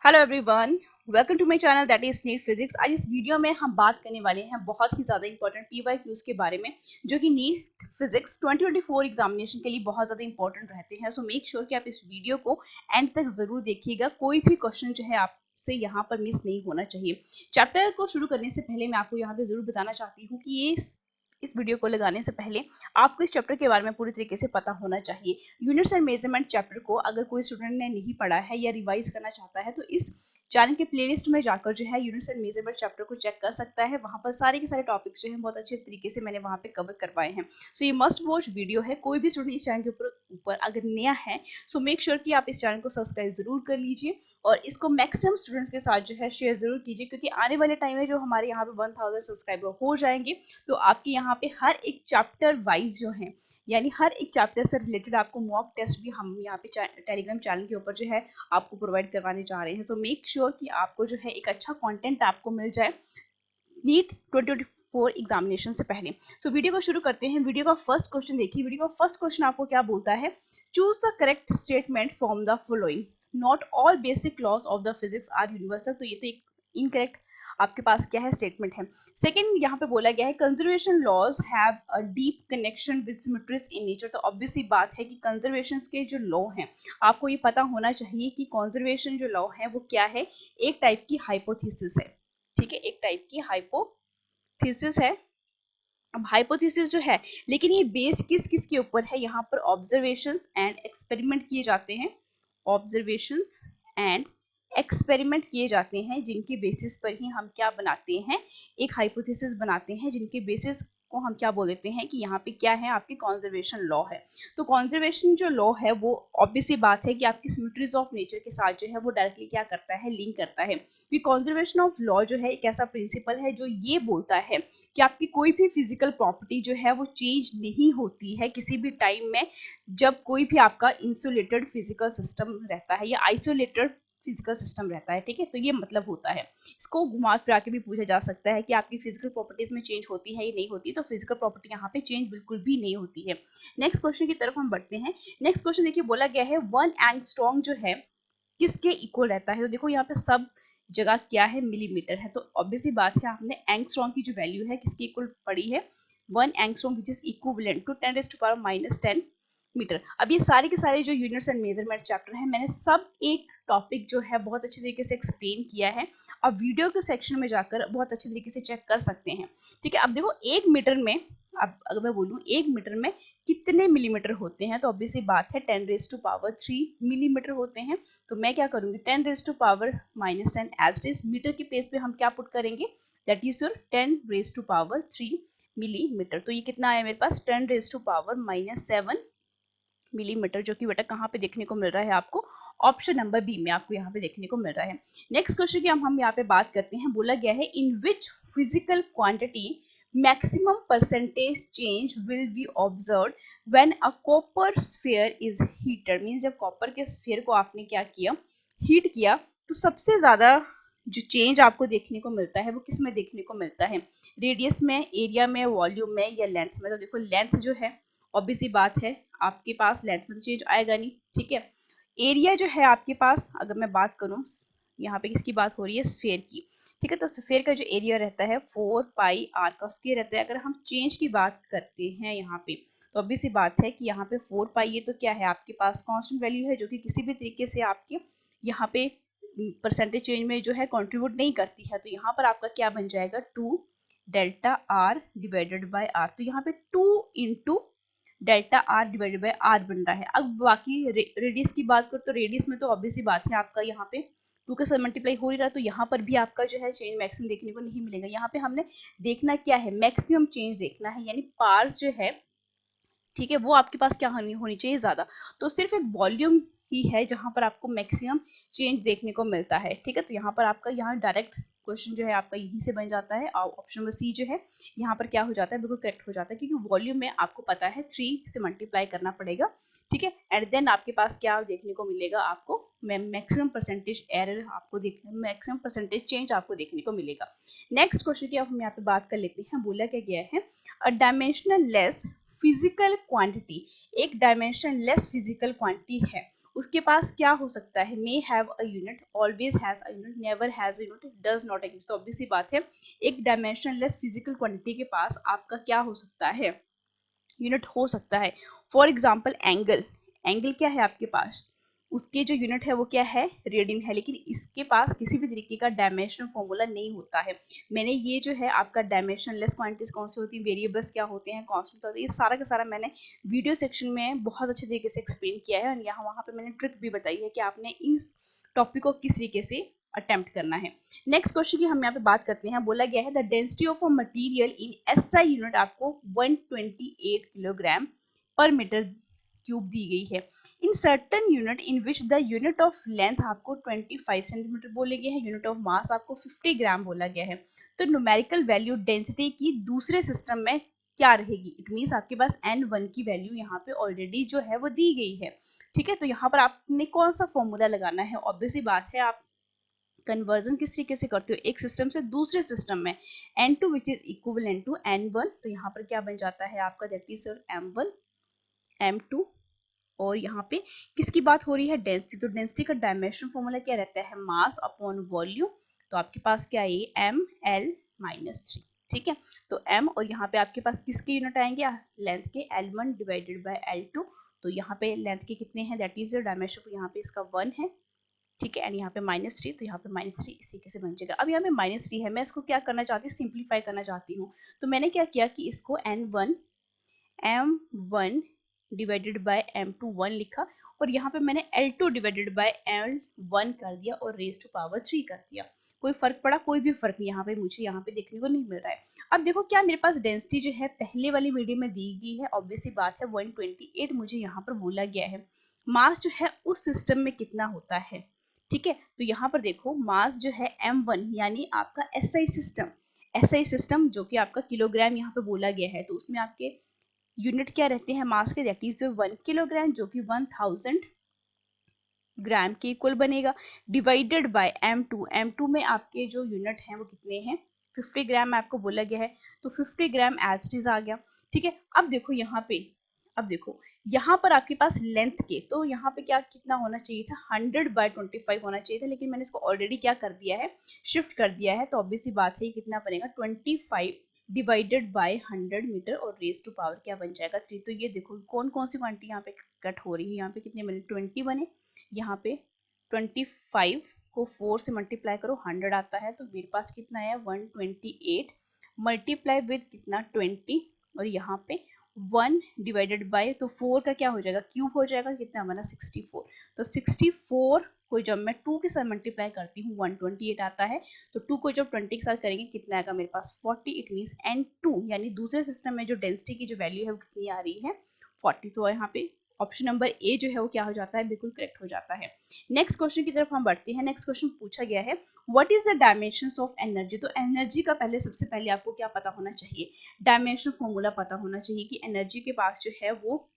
Hello everyone, welcome to my channel that is NEET physics. आज इस video में हम बात करने वाले हैं बहुत ही ज़्यादा इंपॉर्टेंट पीवाईक्यूज के बारे में, जो कि नीट फिजिक्स 2024 एग्जामिनेशन के लिए बहुत ज़्यादा इंपॉर्टेंट रहते हैं। सो मेक श्योर कि आप इस वीडियो को एंड तक ज़रूर देखिएगा। कोई भी क्वेश्चन जो है आपसे यहाँ पर मिस नहीं होना चाहिए। चैप्टर को शुरू करने से पहले मैं आपको यहाँ पे ज़रूर बताना चाहती हूँ कि ये इस वीडियो को लगाने से पहले आपको इस चैप्टर के बारे में पूरी तरीके से पता होना चाहिए। यूनिट्स एंड मेजरमेंट चैप्टर को अगर कोई स्टूडेंट ने नहीं पढ़ा है या रिवाइज करना चाहता है तो इस चैनल के प्लेलिस्ट में जाकर जो है यूनिट्स एंड मेजरमेंट चैप्टर को चेक कर सकता है। वहां पर सारे के सारे टॉपिक्स जो हैं बहुत अच्छे तरीके से मैंने वहां पे कवर करवाए हैं। सो ये मस्ट वॉच वीडियो है। कोई भी स्टूडेंट इस चैनल के ऊपर अगर नया है सो मेक श्योर कि आप इस चैनल को सब्सक्राइब जरूर कर लीजिए और इसको मैक्सिमम स्टूडेंट्स के साथ जो है शेयर जरूर कीजिए, क्योंकि आने वाले टाइम में जो हमारे यहाँ पे 1000 सब्सक्राइबर हो जाएंगे तो आपके यहाँ पे हर एक चैप्टर वाइज जो है, यानी हर एक चैप्टर से रिलेटेड आपको मॉक टेस्ट भी हम यहाँ पे टेलीग्राम चैनल के ऊपर जो है आपको प्रोवाइड करवाने जा रहे हैं। सो मेक श्योर कि आपको जो है एक अच्छा कंटेंट आपको मिल जाए नीट 2024 एग्जामिनेशन से पहले। सो वीडियो को शुरू करते हैं। वीडियो का फर्स्ट क्वेश्चन देखिए। वीडियो का फर्स्ट क्वेश्चन आपको क्या बोलता है? Choose the correct statement from the following. Not all basic laws of the physics are universal. तो ये तो एक इनकरेक्ट आपके पास क्या है स्टेटमेंट है। सेकंड यहाँ पे बोला गया है conservation laws have a deep connection with symmetries in nature. तो ऑब्वियसली बात है कि कंजर्वेशन के जो लॉ हैं आपको ये पता होना चाहिए कि कंजर्वेशन जो लॉ है वो क्या है। एक टाइप की हाइपोथेसिस है, ठीक है, एक टाइप की हाइपोथेसिस है। अब हाइपोथेसिस जो है, लेकिन ये बेस्ड किस किस के ऊपर है? यहाँ पर ऑब्जर्वेशंस एंड एक्सपेरिमेंट किए जाते हैं। ऑब्जर्वेशंस एंड एक्सपेरिमेंट किए जाते हैं जिनके बेसिस पर ही हम क्या बनाते हैं, एक हाइपोथेसिस बनाते हैं, जिनके बेसिस को हम क्या बोल देते हैं कि यहाँ पे क्या है, आपकी कॉन्जर्वेशन लॉ है। तो कॉन्जर्वेशन जो लॉ है वो ऑब्वियसली बात है कि आपकी सिमेट्रीज ऑफ नेचर के साथ जो है वो डायरेक्टली क्या करता है, लिंक करता है। क्योंकि कॉन्जर्वेशन ऑफ लॉ जो है एक ऐसा प्रिंसिपल है जो ये बोलता है कि आपकी कोई भी फिजिकल प्रॉपर्टी जो है वो चेंज नहीं होती है किसी भी टाइम में, जब कोई भी आपका इंसुलेटेड फिजिकल सिस्टम रहता है या आइसोलेटेड फिजिकल सिस्टम रहता है, ठीक है। तो ये मतलब होता है। इसको घुमा फिरा के भी पूछा जा सकता है कि आपकी फिजिकल प्रॉपर्टीज में चेंज होती है या नहीं होती। तो फिजिकल प्रॉपर्टी यहाँ पे चेंज बिल्कुल भी नहीं होती है। नेक्स्ट क्वेश्चन की तरफ हम बढ़ते हैं। नेक्स्ट क्वेश्चन देखिए, बोला गया है 1 एंगस्ट्रॉम जो है किसके इक्वल रहता है? तो देखो यहाँ पे सब जगह क्या है, मिलीमीटर है। तो ऑब्वियसली बात है, आपने एंगस्ट्रॉम की जो वैल्यू है किसके इक्वल पड़ी है, 1 angstrom which is equivalent to 10⁻⁻10 metre. अब ये सारे के सारे जो यूनिट्स एंड मेजरमेंट चैप्टर है मैंने सब एक टॉपिक जो है बहुत अच्छे तरीके से एक्सप्लेन किया है। अब वीडियो के सेक्शन में जाकर बहुत अच्छे तरीके से चेक कर सकते हैं, ठीक है। अब देखो 1 मीटर में, अब अगर मैं बोलूँ 1 मीटर में कितने मिलीमीटर होते हैं, तो ऑब्वियसली बात है 10⁻³ मिलीमीटर होते हैं। तो मैं क्या करूंगी, 10⁻⁻10 एज इट इज मीटर के पेज पे हम क्या पुट करेंगे, दैट इज योर 10⁻³ मिलीमीटर। तो ये कितना आया मेरे पास, 10⁻⁻7 मिलीमीटर, जो कि बेटा कहाँ पे देखने को मिल रहा है आपको, ऑप्शन नंबर बी में आपको यहाँ पे देखने को मिल रहा है। नेक्स्ट क्वेश्चन की हम यहाँ पे बात करते हैं। बोला गया है in which physical quantity maximum percentage change will be observed when a copper sphere is heated. Means जब कॉपर के स्फीयर को आपने क्या किया, हीट किया, तो सबसे ज्यादा जो चेंज आपको देखने को मिलता है वो किस में देखने को मिलता है, रेडियस में, एरिया में, वॉल्यूम में या लेंथ में? तो देखो लेंथ जो है, ऑब्वियसली बात है आपके पास लेंथ में तो चेंज आएगा नहीं, ठीक है। एरिया जो है आपके पास, अगर मैं बात करूं, यहाँ पे किसकी बात हो रही है, स्फीयर की, ठीक है। तो स्फीयर का जो एरिया रहता है 4πr का स्क्वायर रहता है। अगर हम चेंज की बात करते हैं यहाँ पे, तो ऑब्वियसली बात है कि यहाँ पे 4π ये तो क्या है, आपके पास कांस्टेंट वैल्यू है जो कि किसी भी तरीके से आपके यहाँ पे परसेंटेज चेंज में जो है कंट्रीब्यूट नहीं करती है। तो यहाँ पर आपका क्या बन जाएगा, 2 Δr/r। तो यहाँ पे 2 Δr/r बन रहा है। अब बाकी रेडियस की बात करो तो रेडियस में तो ऑब्वियसली बात है आपका यहाँ पे 2 के साथ मल्टीप्लाई हो ही रहा है। तो यहाँ पर भी आपका जो है चेंज मैक्सिमम देखने को नहीं मिलेगा। यहाँ पे हमने देखना क्या है, मैक्सिमम चेंज देखना है, यानी पार्स जो है, ठीक है, वो आपके पास क्या होनी चाहिए, ज्यादा। तो सिर्फ एक वॉल्यूम ही है जहां पर आपको मैक्सिमम चेंज देखने को मिलता है, ठीक है। तो यहाँ पर आपका यहाँ डायरेक्ट क्वेश्चन जो है आपका यहीं से बन जाता है और ऑप्शन नंबर सी जो है यहाँ पर क्या हो जाता है, बिल्कुल करेक्ट हो जाता है, क्योंकि वॉल्यूम में आपको पता है 3 से मल्टीप्लाई करना पड़ेगा, ठीक है। एंड देन आपके पास क्या देखने को मिलेगा, आपको मैक्सिमम परसेंटेज एरर आपको मैक्सिमम परसेंटेज चेंज आपको देखने को मिलेगा। नेक्स्ट क्वेश्चन की अब हम यहाँ पे बात कर लेते हैं। बोला क्या गया है, अ डायमेंशनल लेस फिजिकल क्वांटिटी, एक डायमेंशन लेस फिजिकल क्वांटिटी है उसके पास क्या हो सकता है, may have a unit, always has a unit, never has a unit, does not exist. तो ऑब्वियस सी बात है एक डायमेंशनलेस फिजिकल क्वांटिटी के पास आपका क्या हो सकता है, यूनिट हो सकता है। फॉर एग्जाम्पल एंगल, एंगल क्या है आपके पास, उसके जो यूनिट है वो क्या है, रेडियन है, लेकिन इसके पास किसी भी तरीके का डायमेंशनल फॉर्मूला नहीं होता है। मैंने ये जो है आपका डायमेंशनलेस क्वांटिटीज कौन सी होती है, वेरिएबल्स क्या होते हैं, कांस्टेंट होते हैं, ये सारा का सारा मैंने वीडियो सेक्शन में बहुत अच्छे तरीके से एक्सप्लेन किया है, और यहाँ वहाँ पे मैंने ट्रिक भी बताई है कि आपने इस टॉपिक को किस तरीके से अटेम्प्ट करना है। नेक्स्ट क्वेश्चन की हम यहाँ पे बात करते हैं, बोला गया है the density of a material in SI unit आपको 128 किलोग्राम पर मीटर क्यूब दी गई है। In certain unit in which the unit of length आपको 25 सेंटीमीटर बोले गए हैं, यूनिट ऑफ मास आपको 50 ग्राम बोला गया है। तो न्यूमेरिकल वैल्यू डेंसिटी की दूसरे सिस्टम में क्या रहेगी, इट मीन्स आपके पास n1 की वैल्यू यहाँ पे ऑलरेडी जो है वो दी गई है। ठीक है, तो यहाँ पर आपने कौन सा फॉर्मूला लगाना है, ऑब्वियस ही बात है आप कन्वर्जन किस तरीके से करते हो एक सिस्टम से दूसरे सिस्टम में, n2 which is equivalent to n1, तो यहाँ पर क्या बन जाता है आपका, दैट इज m1 m2, और यहाँ पे किसकी बात हो रही है, डेंसिटी, तो डेंसिटी का डायमेंशन फॉर्मूला क्या रहता है, मास अपॉन वॉल्यूम, तो आपके पास क्या है ml-3। ठीक है, तो m और यहाँ पे आपके पास किसके यूनिट आएंगे, लेंथ के, L1 डिवाइडेड बाय L2, तो यहाँ पे लेंथ के कितने हैं, दैट इज डायमेंशन, यहाँ पे इसका 1 है। ठीक है, एंड यहाँ पे -3, तो यहाँ पे -3 इसी के से बन जाएगा। अब यहाँ पे -3 है, मैं इसको क्या करना चाहती हूँ, सिंप्लीफाई करना चाहती हूँ, तो मैंने क्या किया कि इसको m1 डिवाइडेड बाय m2 1 लिखा, और यहाँ पे मैंने L2 डिवाइडेड बाय L1 कर दिया और रेज टू पावर 3 कर दिया। कोई फर्क पड़ा, कोई भी फर्क नहीं यहाँ पे मुझे यहाँ पे देखने को नहीं मिल रहा है। अब देखो क्या मेरे पास डेंसिटी जो है पहले वाली वीडियो में दी गई है, ऑब्वियस सी बात है 128 मुझे यहाँ पर बोला गया है। मास जो है उस सिस्टम में कितना होता है, ठीक है, तो यहाँ पर देखो मास जो है m1 यानी आपका एसआई सिस्टम जो कि आपका किलोग्राम यहाँ पे बोला गया है, तो उसमें आपके यूनिट क्या रहते हैं मास के, दैट इज 1 किलोग्राम, जो कि 1000 ग्राम के इक्वल बनेगा, डिवाइडेड बाय m2 में आपके जो यूनिट हैं वो कितने हैं, 50 ग्राम में आपको बोला गया है, तो 50 ग्राम एज इट इज आ गया। ठीक है, अब देखो यहाँ पर आपके पास लेंथ के, तो यहाँ पे क्या कितना होना चाहिए था, 100/25 होना चाहिए था, लेकिन मैंने इसको ऑलरेडी क्या कर दिया है, शिफ्ट कर दिया है, तो ऑब्वियस सी बात है ये कितना बनेगा, 25 डिवाइडेड बाय 100 मीटर, और रेज टू पावर क्या बन जाएगा 3। तो ये देखो कौन कौन सी क्वांटिटी यहाँ पे कट हो रही है, यहाँ पे कितने बने, 20 बने, यहाँ पे 25 को 4 से मल्टीप्लाई करो 100 आता है, तो मेरे पास कितना है 128 मल्टीप्लाई विद कितना 20, और यहाँ पे 1 डिवाइडेड बाय, तो 4 का क्या हो जाएगा, क्यूब हो जाएगा, कितना बना 64, तो 64 को जब मैं 2 के साथ मल्टीप्लाई करती हूँ 128 आता है, तो 2 को जब 20 के साथ करेंगे कितना आएगा मेरे पास 40, इट मीन्स n2 यानी दूसरे सिस्टम में जो डेंसिटी की जो वैल्यू है वो कितनी आ रही है 40। तो यहाँ पे ऑप्शन नंबर ए जो है वो क्या हो जाता है, बिल्कुल करेक्ट हो जाता है। नेक्स्ट क्वेश्चन की तरफ हम बढ़ते हैं। नेक्स्ट क्वेश्चन पूछा गया है what is the dimensions of energy. तो एनर्जी का सबसे पहले आपको क्या पता होना चाहिए, डायमेंशन फॉर्मूला पता होना चाहिए कि एनर्जी के पास जो है वो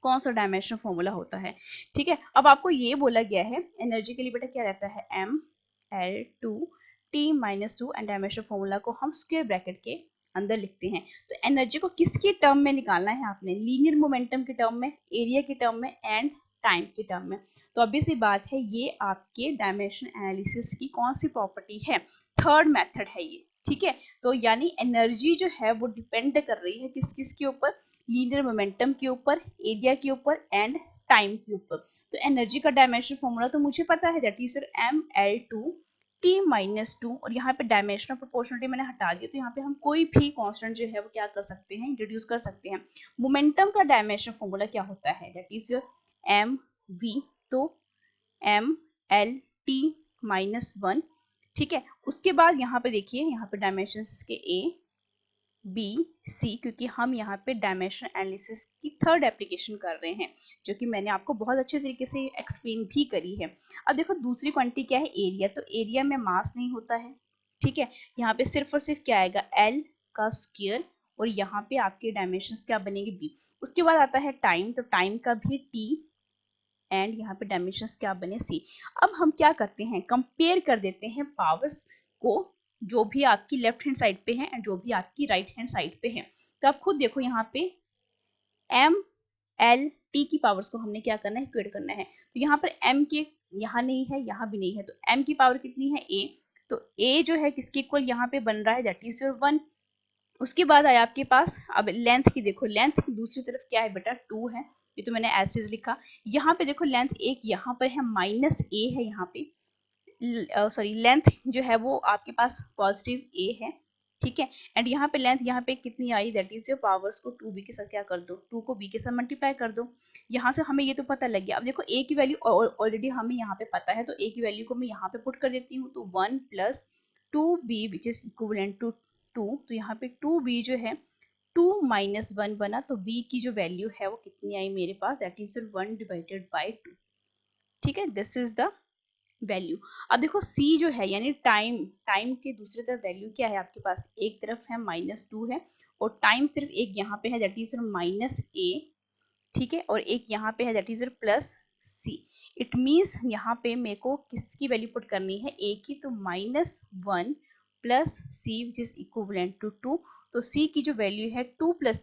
कौन सा डायमेंशन फॉर्मूला होता है। ठीक है, अब आपको ये बोला गया है एनर्जी के लिए बेटा क्या रहता है mL2T-2 एंड डायमेंशन फॉर्मूला को हम स्क्वायर ब्रैकेट के अंदर लिखते हैं। तो एनर्जी को किसके टर्म में निकालना है आपने, लीनियर मोमेंटम के टर्म में, एरिया के टर्म में एंड टाइम के टर्म में। तो अभी सी बात है ये आपके डायमेंशन एनालिसिस की कौन सी प्रॉपर्टी है, थर्ड मेथड है ये। ठीक है, तो यानी एनर्जी जो है वो डिपेंड कर रही है किस किस के ऊपर, लीनियर मोमेंटम के ऊपर, एरिया के ऊपर एंड टाइम के ऊपर। तो एनर्जी का डायमेंशन फॉर्मूला तो मुझे पता है, दैट इज mL2T-2, और यहाँ पे डायमेंशन ऑफ प्रोपोर्शनलिटी मैंने हटा दिया, तो यहाँ पे हम कोई भी कांस्टेंट जो है वो क्या कर सकते हैं, इंट्रोड्यूस कर सकते हैं। मोमेंटम का डायमेंशन फॉर्मूला क्या होता है, दैट इज mv, तो mL-T-1। ठीक है, उसके बाद यहाँ पे देखिए, यहाँ पे डायमेंशन इसके A B C, क्योंकि हम यहाँ पे डायमेंशन एनालिसिस की थर्ड एप्लीकेशन कर रहे हैं, जो कि मैंने आपको बहुत अच्छे तरीके से एक्सप्लेन भी करी है। अब देखो दूसरी क्वांटिटी क्या है, एरिया। तो एरिया में मास नहीं होता है, ठीक है, यहाँ पे सिर्फ और सिर्फ क्या आएगा L का स्क्वायर, और यहाँ पे आपके डायमेंशंस क्या बनेंगे B। उसके बाद आता है टाइम, तो टाइम का भी T एंड यहाँ पे डायमेंशंस क्या बने C। अब हम क्या करते हैं, कंपेयर कर देते हैं पावर्स को, जो भी आपकी लेफ्ट हैंड साइड पे है एंड जो भी आपकी राइट हैंड साइड पे है। तो आप खुद देखो यहाँ पे m एल टी की पावर्स को हमने क्या करना है, इक्वेट करना है। तो यहाँ पर m के यहाँ नहीं है, यहाँ भी नहीं है, तो m की पावर कितनी है a, तो a जो है किसके इक्वल यहाँ पे बन रहा है, दैट इज योर 1। उसके बाद आया आपके पास, अब लेंथ की देखो, लेंथ दूसरी तरफ क्या है बेटा 2 है, ये तो मैंने एज लिखा। यहाँ पे देखो लेंथ एक यहाँ पर है, माइनस a है यहाँ पे, सॉरी लेंथ जो है वो आपके पास पॉजिटिव a है, ठीक है। एंड यहाँ पे लेंथ यहाँ पे कितनी आई, दैट इज योर पावर्स को 2b के साथ क्या कर दो, 2 को b के साथ मल्टीप्लाई कर दो। यहाँ से हमें ये तो पता लग गया। अब देखो a की वैल्यू ऑलरेडी हमें यहाँ पे पता है, तो a की वैल्यू को मैं यहाँ पे पुट कर देती हूँ, तो 1 plus 2b which is equivalent to 2, तो यहाँ पे 2b जो है 2 माइनस 1 बना, तो b की जो वैल्यू है वो कितनी आई मेरे पास, दैट इज 1 डिवाइडेड बाई 2, ठीक है। This is the value. अब देखो c जो है यानी टाइम के दूसरी तरफ वैल्यू क्या है आपके पास, एक तरफ है -2 है और टाइम सिर्फ एक यहाँ पे है, दैट इज -a, ठीक है, और एक यहाँ पे है, that is +c। It means यहाँ पे मेरे को किसकी वैल्यू पुट करनी है, a की, तो -1 plus c which is equivalent to 2, तो c की जो वैल्यू है 2 +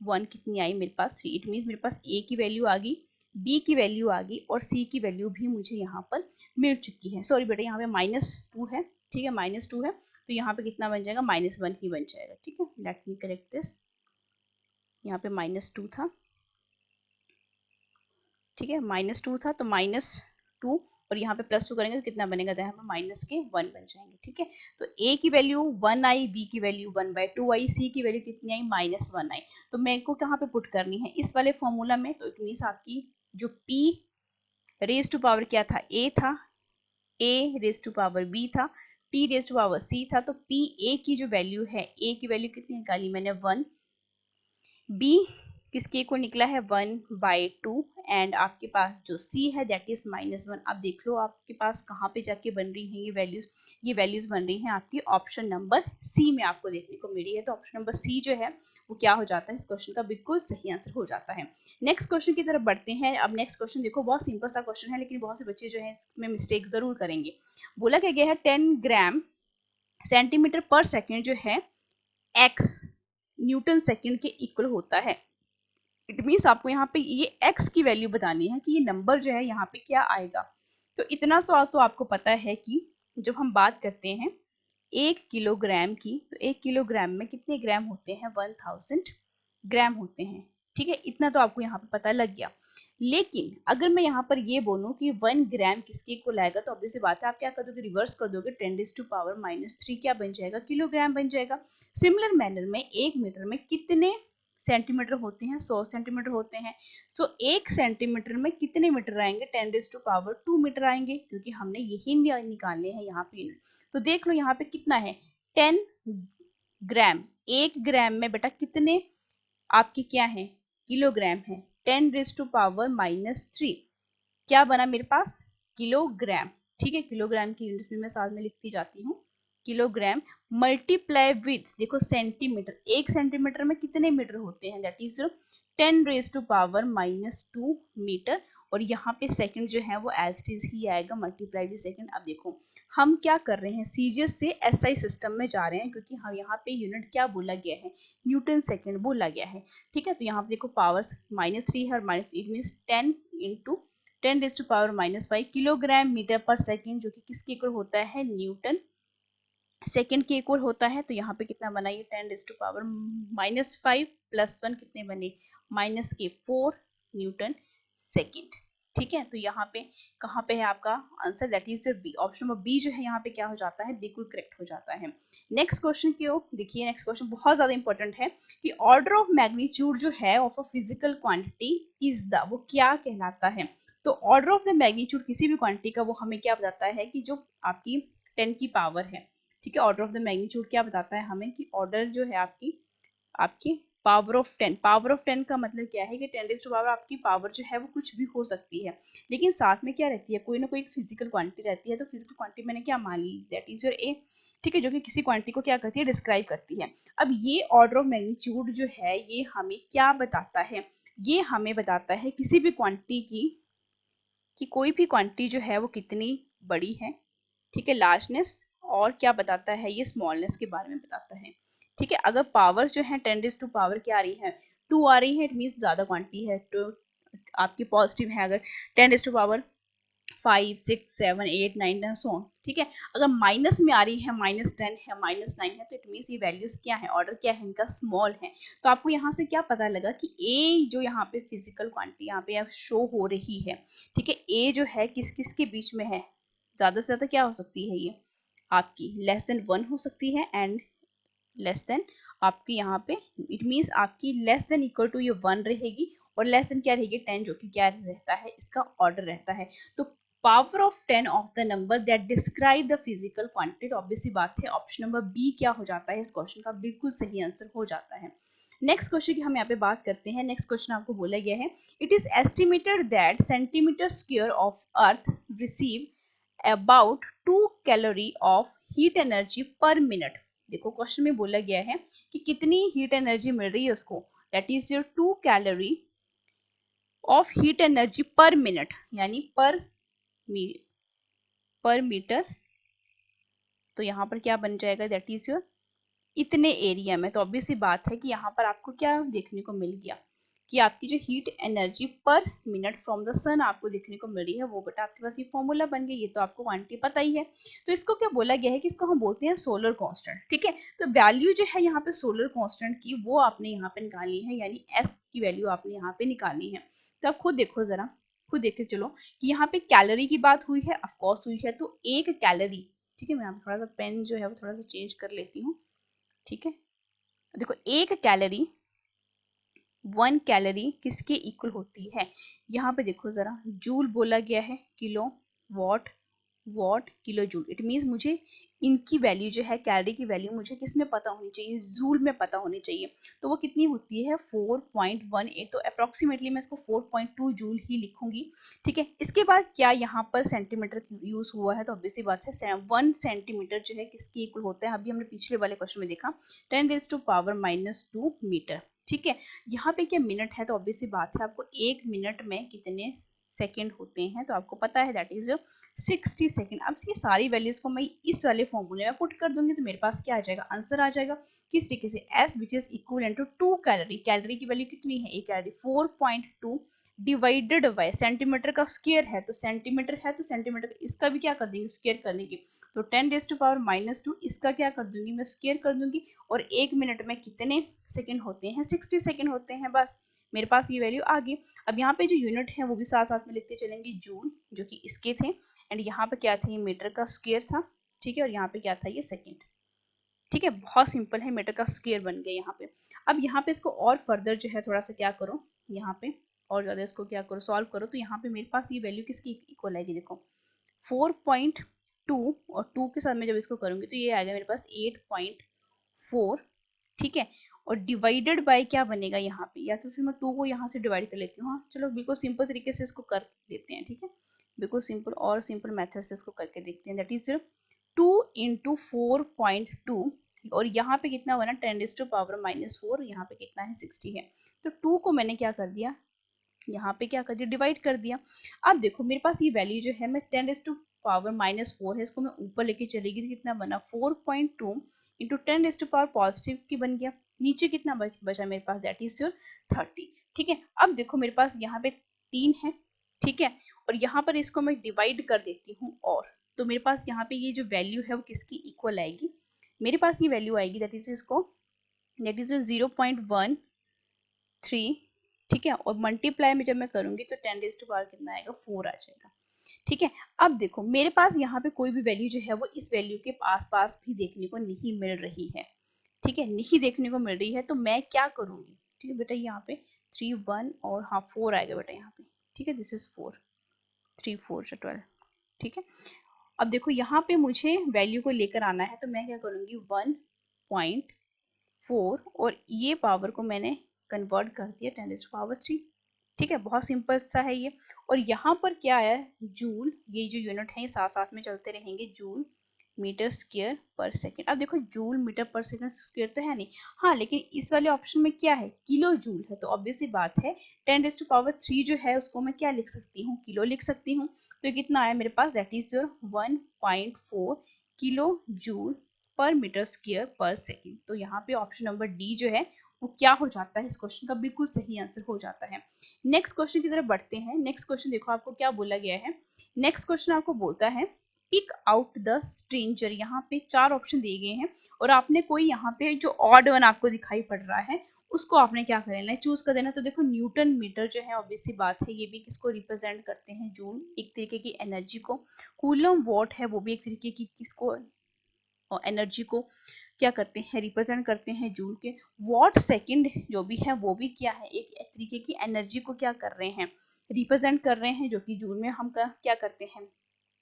1 कितनी आई मेरे पास 3। इट मीन्स मेरे पास a की वैल्यू आ गई, b की वैल्यू आ गई और c की वैल्यू भी मुझे यहाँ पर मिल चुकी है। सॉरी बेटा यहाँ पे -2 है, ठीक है, -2 है, तो यहाँ पे कितना बन जाएगा, -1 ही बन जाएगा, ठीक है। लेट मी करेक्ट दिस, यहाँ पे -2 था, ठीक है, -2 था, तो -2 और यहाँ पे +2 करेंगे तो कितना बनेगा, तो यहाँ पे -1 बन जाएंगे, ठीक है। तो a की वैल्यू 1 आई, b की वैल्यू 1/2 आई, c की वैल्यू कितनी आई, -1 आई। तो मेरे को कहाँ पे पुट करनी है, इस वाले फॉर्मूला में। तो इट मीन्स आपकी जो p रेज टू पावर क्या था, a था, a raise to power b था, t raise to power c था, तो p a की जो वैल्यू है, a की वैल्यू कितनी निकाली मैंने 1, b किसके को निकला है 1/2 एंड आपके पास जो c है दैट इज -1। अब देख लो आपके पास कहाँ पे जाके बन रही है ये वैल्यूज बन रही हैं आपकी ऑप्शन नंबर सी में आपको देखने को मिली है। तो ऑप्शन नंबर सी जो है वो क्या हो जाता है, इस क्वेश्चन का बिल्कुल सही आंसर हो जाता है। नेक्स्ट क्वेश्चन की तरफ बढ़ते हैं। अब नेक्स्ट क्वेश्चन देखो, बहुत सिंपल सा क्वेश्चन है, लेकिन बहुत से बच्चे जो है इसमें मिस्टेक जरूर करेंगे। बोला क्या गया है 10 ग्राम सेंटीमीटर पर सेकेंड जो है x न्यूटन सेकेंड के इक्वल होता है। इट मीन्स आपको यहाँ पे ये x की वैल्यू बतानी है कि ये नंबर जो है यहाँ पे क्या आएगा। तो इतना सवाल तो आपको पता है कि जब हम बात करते हैं 1 किलोग्राम की, तो 1 किलोग्राम में कितने ग्राम होते हैं, 1000 ग्राम होते हैं, ठीक है। इतना तो आपको यहाँ पे पता लग गया। लेकिन अगर मैं यहाँ पर ये बोलूँ कि 1 ग्राम किसके को लाएगा, तो ऑब्वियस बात है आप क्या कर दोगे, रिवर्स कर दोगे, 10⁻³ क्या बन जाएगा, किलोग्राम बन जाएगा। सिमिलर मैनर में 1 मीटर में कितने सेंटीमीटर होते हैं, 100 सेंटीमीटर होते हैं। सो 1 सेंटीमीटर में कितने मीटर आएंगे, 10⁻² मीटर आएंगे, क्योंकि हमने यही निकालने हैं यहाँ पे यूनिट। तो देख लो यहाँ पे कितना है 10 ग्राम, 1 ग्राम में बेटा कितने आपके क्या है, किलोग्राम है, 10⁻³ क्या बना मेरे पास, किलोग्राम, ठीक है। किलोग्राम की यूनिट्स भी मैं साथ में लिखती जाती हूँ, किलोग्राम मल्टीप्लाई विथ, देखो सेंटीमीटर, 1 सेंटीमीटर में कितने मीटर होते हैं, दैट इज 10⁻² मीटर, और यहाँ पे सेकंड जो है वो एज इट इज ही आएगा, मल्टीप्लाई विथ सेकंड। अब देखो हम क्या कर रहे हैं, सीजीएस से एसआई सिस्टम में जा रहे हैं, क्योंकि हम यहाँ पे यूनिट क्या बोला गया है, न्यूटन सेकंड बोला गया है, ठीक है। तो यहाँ पे देखो पावर्स -3 है और -8 मीन्स 10 × 10⁻⁻5 किलोग्राम मीटर पर सेकंड, जो कि किसके इक्वल होता है, न्यूटन सेकेंड के इक्वल होता है। तो यहाँ पे कितना बना ये 10⁻⁻5 + 1 कितने बने, -4 न्यूटन सेकेंड, ठीक है। तो यहाँ पे कहाँ पे है आपका answer, that is B, option number B जो है यहाँ पे क्या हो जाता है, बिल्कुल करेक्ट हो जाता है। नेक्स्ट क्वेश्चन क्यों देखिए, नेक्स्ट क्वेश्चन बहुत ज्यादा इंपॉर्टेंट है कि ऑर्डर ऑफ मैग्नीट्यूड जो है of a physical quantity is the, वो क्या कहलाता है। तो ऑर्डर ऑफ द मैग्नीट्यूड किसी भी क्वांटिटी का वो हमें क्या बताता है कि जो आपकी 10 की पावर है, ठीक है। ऑर्डर ऑफ द मैग्नीट्यूड क्या बताता है हमें कि ऑर्डर जो है आपकी पावर ऑफ 10, पावर ऑफ 10 का मतलब क्या है कि 10⁻⁻, आपकी पावर जो है वो कुछ भी हो सकती है, लेकिन साथ में क्या रहती है, कोई ना कोई फिजिकल क्वांटिटी रहती है। तो फिजिकल क्वांटिटी मैंने क्या मान ली, दैट इज योर ए, ठीक है, जो कि किसी क्वांटिटी को क्या करती है, डिस्क्राइब करती है। अब ये ऑर्डर ऑफ मैग्नीट्यूड जो है ये हमें क्या बताता है, ये हमें बताता है किसी भी क्वांटिटी की कि कोई भी क्वांटिटी जो है वो कितनी बड़ी है, ठीक है, लार्जनेस, और क्या बताता है, ये स्मॉलनेस के बारे में बताता है, ठीक है। अगर पावर्स जो है 10⁻⁻ क्या आ रही है, 2 आ रही है, इट मीन्स ज़्यादा क्वांटिटी है, तो आपकी पॉजिटिव है। अगर 10⁻5, 6, 7, 8, 9, 10 सो, ठीक है। अगर माइनस में आ रही है, -10 है, -9 है, तो इट मीन्स ये वैल्यूज क्या है, ऑर्डर क्या है इनका, स्मॉल है। तो आपको यहाँ से क्या पता लगा कि ए जो यहाँ पे फिजिकल क्वांटिटी यहाँ पे शो हो रही है, ठीक है, ए जो है किस किस के बीच में है, ज्यादा से ज्यादा क्या हो सकती है, ये आपकी <1 हो सकती है, एंड लेस देन आपकी यहाँ पे, इट मीन्स आपकी लेस देन इक्वल टू ये 1 रहेगी, और लेस देन क्या रहेगी 10, जो कि क्या रहता है, इसका ऑर्डर रहता है। तो power of 10 of the number that describe the physical quantity, तो ऑब्वियसली बात है ऑप्शन नंबर बी क्या हो जाता है, इस क्वेश्चन का बिल्कुल सही आंसर हो जाता है। नेक्स्ट क्वेश्चन की हम यहाँ पे बात करते हैं। नेक्स्ट क्वेश्चन आपको बोला गया है, it is estimated that centimetre square of earth receive about 2 calorie of heat energy per minute. देखो क्वेश्चन में बोला गया है कि कितनी हीट एनर्जी मिल रही है उसको, that is your 2 calorie of heat energy per minute, यानी पर मीटर। तो यहाँ पर क्या बन जाएगा, दैट इज योर इतने एरिया में। तो ऑब्वियसली बात है कि यहाँ पर आपको क्या देखने को मिल गया कि आपकी जो heat energy per minute from the sun आपको देखने को मिल रही है, वो बेटा आपके पास ये फॉर्मूला बन गया। ये तो आपको क्वांटिटी पता ही है। तो इसको क्या बोला गया है कि इसको हम बोलते हैं सोलर कांस्टेंट, ठीक है। तो वैल्यू जो है यहाँ पे सोलर कांस्टेंट की, वो आपने यहाँ पे निकालनी है, यानी एस की वैल्यू आपने यहाँ पे निकालनी है। तो आप खुद देखो जरा, खुद देखते चलो कि यहाँ पे कैलोरी की बात हुई है, ऑफकोर्स हुई है। तो एक कैलोरी, ठीक है, मैं यहाँ थोड़ा सा पेन जो है वो थोड़ा सा चेंज कर लेती हूँ, ठीक है। देखो एक कैलोरी, 1 कैलोरी किसके इक्वल होती है, यहाँ पे देखो जरा, जूल बोला गया है, kilo watt, what kilo joule. It means मुझे इनकी वैल्यू जो है, कैलोरी की वैल्यू मुझे किस में पता होनी चाहिए, जूल में पता होनी चाहिए। तो वो कितनी होती है, 4.18। तो अप्रोक्सीमेटली मैं इसको 4.2 जूल ही लिखूंगी, ठीक है। इसके बाद क्या यहाँ पर सेंटीमीटर यूज हुआ है, तो ऑब्वियसली बात है 1 सेंटीमीटर जो है किसके इक्वल होता है, अभी हमने पिछले वाले क्वेश्चन में देखा 10⁻⁻2 मीटर, ठीक है। यहाँ पे क्या मिनट है, तो ऑब्वियसली बात है आपको 1 मिनट में कितने सेकेंड होते हैं, तो आपको पता है दैट इज 60 सेकेंड। अब ये सारी वैल्यूज को मैं इस वाले फॉर्मूले में पुट कर दूंगी, तो मेरे पास क्या आ जाएगा, आंसर आ जाएगा। किस तरीके से, S which is equal to 2 calorie, calorie की वैल्यू कितनी है, एक कैलोरी 4.2 डिवाइडेड बाय सेंटीमीटर का स्क्वायर है, तो सेंटीमीटर है तो सेंटीमीटर इसका भी क्या कर देंगे, स्क्वायर कर देंगे। तो 10⁻⁻2 इसका क्या कर दूंगी, मैं स्क्वायर कर दूंगी। और 1 मिनट में कितने सेकंड होते हैं, 60 सेकंड होते हैं। बस मेरे पास ये वैल्यू आ गई। अब यहाँ पे जो यूनिट है वो भी साथ साथ में लिखते चलेंगे, जूल, जो कि इसके थे, एंड यहाँ पे क्या था, ये मीटर का स्क्वायर था, ठीक है। और यहाँ पे क्या था, ये सेकंड, ठीक है। बहुत सिंपल है, मीटर का स्क्वायर बन गया यहाँ पे। अब यहाँ पे इसको और फर्दर जो है थोड़ा सा क्या करो, यहाँ पे और ज्यादा इसको क्या करो, सॉल्व करो। तो यहाँ पे मेरे पास ये वैल्यू किसकी इक्वल आएगी, देखो 4.2, और 2 के साथ में जब इसको करूंगी तो ये आ गया मेरे पास 8.4, ठीक है। और डिवाइडेड बाय क्या बनेगा यहाँ पे, या तो फिर मैं 2 को यहाँ से डिवाइड कर लेती हूँ। हाँ चलो, बिल्कुल सिंपल तरीके से इसको कर देते हैं, ठीक है। बिल्कुल सिंपल और सिंपल मेथड से इसको करके देखते हैं। दैट इज 2 इंटू 4.2, और यहाँ पे कितना बना, 10⁻⁻4, यहाँ पे कितना है, 60 है। तो 2 को मैंने क्या कर दिया, यहाँ पे क्या कर दिया, डिवाइड कर दिया। अब देखो मेरे पास ये वैल्यू जो है, मैं 10⁻⁻4 है, इसको मैं ऊपर लेके चलेगी तो कितना बना, 4.2 इंटू 10⁻⁻पॉजिटिव की बन गया। नीचे कितना बचा मेरे पास, दैट इज योर 30, ठीक है। अब देखो मेरे पास यहाँ पे 3 है, ठीक है। और यहाँ पर इसको मैं डिवाइड कर देती हूँ, और तो मेरे पास यहाँ पे ये जो वैल्यू है वो किसकी इक्वल आएगी, मेरे पास ये वैल्यू आएगी, दैट इज इसको, दैट इज 0.13, ठीक है। और मल्टीप्लाई में जब मैं करूंगी तो 10⁻कितना आएगा, 4 आ जाएगा, ठीक है। अब देखो मेरे पास यहाँ पे कोई भी वैल्यू जो है वो इस वैल्यू के आसपास भी देखने को नहीं मिल रही है, ठीक है, नहीं देखने को मिल रही है। तो मैं क्या करूंगी, ठीक है बेटा, यहाँ पे 3 1 और हाँ 4 आएगा बेटा यहाँ पे, ठीक है। दिस इज 4, 3 4 12, ठीक है। अब देखो यहाँ पे मुझे वैल्यू को लेकर आना है, तो मैं क्या करूंगी, 1.4 और ये पावर को मैंने कन्वर्ट कर दिया 10⁻3, ठीक है। बहुत सिंपल सा है ये। और यहाँ पर क्या है, जूल, ये जो यूनिट है साथ साथ में चलते रहेंगे, joule metre square per second. अब देखो जूल मीटर पर सेकंड स्क्वायर तो है नहीं, हाँ, लेकिन इस वाले ऑप्शन में क्या है, किलो जूल है। तो ऑब्वियसली बात है 10⁻3 जो है उसको मैं क्या लिख सकती हूँ, किलो लिख सकती हूँ। तो कितना आया मेरे पास, that is your 1.4 kilo joule per metre square per second. तो यहाँ पे ऑप्शन नंबर डी जो है वो क्या हो जाता है, इस क्वेश्चन का बिल्कुल सही आंसर हो जाता है। नेक्स्ट क्वेश्चन की तरफ बढ़ते हैं। नेक्स्ट क्वेश्चन देखो आपको क्या बोला गया है। नेक्स्ट क्वेश्चन आपको बोलता है पिक आउट द स्ट्रेंजर। यहाँ पे 4 ऑप्शन दिए गए हैं और आपने कोई यहाँ पे जो ऑड वन आपको दिखाई पड़ रहा है उसको आपने क्या कर लेना है, चूज कर देना। तो देखो न्यूटन मीटर जो है ऑब्वियस सी बात है, ये भी किसको रिप्रेजेंट करते हैं, जूल, एक तरीके की एनर्जी को। कूलम वॉट है वो भी एक तरीके की किसको, एनर्जी को क्या करते हैं, रिप्रेजेंट करते हैं, जूल के। वॉट सेकंड जो भी है वो भी क्या है, एक तरीके की एनर्जी को क्या कर रहे हैं, रिप्रेजेंट कर रहे हैं, जो कि जूल में हम क्या करते हैं,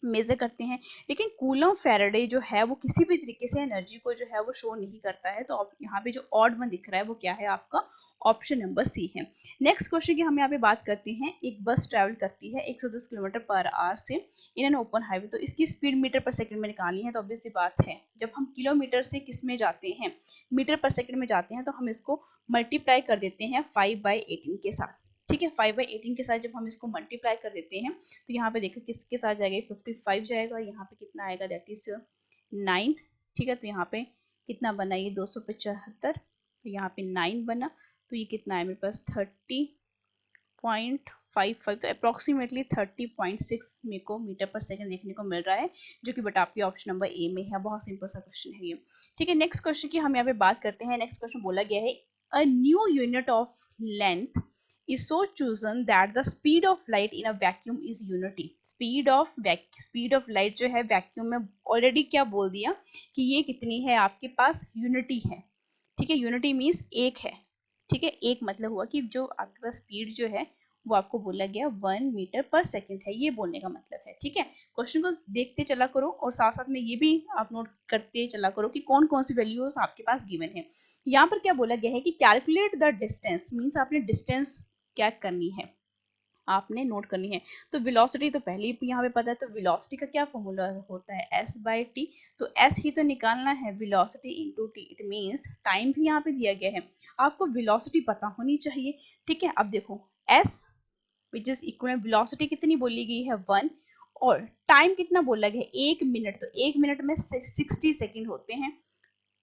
मेजर करते हैं। लेकिन कूलम फैराडे जो है वो किसी भी तरीके से एनर्जी को जो है वो शो नहीं करता है। तो यहाँ पे जो ऑड वन दिख रहा है वो क्या है, आपका ऑप्शन नंबर सी है। नेक्स्ट क्वेश्चन की हम यहाँ पे बात करते हैं। एक बस ट्रैवल करती है 110 किलोमीटर पर आवर से इन एन ओपन हाईवे। तो इसकी स्पीड मीटर पर सेकंड में निकालनी है। तो ऑब्वियस सी बात है, जब हम किलोमीटर से किस में जाते हैं, मीटर पर सेकंड में जाते हैं, तो हम इसको मल्टीप्लाई कर देते हैं 5/18 के साथ। ठीक है, 5/18 के साथ जब हम इसको मल्टीप्लाई कर देते हैं तो यहाँ पे देखो किसके साथ जाएगा, 55 जाएगा। यहाँ पे कितना आएगा, दैट इज 9। ठीक है, तो यहाँ पे कितना बना, ये 275, तो यहाँ पे 9 बना। तो ये कितना है मेरे पास 30.55, तो अप्रोक्सीमेटली 30.6 मेरे को मीटर पर सेकंड देखने को मिल रहा है, जो कि बट आपके ऑप्शन नंबर ए में है। बहुत सिंपल सा क्वेश्चन है ये। ठीक है, नेक्स्ट क्वेश्चन की हम यहाँ पे बात करते हैं। नेक्स्ट क्वेश्चन बोला गया है a new unit of length is so chosen that the speed of light in a vacuum is unity. speed of light जो है वैक्यूम में ऑलरेडी क्या बोल दिया कि ये कितनी है, आपके पास यूनिटी है। ठीक है, यूनिटी मीन्स एक है। ठीक है, एक मतलब हुआ कि जो आपके पास स्पीड जो है वो आपको बोला गया 1 मीटर पर सेकंड है, ये बोलने का मतलब है। ठीक है, क्वेश्चन को देखते चला करो और साथ साथ में ये भी आप नोट करते चला करो कि कौन कौन सी वैल्यूज आपके पास गिवन है। यहाँ पर क्या बोला गया है कि कैलकुलेट द डिस्टेंस, मीन्स आपने डिस्टेंस क्या करनी है, आपने नोट करनी है। तो वेलोसिटी तो पहले ही यहाँ पे पता है, तो वेलोसिटी का क्या फॉर्मूला होता है, s/t। तो s ही तो निकालना है, velocity into t। It means time भी यहाँ पे दिया गया है, आपको वेलोसिटी पता होनी चाहिए। ठीक है, अब देखो s which is equal, velocity कितनी बोली गई है 1, और टाइम कितना बोला गया है 1 मिनट। तो 1 मिनट में 60 सेकेंड होते हैं।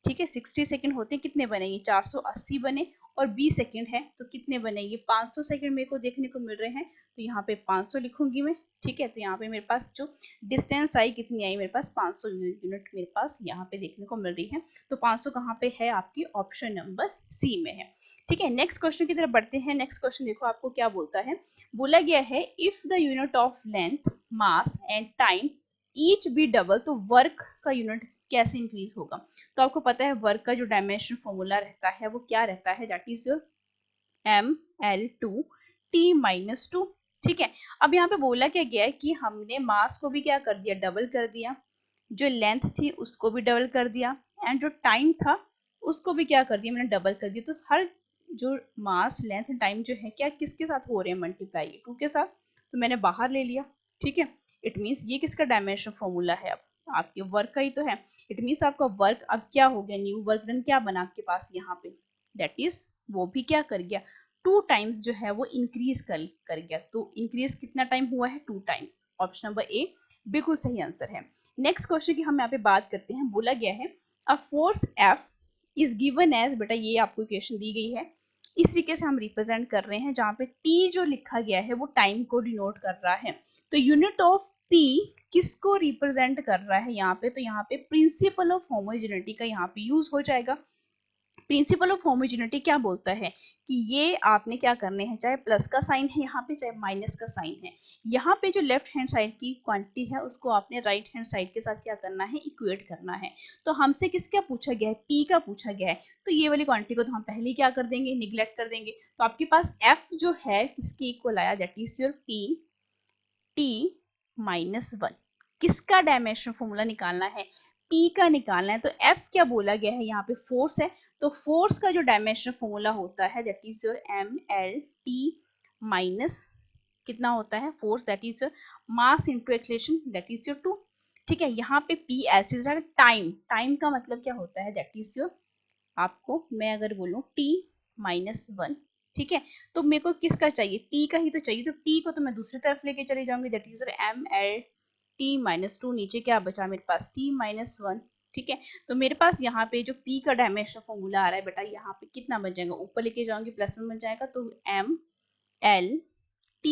ठीक है, 60 सेकंड होते हैं, कितने बने, ये 480 बने, और 20 सेकंड है तो कितने बने, ये 500 सेकंड मेरे को देखने को मिल रहे हैं। तो यहाँ पे 500 लिखूंगी मैं। ठीक है, तो यहाँ पे मेरे पास जो डिस्टेंस आई कितनी आई, मेरे पास 500 यूनिट मेरे पास यहाँ पे देखने को मिल रही है। तो 500 कहाँ पे है, आपकी ऑप्शन नंबर सी में है। ठीक है, नेक्स्ट क्वेश्चन की तरफ बढ़ते हैं। नेक्स्ट क्वेश्चन देखो आपको क्या बोलता है, बोला गया है if the unit of length, mass and time each be double, तो वर्क का यूनिट कैसे इंक्रीज होगा। तो आपको पता है वर्क का जो डायमेंशन फॉर्मूला रहता है वो क्या रहता है, दैट इज ml/t-2। ठीक है, अब यहाँ पे बोला क्या गया है कि हमने मास को भी क्या कर दिया, डबल कर दिया, जो लेंथ थी उसको भी डबल कर दिया, एंड जो टाइम था उसको भी क्या कर दिया, मैंने डबल कर दिया। तो हर जो मास लेंथ टाइम जो है क्या किसके साथ हो रहे हैं, मल्टीप्लाई 2 के साथ। तो मैंने बाहर ले लिया। ठीक है, इट मीन्स ये किसका डायमेंशन फॉर्मूला है, अब आपके वर्क का ही तो है। इट मीन्स आपका वर्क अब क्या हो गया, न्यू वर्क डन क्या बना आपके पास यहाँ पे, दैट इज वो भी क्या कर गया, 2 टाइम्स जो है वो इंक्रीज कर गया। तो इंक्रीज कितना टाइम हुआ है, 2 टाइम्स। ऑप्शन नंबर ए बिल्कुल सही आंसर है। नेक्स्ट क्वेश्चन की हम यहाँ पे बात करते हैं। बोला गया है a force F is given as, बेटा ये आपको इक्वेशन दी गई है, इस तरीके से हम रिप्रेजेंट कर रहे हैं, जहाँ पे T जो लिखा गया है वो टाइम को डिनोट कर रहा है। तो यूनिट ऑफ P किसको रिप्रेजेंट कर रहा है यहाँ पे, तो यहाँ पे प्रिंसिपल ऑफ होमोजेनिटी का यहाँ पे यूज हो जाएगा। प्रिंसिपल ऑफ होमोजेनिटी क्या बोलता है कि ये आपने क्या करने हैं, चाहे प्लस का साइन है यहाँ पे चाहे माइनस का साइन है, यहाँ पे जो लेफ्ट हैंड साइड की क्वांटिटी है उसको आपने राइट हैंड साइड के साथ क्या करना है, इक्वेट करना है। तो हमसे किसका पूछा गया है, पी का पूछा गया है। तो ये वाली क्वांटिटी को तो हम पहले ही क्या कर देंगे, निग्लेक्ट कर देंगे। तो आपके पास एफ जो है किसके इक्वल आया, that is your P t-1। किसका डायमेंशन फॉर्मूला निकालना है, P का निकालना है। तो F क्या बोला गया है, यहाँ पे फोर्स है। तो फोर्स का जो डायमेंशन फॉर्मूला होता है दैट इज योर ml/t- कितना होता है force, that is your mass into acceleration, that is your 2। ठीक है, यहाँ पे P ऐसे टाइम, टाइम का मतलब क्या होता है, दैट इज योर, आपको मैं अगर बोलूं t-1। ठीक है, तो मेरे को किसका चाहिए, T का ही तो चाहिए। तो T को तो मैं दूसरी तरफ लेके चली जाऊंगी, दैट इज ml/t-2। नीचे क्या बचा मेरे पास t-1, ठीक है। तो मेरे पास यहाँ पे जो P का डायमेंशन फॉर्मूला आ रहा है बेटा, यहाँ पे कितना बन जाएगा, ऊपर लेके जाऊंगी प्लस में बन जाएगा, तो ML T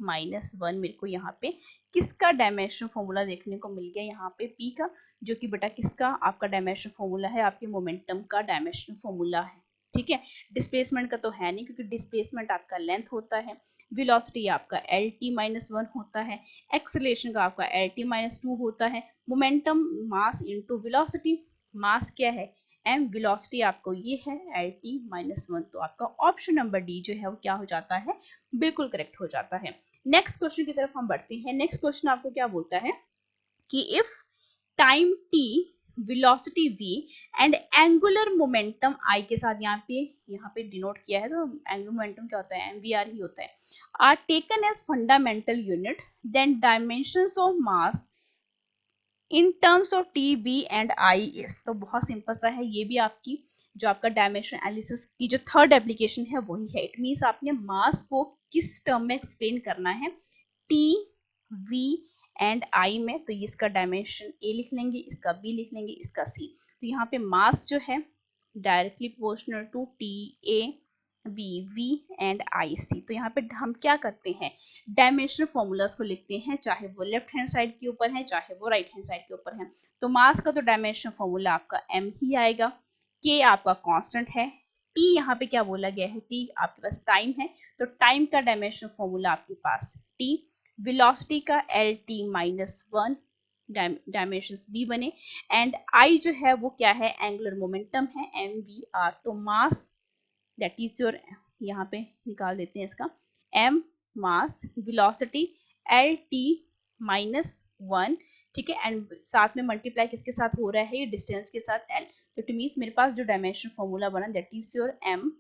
-1 मेरे को यहाँ पे किसका डायमेंशन फॉर्मूला देखने को मिल गया, यहाँ पे P का, जो कि बेटा किसका आपका डायमेंशन फॉर्मूला है, आपके मोमेंटम का डायमेंशन फॉर्मूला है। ठीक है, डिस्प्लेसमेंट का तो है नहीं, क्योंकि डिस्प्लेसमेंट आपका लेंथ होता है, वेलोसिटी आपका LT-1 होता है, एक्सेलरेशन का आपका LT-2 होता है, मोमेंटम मास इनटू वेलोसिटी, मास क्या है m, वेलोसिटी आपको ये है LT-1, तो आपका ऑप्शन नंबर डी जो है वो क्या हो जाता है, बिल्कुल करेक्ट हो जाता है। नेक्स्ट क्वेश्चन की तरफ हम बढ़ते हैं। नेक्स्ट क्वेश्चन आपको क्या बोलता है कि if time t, velocity v and angular momentum I के साथ यहाँ पे डिनोट किया है, तो एंगुलर मोमेंटम क्या होता है, mvr ही होता है, R taken as fundamental unit, then dimensions of mass in terms of T, B and I is. तो बहुत सिंपल सा है, ये भी आपकी जो आपका डायमेंशन एनालिसिस की जो थर्ड एप्लीकेशन है वही है। इट मीन्स आपने मास को किस टर्म में एक्सप्लेन करना है, टी, वी एंड आई में, तो इसका डायमेंशन ए लिख लेंगे, इसका बी लिख लेंगे, इसका सी। तो यहाँ पे मास जो है directly proportional to T A B V and I C. तो यहाँ पे हम क्या करते हैं, डायमेंशनल फॉर्मूलाज को लिखते हैं, चाहे वो लेफ्ट हैंड साइड के ऊपर है चाहे वो राइट हैंड साइड के ऊपर है। तो मास का तो डायमेंशनल फॉर्मूला आपका m ही आएगा, k आपका कांस्टेंट है, t यहाँ पे क्या बोला गया है, t आपके पास टाइम है, तो टाइम का डायमेंशनल फॉर्मूला आपके पास t, वेलोसिटी का LT-1 डायमेंशंस b बने, एंड i जो है वो क्या है, एंगुलर मोमेंटम है mvr। तो मास दैट इज योर, यहाँ पे निकाल देते हैं इसका, m मास, वेलोसिटी LT-1, ठीक है, एंड साथ में मल्टीप्लाई किसके साथ हो रहा है, ये डिस्टेंस के साथ l। तो इट मींस मेरे पास जो डायमेंशन फॉर्मूला बना that is your m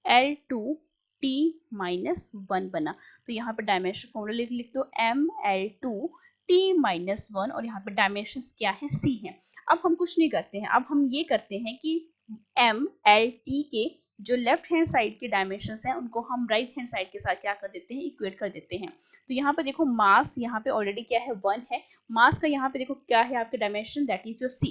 L2T-1 बना। तो यहाँ पे डायमेंशन फॉर्मूला लिख दो ML2T-1, और यहाँ पे डायमेंशन क्या है, c है। अब हम कुछ नहीं करते हैं, अब हम ये करते हैं कि MLT के जो लेफ्ट हैंड साइड के डायमेंशंस हैं उनको हम राइट हैंड साइड के साथ क्या कर देते हैं, इक्वेट कर देते हैं। तो यहाँ पे देखो मास यहाँ पे ऑलरेडी क्या है, 1 है, मास का यहाँ पे देखो क्या है आपके dimension, that is your c।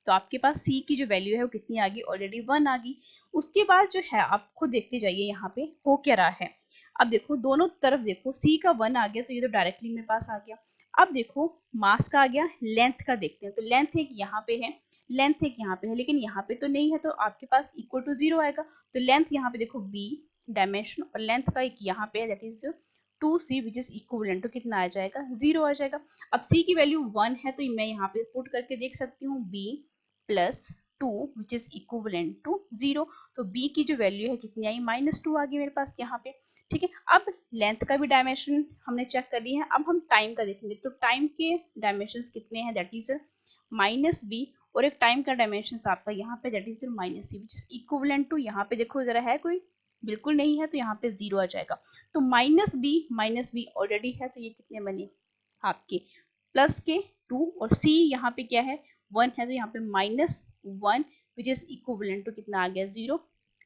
तो आपके पास c की जो वैल्यू है वो कितनी आ गई, ऑलरेडी 1 आ गई। उसके बाद जो है आप खुद देखते जाइए यहाँ पे हो क्या रहा है। अब देखो दोनों तरफ देखो, c का 1 आ गया तो ये तो डायरेक्टली मेरे पास आ गया। अब देखो मास का आ गया, लेंथ का देखते हैं, तो लेंथ एक यहाँ पे है, लेंथ एक यहाँ पे है, लेकिन यहाँ पे तो नहीं है, तो आपके पास इक्वल टू 0 आएगा। तो लेंथ यहाँ पे देखो b डायमेंशन, और लेंथ का एक यहाँ पे है that is 2c which is equivalent to कितना आ जाएगा, 0 आ जाएगा। अब c की वैल्यू 1 है, तो मैं यहाँ पे पुट करके देख सकती हूँ b plus 2 which is equivalent to 0। तो b की जो वैल्यू है कितनी आई, -2 आ गई मेरे पास यहाँ पे। ठीक है, अब लेंथ का भी डायमेंशन हमने चेक कर लिया है, अब हम टाइम का देखेंगे। तो टाइम के डायमेंशंस कितने हैं, दैट इज -b, और एक टाइम का डायमेंशन आपका यहाँ पे that is -c which is equivalent to, यहाँ पे देखो जरा है कोई, बिल्कुल नहीं है, तो यहाँ पे 0 आ जाएगा। तो -b ऑलरेडी है, तो ये कितने बने आपके प्लस के 2, और c यहाँ पे क्या है 1 है, तो यहाँ पे -1 विच इज इक्विवेलेंट टू कितना आ गया, 0।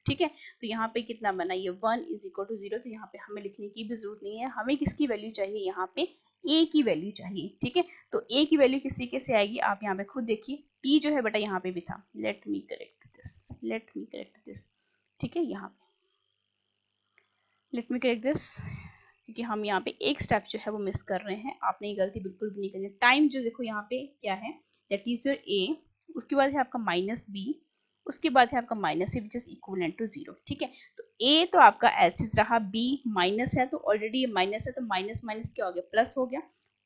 ठीक है, तो यहाँ पे कितना बना, ये 1 इज इक्वल टू 0। तो यहाँ पे हमें लिखने की भी जरूरत नहीं है, हमें किसकी वैल्यू चाहिए, यहाँ पे a की वैल्यू चाहिए। ठीक है, तो a की वैल्यू किस तरीके से आएगी आप यहाँ पे खुद देखिए, t जो है बेटा यहाँ पे भी था, लेट मी करेक्ट दिस, ठीक है, यहाँ पे लेट मी करेक्ट दिस, क्योंकि हम यहाँ पे एक स्टेप जो है वो मिस कर रहे हैं, आपने ये गलती बिल्कुल भी नहीं करनी। टाइम जो देखो यहाँ पे क्या है, दैट इज योर a, उसके बाद है आपका -b, उसके बाद है आपका -c which is equivalent to 0। ठीक है, तो a तो आपका ऐसे रहा, b माइनस है, तो ऑलरेडी ये माइनस है, तो माइनस माइनस क्या हो गया, प्लस हो गया,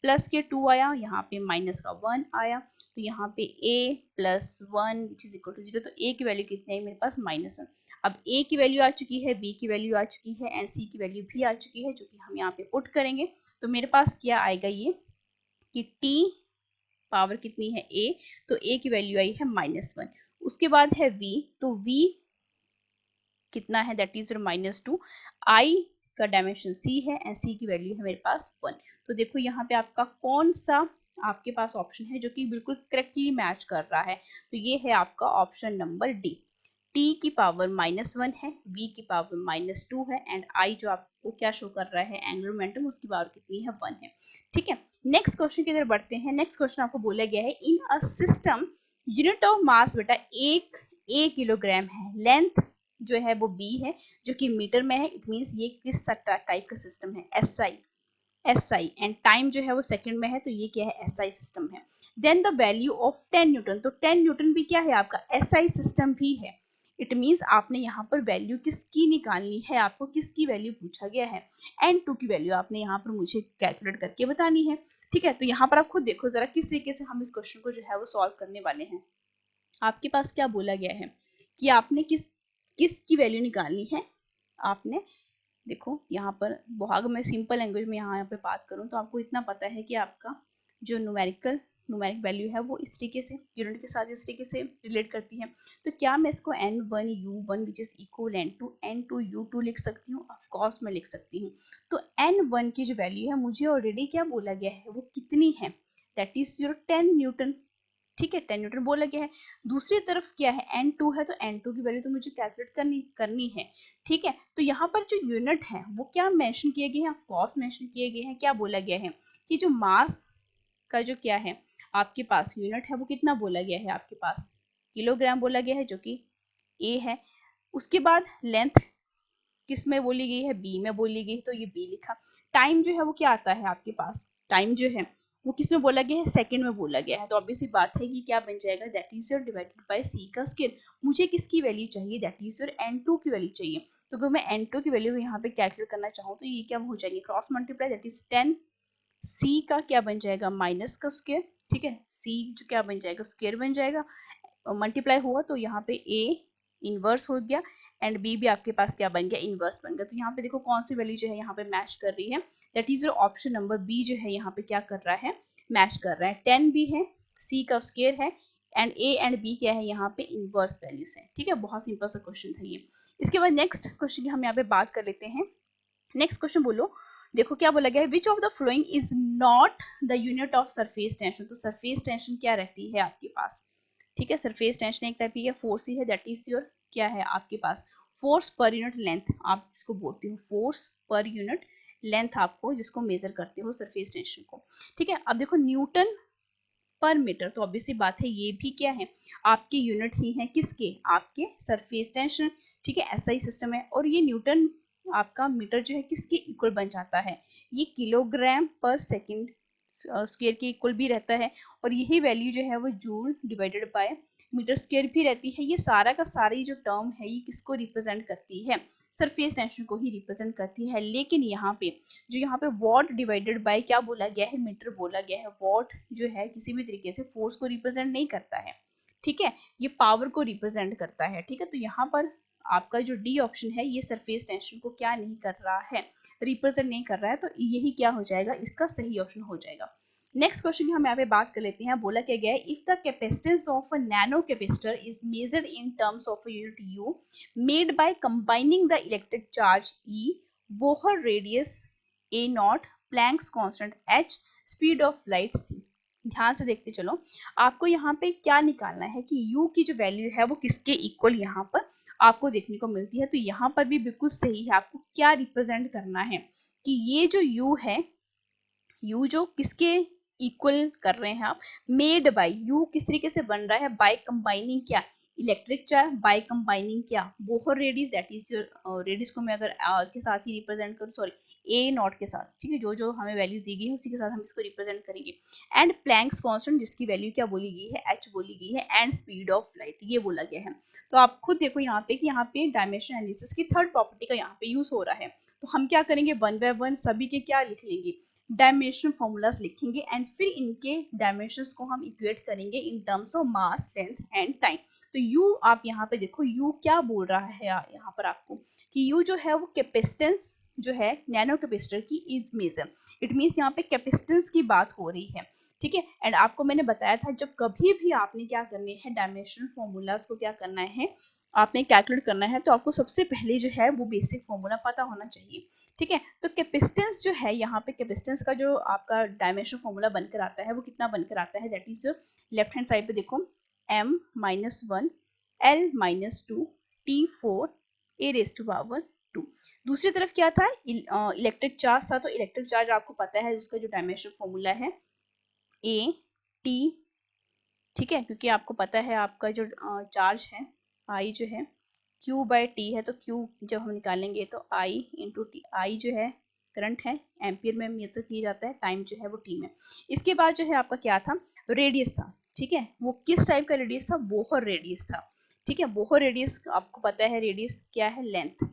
प्लस के 2 आया, यहाँ पे माइनस का 1 आया, तो यहाँ पे a plus 1 which is equal to 0। तो a की वैल्यू कितनी है मेरे पास, -1। अब a की वैल्यू आ चुकी है, b की वैल्यू आ चुकी है, एंड c की वैल्यू भी आ चुकी है, जो कि हम यहाँ पे पुट करेंगे। तो मेरे पास क्या आएगा ये कि t पावर कितनी है a, तो a की वैल्यू आई है -1। उसके बाद है v, तो v कितना है, दैट इज -2। i का डायमेंशन c है, एंड c की वैल्यू है मेरे पास 1। तो देखो यहाँ पे आपका कौन सा आपके पास ऑप्शन है जो कि बिल्कुल करेक्टली मैच कर रहा है, तो ये है आपका ऑप्शन नंबर डी। t की पावर -1 है, v की पावर -2 है, एंड i जो आपको क्या शो कर रहा है, एंगुलर मोमेंटम, उसकी पावर कितनी है, 1 है। ठीक है, नेक्स्ट क्वेश्चन की तरफ बढ़ते हैं। नेक्स्ट क्वेश्चन आपको बोला गया है, in a system unit of mass बेटा एक ए किलोग्राम है, लेंथ जो है वो बी है जो कि मीटर में है। इट मींस ये किस टाइप का सिस्टम है, एसआई एंड टाइम जो है वो सेकंड में है, तो ये क्या है, एसआई सिस्टम है। Then the value of 10 newton, तो 10 न्यूटन भी क्या है आपका, एसआई सिस्टम भी है। इट मींस आपने यहाँ पर वैल्यू किसकी निकालनी है, आपको किसकी वैल्यू पूछा गया है, N2 की वैल्यू आपने यहाँ पर मुझे कैलकुलेट करके बतानी है। ठीक है, तो यहाँ पर आप खुद देखो जरा किस तरीके से हम इस क्वेश्चन को जो है वो सॉल्व करने वाले हैं। आपके पास क्या बोला गया है कि आपने किसकी वैल्यू निकालनी है। आपने देखो यहाँ पर अगर मैं सिंपल लैंग्वेज में यहाँ पे बात करूँ तो आपको इतना पता है कि आपका जो न्यूमेरिक वैल्यू है वो इस तरीके से यूनिट के साथ इस तरीके से रिलेट करती है। तो क्या मैं इसको n1u1 which is equivalent to n2u2 लिख सकती हूँ? ऑफ कोर्स मैं लिख सकती हूँ। तो n1 की जो वैल्यू है मुझे ऑलरेडी क्या बोला गया है, वो कितनी है, दैट इज योर 10 न्यूटन। ठीक है, 10 न्यूटन बोला गया है। दूसरी तरफ क्या है, n2 है, तो n2 की वैल्यू तो मुझे कैलकुलेट करनी है। ठीक है, तो यहाँ पर जो यूनिट है वो क्या मेंशन किए गए हैं, ऑफ कोर्स मेंशन किए गए हैं। क्या बोला गया है कि जो मास का जो क्या है आपके पास यूनिट है वो कितना बोला गया है, आपके पास किलोग्राम बोला गया है जो कि ए है। उसके बाद लेंथ किस में बोली गई है, बी में बोली गई, तो ये बी लिखा। टाइम जो है वो क्या आता है आपके पास, टाइम जो है वो किस में बोला गया है, सेकंड में बोला गया है। तो ऑब्वियस सी बात है कि क्या बन जाएगा, that is your divided by C का स्क्वायर। मुझे किसकी वैल्यू चाहिए, दैट इज योर n2 की वैल्यू चाहिए। तो अगर मैं n2 की वैल्यू यहाँ पे कैलकुलेट करना चाहूँ तो ये क्या हो जाएगी, क्रॉस मल्टीप्लाई, दैट इज 10 सी का क्या बन जाएगा, माइनस का स्क्वायर। ठीक है, सी जो क्या बन जाएगा, स्क्वायर बन जाएगा, मल्टीप्लाई हुआ तो यहाँ पे ए इनवर्स हो गया एंड बी भी आपके पास क्या बन गया, इनवर्स बन गया। तो यहाँ पे देखो कौन सी वैल्यू जो है यहाँ पे मैच कर रही है, that is your option number B जो है यहाँ पे क्या कर रहा है, मैच कर रहा है। 10 भी है, सी का स्क्वायर है एंड ए एंड बी क्या है यहाँ पे, इनवर्स वैल्यूज है। ठीक है, बहुत सिंपल सा क्वेश्चन था ये। इसके बाद नेक्स्ट क्वेश्चन की हम यहाँ पे बात कर लेते हैं। नेक्स्ट क्वेश्चन बोलो, देखो क्या बोला गया है, which of the following is not the unit of surface tension. तो सरफेस टेंशन क्या रहती है आपके पास, ठीक है, सरफेस टेंशन एक टाइप की है, फोर्स ही है, दैट इज योर क्या है आपके पास, फोर्स पर यूनिट लेंथ आप जिसको बोलते हो, फोर्स पर यूनिट लेंथ आपको जिसको मेजर करते हो सरफेस टेंशन को। ठीक है, अब देखो न्यूटन पर मीटर, तो ऑब्वियसली बात है ये भी क्या है, आपके यूनिट ही है, किसके, आपके सरफेस टेंशन। ठीक है, ऐसा ही सिस्टम है। और ये न्यूटन आपका मीटर जो है किसके इक्वल बन जाता है, ये किलोग्राम पर सेकंड स्क्वायर के इक्वल भी रहता है। और यही वैल्यू जो है वो joule divided by metre square भी रहती है। ये सारा का सारा ये जो टर्म है ये किसको रिप्रेजेंट करती है, सरफेस टेंशन को ही रिप्रेजेंट करती है। लेकिन यहाँ पे जो यहाँ पे वॉट डिवाइडेड बाय क्या बोला गया है, मीटर बोला गया है। वॉट जो है किसी भी तरीके से फोर्स को रिप्रेजेंट नहीं करता है। ठीक है, ये पावर को रिप्रेजेंट करता है। ठीक है, तो यहाँ पर आपका जो डी ऑप्शन है ये सरफेस टेंशन को क्या नहीं कर रहा है, रिप्रेजेंट नहीं कर रहा है। तो यही क्या हो जाएगा, इसका सही ऑप्शन हो जाएगा। नेक्स्ट क्वेश्चन की हम यहाँ पे बात कर लेते हैं। बोला क्या गया है, if the capacitance of a nano capacitor is measured in terms of a unit you made by combining the electric charge E, Bohr radius A not, Planck's constant h, speed of light c। ध्यान से देखते चलो, आपको यहाँ पे क्या निकालना है कि u की जो वैल्यू है वो किसके इक्वल यहाँ पर आपको देखने को मिलती है। तो यहाँ पर भी बिल्कुल सही है, आपको क्या रिप्रेजेंट करना है कि ये जो u है, u जो किसके इक्वल कर रहे हैं आप, मेड बाय, u किस तरीके से बन रहा है, बाय कंबाइनिंग क्या, इलेक्ट्रिक चार्ज, बाय कंबाइनिंग क्या, Bohr radius, that is your radius को मैं अगर r के साथ ही रिप्रेजेंट करूँ, सॉरी a नॉट के साथ, ठीक है, जो जो हमें वैल्यूज दी गई है उसी के साथ हम इसको रिप्रेजेंट करेंगे। एंड प्लैंक्स कांस्टेंट जिसकी वैल्यू क्या बोली गई है, h बोली गई है, एंड स्पीड ऑफ लाइट ये बोला गया है। तो आप खुद देखो यहाँ पे कि यहाँ पे डायमेंशन एनालिसिस की थर्ड प्रॉपर्टी का यहाँ पे यूज हो रहा है। तो हम क्या करेंगे, वन बाय वन सभी के क्या लिख लेंगे, डायमेंशन फॉर्मूलाज लिखेंगे एंड फिर इनके डायमेंशंस को हम इक्वेट करेंगे इन terms of mass, length and time. तो u आप यहाँ पे देखो u क्या बोल रहा है यहाँ पर आपको कि u जो है वो कैपेसिटेंस जो है नैनो कैपेसिटर की इज मेजर। इट मींस यहाँ पे कैपेसिटेंस की बात हो रही है। ठीक है, एंड आपको मैंने बताया था जब कभी भी आपने क्या करने हैं, डायमेंशनल फॉर्मूलाज को क्या करना है, आपने कैलकुलेट करना है, तो आपको सबसे पहले जो है वो बेसिक फॉर्मूला पता होना चाहिए। ठीक है, तो कैपेसिटेंस जो है यहाँ पे, कैपेसिटेंस का जो आपका डायमेंशन फॉर्मूला बनकर आता है वो कितना बनकर आता है, that is left hand side पे देखो m-1 l-2 t4 a raised to power 2। दूसरी तरफ क्या था, इलेक्ट्रिक चार्ज था। तो इलेक्ट्रिक चार्ज आपको पता है उसका जो डायमेंशन फॉर्मूला है a t ठीक है, क्योंकि आपको पता है आपका जो चार्ज है आई जो है Q बाई टी है, तो Q जब हम निकालेंगे तो I इंटू टी, आई जो है करंट है, एम्पियर में मेजर किया जाता है, टाइम जो है वो टी में। इसके बाद जो है आपका क्या था, रेडियस था। ठीक है, वो किस टाइप का रेडियस था, बोहर रेडियस था। ठीक है, बोहर रेडियस आपको पता है रेडियस क्या है, लेंथ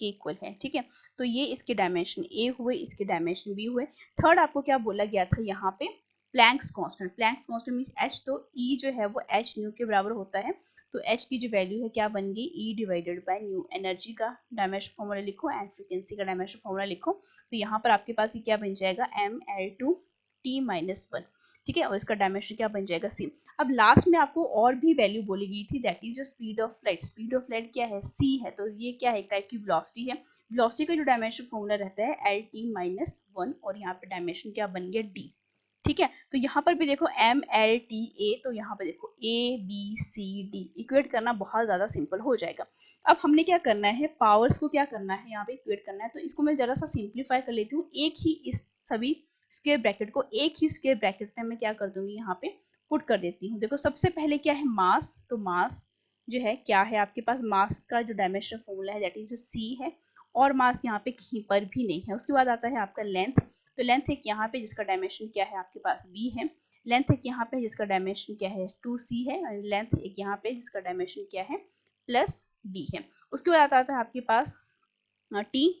के इक्वल है। ठीक है, तो ये इसके डायमेंशन ए हुए, इसके डायमेंशन बी हुए। थर्ड आपको क्या बोला गया था यहाँ पे, Planck's constant. Planck's constant means H, तो ई जो है वो एच न्यू के बराबर होता है। तो एच की जो वैल्यू है क्या बन गई, E divided by new. Energy का डायमेंशन फॉर्मूला लिखो एंड फ्रीक्वेंसी का डायमेंशन फॉर्मूला लिखो। तो यहाँ पर आपके पास ये क्या बन जाएगा, mL2t-1। ठीक है, और इसका डायमेंशन क्या बन जाएगा, सी। अब लास्ट में आपको और भी वैल्यू बोली गई थी, दैट इज जो speed of light. Speed of light क्या है, सी है, तो ये क्या है, एक टाइप की वेलोसिटी है। वेलोसिटी का जो डायमेंशन फॉर्मूला रहता है LT-1, और यहाँ पे डायमेंशन क्या बन गया, डी। ठीक है, तो यहाँ पर भी देखो MLTA, तो यहाँ पर देखो ABCD इक्वेट करना बहुत ज्यादा सिंपल हो जाएगा। अब हमने क्या करना है, पावर्स को क्या करना है, यहाँ पे इक्वेट करना है। तो इसको मैं जरा सा सिंप्लीफाई कर लेती हूँ। एक ही इस सभी स्क्वायर ब्रैकेट को एक ही स्क्वायर ब्रैकेट में मैं क्या कर दूंगी, यहाँ पे पुट कर देती हूँ। देखो सबसे पहले क्या है, मास। तो मास जो है क्या है आपके पास, मास का जो डायमेंशन फॉर्मूला है दैट इज जो सी है, और मास यहाँ पे कहीं पर भी नहीं है। उसके बाद आता है आपका लेंथ। तो लेंथ एक यहाँ पे जिसका डायमेंशन क्या है आपके पास b है, लेंथ एक यहाँ पे जिसका डायमेंशन क्या है 2c है, और लेंथ एक यहाँ पे जिसका डायमेंशन क्या है प्लस d है। उसके बाद आता है आपके पास t।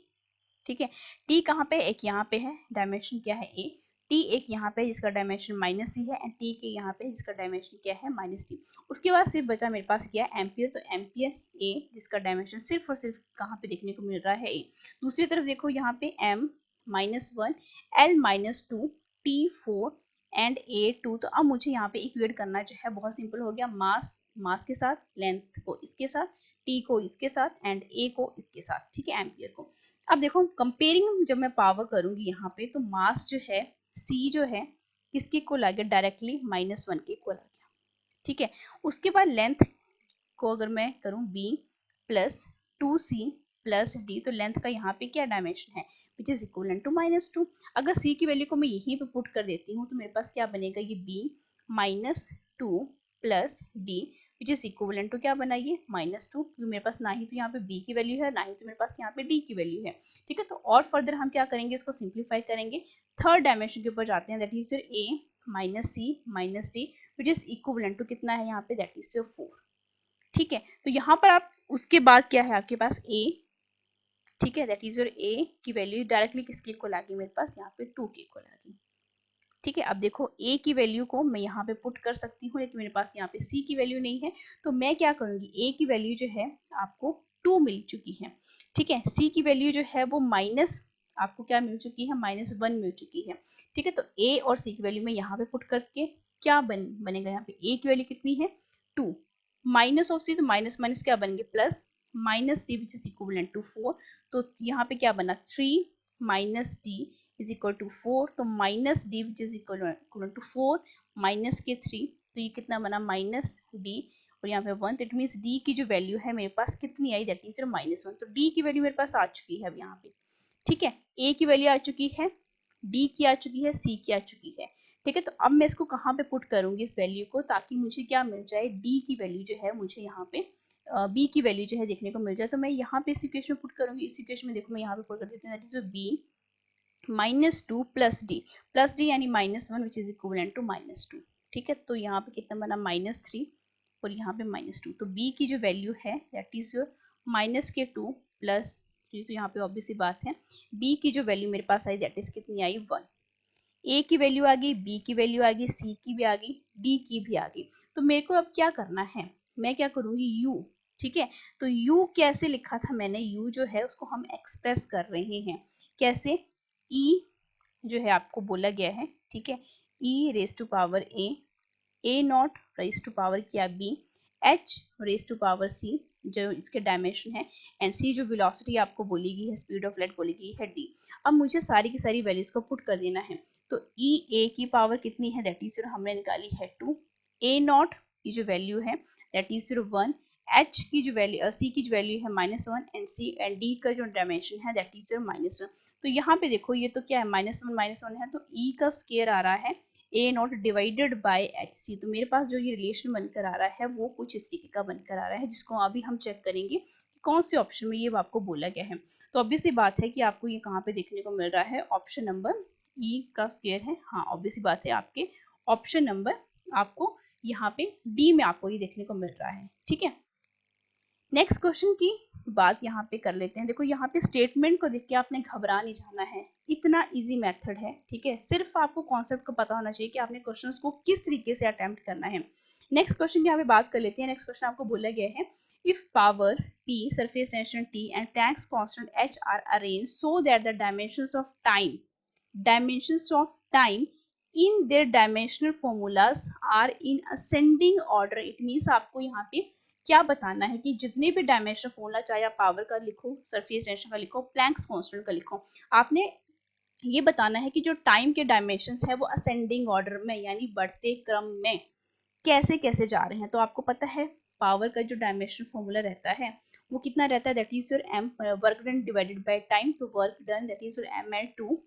ठीक है, t कहाँ पे, एक यहाँ पे है, डायमेंशन क्या है a। t एक यहाँ पे जिसका डायमेंशन माइनस c है, एंड t के यहाँ पे जिसका डायमेंशन क्या है माइनस t। उसके बाद सिर्फ बचा मेरे पास क्या है, एम्पियर। तो एम्पियर a जिसका डायमेंशन सिर्फ और सिर्फ कहाँ पे देखने को मिल रहा है, a। दूसरी तरफ देखो यहाँ पे m-1, l-2, t4 and a2। तो अब मुझे यहाँ पे इक्वेट करना जो है बहुत सिंपल हो गया, मास मास के साथ, लेंथ को इसके साथ, t को इसके साथ एंड a को इसके साथ। ठीक है, एम्पियर को। अब देखो कंपेयरिंग जब मैं पावर करूंगी यहाँ पे, तो मास जो है c जो है किसके इक्वल आ गया, डायरेक्टली -1 के इक्वल आ गया। ठीक है, उसके बाद लेंथ को अगर मैं करूं b plus 2c plus d, तो लेंथ का यहाँ पे क्या डायमेंशन है, विच इज इक्वल टू -2। अगर c की वैल्यू को मैं यहीं पे पुट कर देती हूँ, तो मेरे पास क्या बनेगा, ये b -2 plus d which is equal to क्या बना, ये -2, क्योंकि मेरे पास ना ही तो यहाँ पे b की वैल्यू है, ना ही तो मेरे पास यहाँ पे d की वैल्यू है। ठीक है, तो और फर्दर हम क्या करेंगे, इसको सिंप्लीफाई करेंगे, थर्ड डायमेंशन के ऊपर जाते हैं, that is your a -c -d which is equal to कितना है यहाँ पे, दैट इज योर 4। ठीक है, तो यहाँ पर आप उसके बाद क्या है आपके पास a। ठीक है, दैट इज योर a की वैल्यू डायरेक्टली किसके इक्वल आ गई मेरे पास, यहाँ पे 2 के इक्वल आ गई। ठीक है, अब देखो a की वैल्यू को मैं यहाँ पे पुट कर सकती हूँ, लेकिन मेरे पास यहाँ पे c की वैल्यू नहीं है। तो मैं क्या करूंगी, a की वैल्यू जो है आपको 2 मिल चुकी है। ठीक है, c की वैल्यू जो है वो माइनस आपको क्या मिल चुकी है, -1 मिल चुकी है। ठीक है, तो a और c की वैल्यू मैं यहाँ पे पुट करके क्या बनेगा, यहाँ पे a की वैल्यू कितनी है 2, माइनस ऑफ c, तो माइनस माइनस क्या बनेंगे plus, -d which is equal to 4। तो यहाँ पे क्या बना 3 -d इज इक्वल टू 4। तो minus D which is equal to 4 minus के 3, तो ये कितना बना -d, और यहाँ पे 1। तो इट मीन्स d की जो वैल्यू है मेरे पास कितनी आई, दैट इज -1। तो d की वैल्यू मेरे पास आ चुकी है अब यहाँ पे। ठीक है, a की वैल्यू आ चुकी है, d की आ चुकी है, c की आ चुकी है। ठीक है, तो अब मैं इसको कहाँ पे पुट करूंगी इस वैल्यू को, ताकि मुझे क्या मिल जाए, d की वैल्यू जो है मुझे यहाँ पे b की वैल्यू जो है देखने को मिल जाए। तो मैं यहाँ पे इस इक्वेशन में पुट करूंगी। इस इक्वेशन में देखो मैं यहाँ पे पुट कर देती हूँ, that is b -2 plus D यानी -1 विच इज इक्वल टू -2। ठीक है, तो यहाँ पे कितना बना -3 और यहाँ पे -2। तो b की जो वैल्यू है दैट इज योर -2 प्लस 3। तो यहाँ पे ऑब्वियस सी बात है, b की जो वैल्यू मेरे पास आई दैट इज कितनी आई 1। a की वैल्यू आ गई, b की वैल्यू आ गई, c की भी आ गई, d की भी आ गई। तो मेरे को अब क्या करना है, मैं क्या करूंगी u। ठीक है, तो u कैसे लिखा था मैंने, u जो है उसको हम एक्सप्रेस कर रहे हैं कैसे, e जो है आपको बोला गया है। ठीक है, e raise to power a nought raise to power क्या b, h raise to power c जो इसके डायमेंशन है, एंड c जो वेलोसिटी आपको बोली गई है, स्पीड ऑफ लाइट बोली गई है d। अब मुझे सारी की सारी वैल्यूज को पुट कर देना है। तो e a की पावर कितनी है, दैट इज हमने निकाली है 2, a नॉट की जो वैल्यू है दैट इज 1, h की जो वैल्यू c की जो वैल्यू है -1, एंड c एंड d का जो डायमेंशन है दैट इज -1। तो यहाँ पे देखो ये तो क्या है -1 है, तो e का स्क्वायर आ रहा है A not divided by H C. तो मेरे पास जो ये रिलेशन बनकर आ रहा है वो कुछ इस तरीके का बनकर आ रहा है, जिसको अभी हम चेक करेंगे कि कौन से ऑप्शन में ये आपको बोला गया है। तो ऑब्वियस सी बात है कि आपको ये कहाँ पे देखने को मिल रहा है, ऑप्शन नंबर ई का स्क्वायर है। हाँ, ऑब्वियस सी बात है आपके ऑप्शन नंबर आपको यहाँ पे डी में आपको ये देखने को मिल रहा है। ठीक है, नेक्स्ट क्वेश्चन की बात यहाँ पे कर लेते हैं। देखो यहाँ पे स्टेटमेंट को देख के आपने घबरा नहीं जाना है, इतना इजी मेथड है। ठीक है, सिर्फ आपको कॉन्सेप्ट को पता होना चाहिए कि आपने क्वेश्चंस को किस तरीके से अटेम्प्ट करना है। नेक्स्ट क्वेश्चन की यहाँ पे बात कर लेते हैं। नेक्स्ट क्वेश्चन आपको बोला गया है, if power P, surface tension T and tanks constant H are arranged so that the dimensions of time in their dimensional formulas are in ascending order। It means आपको यहाँ पे क्या बताना है कि जितने भी डायमेंशनल फॉर्मूला, चाहे आप पावर का लिखो, सरफेस टेंशन का लिखो, प्लैंक्स कांस्टेंट का लिखो, आपने ये बताना है कि जो टाइम के डायमेंशंस है वो असेंडिंग ऑर्डर में यानी बढ़ते क्रम में कैसे कैसे जा रहे हैं। तो आपको पता है पावर का जो डायमेंशनल फॉर्मूला रहता है वो कितना रहता है, that is your M work done divided by time. तो work done that is your M L two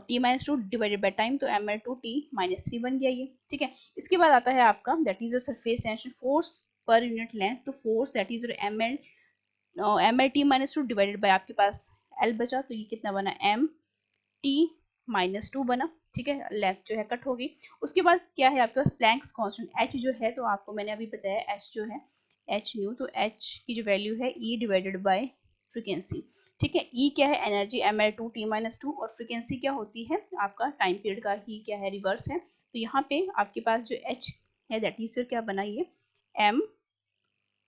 T minus two divided by time, तो M L two T minus three बन गया ये। ठीक है, इसके बाद आता है आपका that is your surface tension force per unit length. तो force that is your M L T minus two divided by आपके पास एल बचा, तो ये कितना बना, एम टी माइनस टू बना। ठीक है, लेंथ जो है कट होगी। उसके बाद क्या है आपके पास प्लैंक्स कांस्टेंट एच जो है, तो आपको मैंने अभी बताया एच जो है एच न्यू, तो एच की जो वैल्यू है ई डिवाइडेड बाय फ्रीक्वेंसी। ठीक है, ई क्या है, energy M L two T minus two, और फ्रीक्वेंसी क्या होती है आपका टाइम पीरियड का ही क्या है, रिवर्स है। तो यहाँ पे आपके पास जो एच है दैट इज क्या बनाइए, एम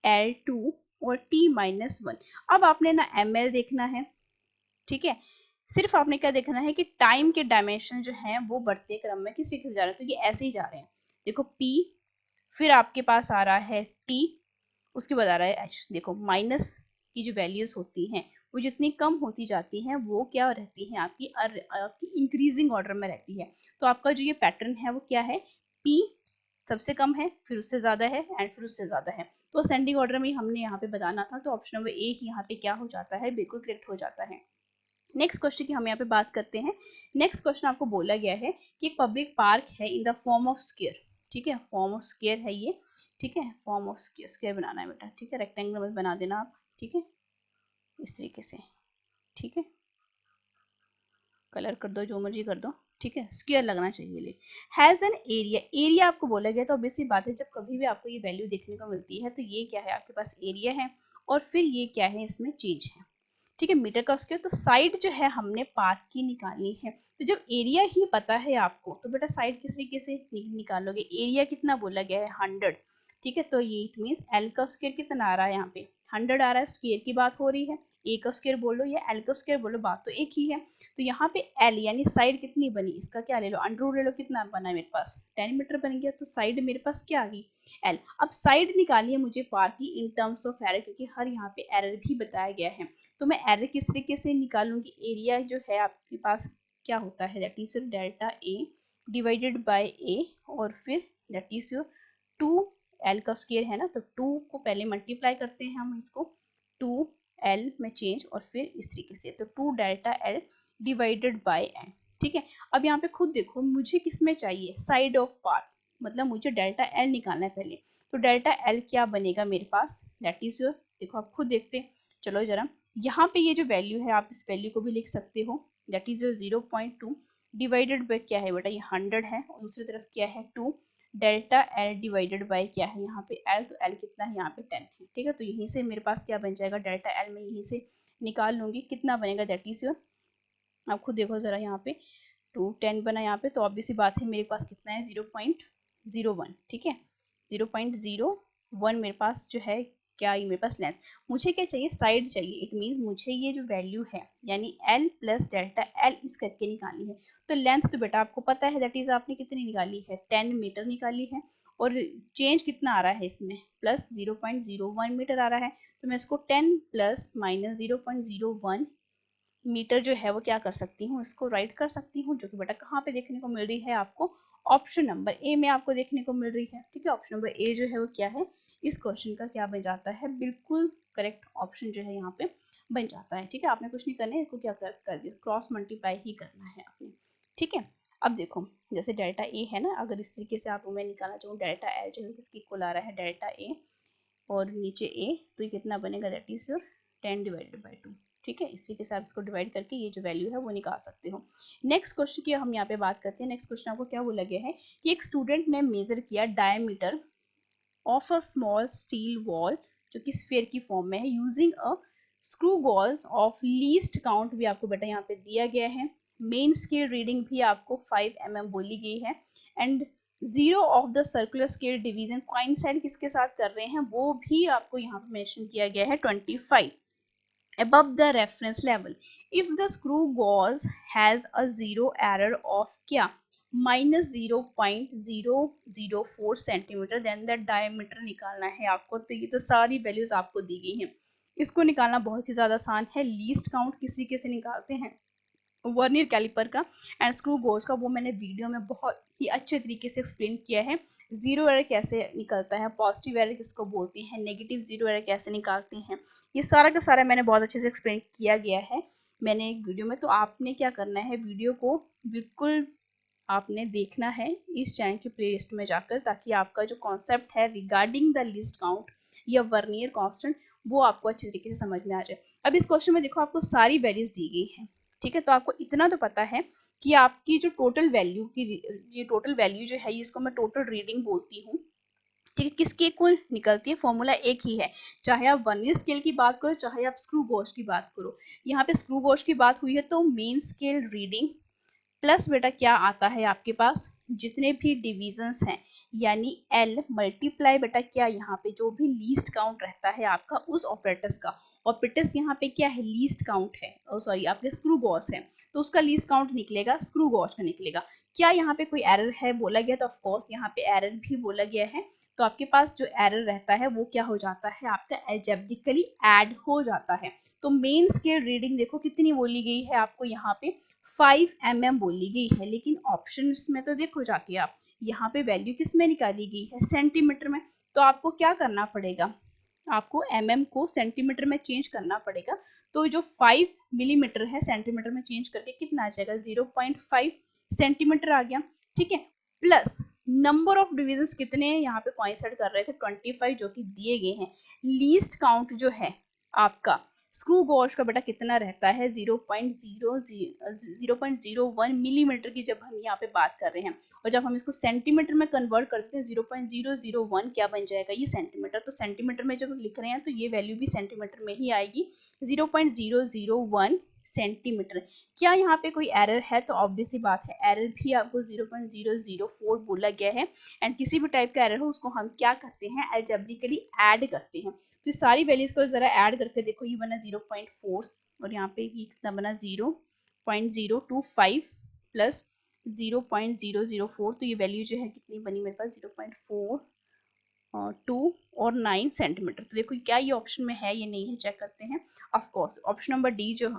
एल टू और टी माइनस वन। अब आपने ना एम एल देखना है, ठीक है, सिर्फ आपने क्या देखना है कि टाइम के डायमेंशन जो है वो बढ़ते क्रम में किस तरीके से जा रहे हैं। तो ये ऐसे ही जा रहे हैं, देखो P, फिर आपके पास आ रहा है T, उसके बाद आ रहा है H। देखो माइनस की जो वैल्यूज होती हैं वो जितनी कम होती जाती हैं वो क्या रहती है आपकी इंक्रीजिंग ऑर्डर में रहती है। तो आपका जो ये पैटर्न है वो क्या है, P सबसे कम है, फिर उससे ज्यादा है एंड फिर उससे ज्यादा है। तो असेंडिंग ऑर्डर में हमने यहाँ पे बताना था, तो ऑप्शन नंबर ए यहाँ पे क्या हो जाता है, बिल्कुल करेक्ट हो जाता है। नेक्स्ट क्वेश्चन की हम यहाँ पे बात करते हैं। नेक्स्ट क्वेश्चन आपको बोला गया है कि एक पब्लिक पार्क है in the form of square. ठीक है, फॉर्म ऑफ स्क्वायर है ये। ठीक है, फॉर्म ऑफ स्क्वायर, स्क्वायर बनाना है बेटा। ठीक है, रेक्टेंगल में बना देना आप। ठीक है, इस तरीके से। ठीक है, कलर कर दो, जो मर्जी कर दो। ठीक है, स्क्वायर लगना चाहिए। ले हैज एन एरिया, एरिया आपको बोला गया, तो ऑब्वियसली बात है जब कभी भी आपको ये वैल्यू देखने को मिलती है तो ये क्या है आपके पास एरिया है, और फिर ये क्या है, इसमें चेंज है। ठीक है, मीटर का स्क्वायर। तो साइड जो है हमने पार्क की निकालनी है, तो जब एरिया ही पता है आपको तो बेटा साइड किस तरीके से निकालोगे, एरिया कितना बोला गया है 100। ठीक है, तो ये इट मींस एल का स्क्वायर कितना आ रहा है, यहाँ पे 100 आ रहा है, स्क्वायर की बात हो रही है। ए का स्क्वायर बोलो या एल का स्क्वायर बोलो, बात तो एक ही है। तो यहाँ पे एल यानी साइड कितनी बनी, इसका क्या ले लो, अंडर ले लो, कितना बना मेरे पास 10 मीटर बन गया। तो साइड मेरे पास क्या आ गई, एल। अब साइड निकाली है मुझे पार्क की इन टर्म्स ऑफ एरर, क्योंकि हर यहाँ पे एरर भी बताया गया है। तो मैं एरर किस तरीके से निकालूंगी, एरिया जो है आपके पास क्या होता है, that is delta A divided by A, और फिर दैट इज योर 2 एल का स्क्वायर है ना, तो 2 को पहले मल्टीप्लाई करते हैं हम इसको, 2 एल में चेंज, और फिर इस तरीके से, तो 2 delta L divided by N. ठीक है, अब यहाँ पे खुद देखो मुझे किसमें चाहिए, साइड ऑफ पार्क, मतलब मुझे डेल्टा एल निकालना है पहले। तो डेल्टा एल क्या बनेगा मेरे पास, दैट इज योर, देखो आप खुद देखते हैं, चलो जरा, यहाँ पे ये जो वैल्यू है आप इस वैल्यू को भी लिख सकते हो, that is your 0.2 divided by क्या है बेटा, ये 100 है, और दूसरी तरफ क्या है 2 डेल्टा एल डिवाइडेड बाय क्या है यहाँ पे एल, तो एल कितना है यहाँ पे 10 है। ठीक है, तो यहीं से मेरे पास क्या बन जाएगा, डेल्टा एल में यहीं से निकाल लूंगी, कितना बनेगा, दैट इज योर, आप खुद देखो जरा, यहाँ पे 210 बना यहाँ पे, तो ऑब्वियसली बात है मेरे पास कितना है 0.01। ठीक है, 0.01 मेरे पास जो है क्या, ये मेरे पास लेंथ। मुझे क्या चाहिए, साइड चाहिए, इट मींस मुझे ये जो वैल्यू है यानी l प्लस डेल्टा एल इस करके निकालनी है। तो लेंथ तो बेटा आपको पता है, दैट इज आपने कितनी निकाली है, 10 मीटर निकाली है, और चेंज कितना आ रहा है इसमें, प्लस 0.01 मीटर आ रहा है। तो मैं इसको 10 प्लस माइनस 0.01 मीटर जो है वो क्या कर सकती हूँ, इसको राइट कर सकती हूँ, जो कि बेटा कहाँ पे देखने को मिल रही है आपको, ऑप्शन नंबर ए में आपको देखने को मिल रही है। ठीक है, ऑप्शन नंबर ए जो है वो क्या है, इस क्वेश्चन का क्या बन जाता है, बिल्कुल करेक्ट ऑप्शन जो है यहाँ पे बन जाता है। ठीक है, आपने कुछ नहीं करना है, इसको क्या कर दिया, क्रॉस मल्टीप्लाई ही करना है आपने। ठीक है, अब देखो जैसे डेल्टा ए है ना, अगर इस तरीके से आपको मैं निकालना चाहूँ डेल्टा एल जो है किसके इक्वल आ रहा है डेल्टा ए और नीचे ए, तो ये कितना बनेगा that is your 10 divided by 2। ठीक है, इस तरीके से आप इसको डिवाइड करके ये जो वैल्यू है वो निकाल सकते हो। नेक्स्ट क्वेश्चन की हम यहाँ पे बात करते हैं। नेक्स्ट क्वेश्चन आपको क्या बोला गया है कि एक स्टूडेंट ने मेजर किया diameter of a small steel wall जो कि स्फीयर की फॉर्म में है using a screw galls of least count भी आपको बेटा यहाँ पे दिया गया है। मेन स्केल रीडिंग भी आपको 5 mm बोली गई है and zero of the circular scale division coincide किसके साथ कर रहे हैं वो भी आपको यहाँ पे मेंशन किया गया है 25 above the reference level if the screw gauge has a zero error of क्या -0.004 सेंटीमीटर देन द डायमीटर निकालना है आपको। तो ये तो सारी वैल्यूज आपको दी गई हैं, इसको निकालना बहुत ही ज्यादा आसान है। लीस्ट काउंट किस तरीके से निकालते हैं वर्नियर कैलिपर का एंड स्क्रू गोज का, वो मैंने वीडियो में बहुत ही अच्छे तरीके से एक्सप्लेन किया है। जीरो एरर कैसे निकलता है, पॉजिटिव एरर किसको बोलते हैं, नेगेटिव जीरो एरर कैसे निकालते हैं, ये सारा का सारा मैंने बहुत अच्छे से एक्सप्लेन किया गया है मैंने एक वीडियो में। तो आपने क्या करना है, वीडियो को बिल्कुल आपने देखना है इस चैनल की प्लेलिस्ट में जाकर, ताकि आपका जो कॉन्सेप्ट है रिगार्डिंग द लिस्ट काउंट या वर्नियर कांस्टेंट वो आपको अच्छे तरीके से समझ में आ जाए। अब इस क्वेश्चन में देखो आपको सारी वैल्यूज दी गई हैं, ठीक है, तो आपको इतना तो पता है कि आपकी जो टोटल वैल्यू की ये टोटल वैल्यू जो है इसको मैं टोटल रीडिंग बोलती हूँ, ठीक है, किसके इक्वल निकलती है, फॉर्मूला एक ही है, चाहे आप वर्नियर स्केल की बात करो चाहे आप स्क्रू गॉज की बात करो। यहाँ पे स्क्रू गॉज की बात हुई है तो मेन स्केल रीडिंग प्लस बेटा क्या आता है आपके पास जितने भी डिविजन्स हैं यानी L मल्टीप्लाई बेटा क्या यहाँ पे जो भी लीस्ट काउंट रहता है आपका उस ऑपरेटर्स का, ऑपरेटर्स यहाँ पे क्या है लीस्ट काउंट है, सॉरी आपके स्क्रू गॉज है तो उसका लीस्ट काउंट निकलेगा, स्क्रू गॉज का निकलेगा। क्या यहाँ पे कोई एरर है बोला गया, तो ऑफ कोर्स यहाँ पे एरर भी बोला गया है, तो आपके पास जो एरर रहता है वो क्या हो जाता है आपका एल्जेब्रिकली ऐड हो जाता है। तो मेन स्केल रीडिंग देखो कितनी बोली गई है आपको यहाँ पे 5 mm बोली गई है, लेकिन ऑप्शंस में तो देखो जाके आप यहाँ पे वैल्यू किस में निकाली गई है सेंटीमीटर में, तो आपको क्या करना पड़ेगा, आपको mm को सेंटीमीटर में चेंज करना पड़ेगा। तो जो 5 मिलीमीटर है सेंटीमीटर में चेंज करके कितना आ जाएगा 0.5 सेंटीमीटर आ गया, ठीक है। प्लस नंबर ऑफ डिविजन्स कितने हैं यहाँ पे कोइंसाइड कर रहे थे 25 जो कि दिए गए हैं। लीस्ट काउंट जो है आपका स्क्रू गॉज का बेटा कितना रहता है 0.01 मिलीमीटर की जब हम यहाँ पे बात कर रहे हैं, और जब हम इसको सेंटीमीटर में कन्वर्ट करते हैं 0.001 क्या बन जाएगा ये सेंटीमीटर, तो सेंटीमीटर में जब लिख रहे हैं तो ये वैल्यू भी सेंटीमीटर में ही आएगी 0.001 सेंटीमीटर। क्या यहाँ पे कोई एरर है, तो ऑब्वियस सी बात है एरर भी आपको 0.004 बोला गया है एंड किसी भी टाइप का एरर हो उसको हम क्या करते हैं एल्जेब्रिकली ऐड करते हैं। तो सारी वैल्यूज को जरा ऐड करके देखो, ये बना 0.4 और यहाँ पे ये कितना बना 0.025 प्लस 0.004, तो ये वैल्यू जो है कितनी बनी मेरे पास 0.4 2 और 9 सेंटीमीटर। तो देखो क्या ये ऑप्शन में है ये नहीं है, चेक करते हैं। Of course option number D जो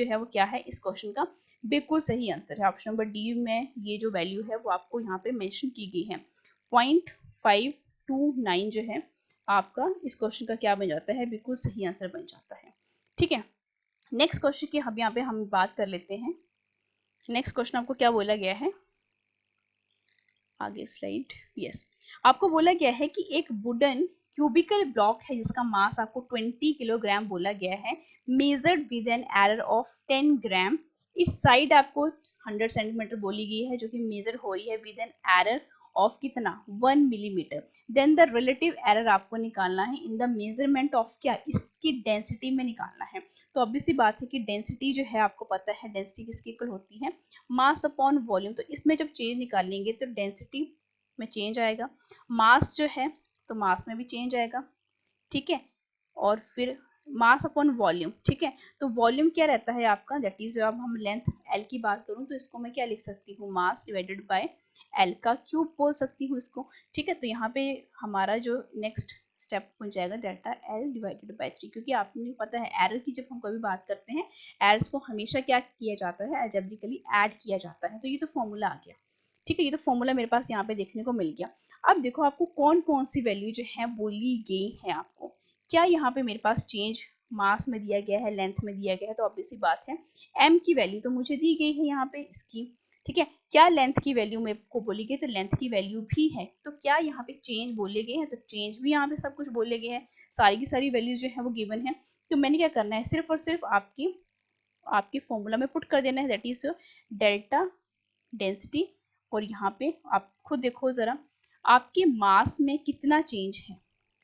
है वो क्या है इस क्वेश्चन का बिल्कुल सही आंसर है। ऑप्शन नंबर डी में ये जो वैल्यू है वो आपको यहाँ पे मेंशन की गई है 0.529 जो है आपका इस क्वेश्चन का क्या बन जाता है, बिल्कुल सही आंसर बन जाता है, ठीक है। नेक्स्ट क्वेश्चन की हम यहाँ पे हम बात कर लेते हैं। नेक्स्ट क्वेश्चन आपको क्या बोला गया है, आगे स्लाइड, यस आपको बोला गया है कि एक वुडन क्यूबिकल ब्लॉक है जिसका मास आपको 20 किलोग्राम बोला गया है, measured with an error of 10 ग्राम, इस साइड आपको 100 सेंटीमीटर बोली गई है जो कि मेजर हो रही है विद एन एरर ऑफ कितना 1 millimetre, then the relative error आपको निकालना है इन द मेजरमेंट ऑफ क्या इसकी डेंसिटी में निकालना है। तो ऑब्वियस सी बात है कि डेंसिटी जो है आपको पता है डेंसिटी किसकी इक्वल होती है मास अपॉन वॉल्यूम, तो इसमें जब चेंज निकालेंगे तो डेंसिटी में चेंज आएगा, मास जो है तो मास में भी चेंज आएगा, ठीक है, और फिर मास अपॉन वॉल्यूम, ठीक है। तो वॉल्यूम क्या रहता है आपका दैट इज, अब हम लेंथ एल की बात करूं तो इसको मैं क्या लिख सकती हूँ मास डिवाइडेड बाय एल का क्यूब बोल सकती हूँ इसको, ठीक है। तो यहाँ पे हमारा जो नेक्स्ट स्टेप हो जाएगा डेल्टा एल डिवाइडेड बाय 3, क्योंकि आपने पता है एरर की जब हम कभी बात करते हैं एरर्स को हमेशा क्या किया जाता है एल्जेब्रिकली ऐड किया जाता है, तो ये तो फॉर्मूला आ गया, ठीक है, ये तो फॉर्मूला मेरे पास यहाँ पे देखने को मिल गया। अब देखो आपको कौन कौन सी वैल्यू जो है बोली गई है आपको, क्या यहाँ पे मेरे पास चेंज मास में दिया गया है लेंथ में दिया गया है, तो ऑब्वियस सी बात है एम की वैल्यू तो मुझे दी गई है यहाँ पे इसकी, ठीक है, क्या लेंथ की वैल्यू मेरे को बोली गई, तो लेंथ की वैल्यू भी है, तो क्या यहाँ पे चेंज बोले गए हैं, तो चेंज भी यहाँ पे सब कुछ बोले गए हैं, सारी की सारी वैल्यूज जो है वो गिवन है। तो मैंने क्या करना है, सिर्फ और सिर्फ आपकी फॉर्मूला में पुट कर देना है, दैट इज डेल्टा डेंसिटी, और यहाँ पे आप खुद देखो जरा आपके मास में कितना चेंज है,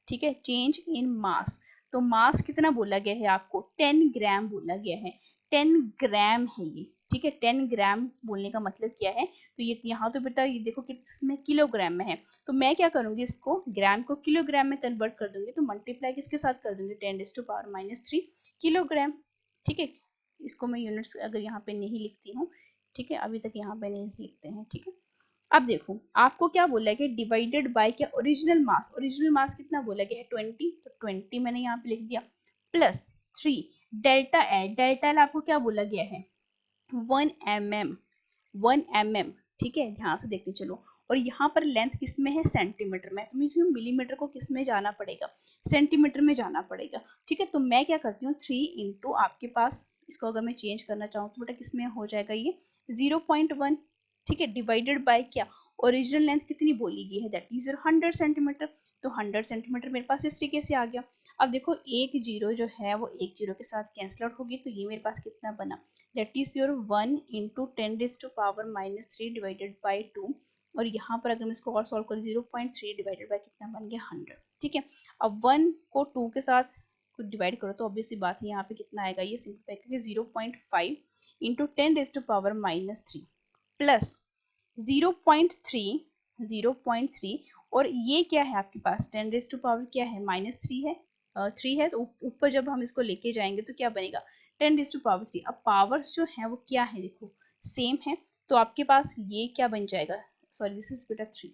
ठीक है, चेंज इन मास, तो मास कितना बोला गया है आपको, 10 ग्राम बोला गया है, 10 ग्राम है ये, ठीक है, 10 ग्राम बोलने का मतलब क्या है, तो ये यहाँ तो बेटा ये देखो किसमें किलोग्राम में है, तो मैं क्या करूंगी, इसको ग्राम को किलोग्राम में कन्वर्ट कर दूंगी, तो मल्टीप्लाई किसके साथ कर दूंगी, 10⁻³ किलोग्राम, ठीक है, इसको मैं यूनिट्स अगर यहाँ पे नहीं लिखती हूँ, ठीक है, अभी तक यहाँ पे नहीं लिखते हैं, ठीक है। अब देखो आपको क्या बोला है कि डिवाइडेड बाय क्या, ओरिजिनल मास कितना बोला गया है 20, तो 20 मैंने यहाँ पे लिख दिया, प्लस 3 डेल्टा एल आपको क्या बोला गया है 1 mm, ठीक है, ध्यान से देखते चलो, और यहाँ पर लेंथ किस में है, सेंटीमीटर में, तो मुझे मिलीमीटर को किस में जाना पड़ेगा, सेंटीमीटर में जाना पड़ेगा, ठीक है। तो मैं क्या करती हूँ 3 इंटू आपके पास, इसको अगर मैं चेंज करना चाहूँ तो बेटा किस में हो जाएगा ये 0.1, ठीक है, डिवाइडेड बाय क्या, ओरिजिनल लेंथ कितनी बोली गई है, दैट इज 100 सेंटीमीटर, तो 100 सेंटीमीटर मेरे पास इस तरीके से आ गया। अब देखो एक जीरो जो है वो एक जीरो के साथ कैंसिल आउट होगी, तो ये मेरे पास कितना बना, that is your 1 into 10⁻³ divided by 2, और यहाँ पर अगर मैं इसको और सॉल्व करूँ 0.3 डिवाइडेड बाई कितना बन गया 100, ठीक है। अब 1 को 2 के साथ कुछ डिवाइड करो तो ऑब्वियसली बात है यहाँ पे कितना आएगा, ये सिंपलीफाई करके 0.5 इंटू 10⁻³ प्लस 0.3 और ये क्या है आपके पास 10⁻³ क्या है -3 है, 3 है, तो ऊपर जब हम इसको लेके जाएंगे तो क्या बनेगा 10⁻3। अब पावर्स जो है वो क्या है देखो सेम है, तो आपके पास ये क्या बन जाएगा, सॉरी दिस इज बेटा 3,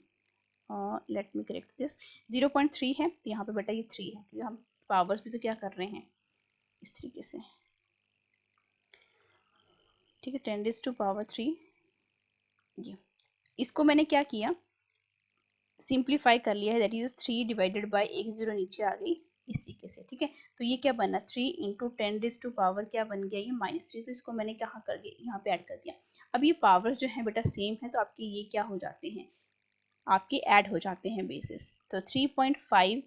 लेट मी करेक्ट दिस, 0.3 है तो यहाँ पे बेटा ये 3 है, क्योंकि हम पावर्स भी तो क्या कर रहे हैं इस तरीके से, ठीक है, 10⁻3, ये इसको मैंने क्या किया सिंप्लीफाई कर लिया है, दैट इज 3 डिवाइडेड बाय एक जीरो नीचे आ गई इस तरीके से, ठीक है। तो ये क्या बना 3 इंटू 10⁻, क्या बन गया ये -3, तो इसको मैंने कहाँ कर दिया यहाँ पे ऐड कर दिया। अब ये पावर्स जो है बेटा सेम है, तो आपके ये क्या हो जाते हैं, आपके ऐड हो जाते हैं बेसिस, तो 3.5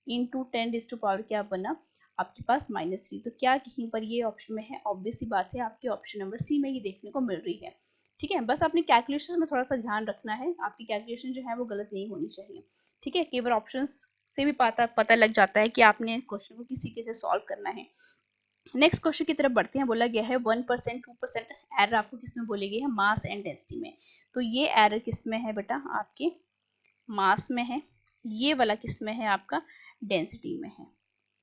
इंटू 10⁻, क्या बना आपके पास -3, तो क्या कहीं पर ये ऑप्शन में है, ऑब्वियसली बात है आपके ऑप्शन नंबर सी में ये देखने को मिल रही है, ठीक है। बस अपनी कैलकुलेशन में थोड़ा सा ध्यान रखना है, आपकी कैलकुलेशन जो है वो गलत नहीं होनी चाहिए, ठीक है। केवल ऑप्शंस से भी पता लग जाता है कि आपने क्वेश्चन को किस तरीके से सॉल्व करना है। नेक्स्ट क्वेश्चन की तरफ बढ़ते हैं, बोला गया है 1% 2% एरर आपको किसमें बोली गई है, मास एंड डेंसिटी में, तो ये एरर किसमें है बेटा आपके मास में है, ये वाला किसमें है आपका डेंसिटी में है,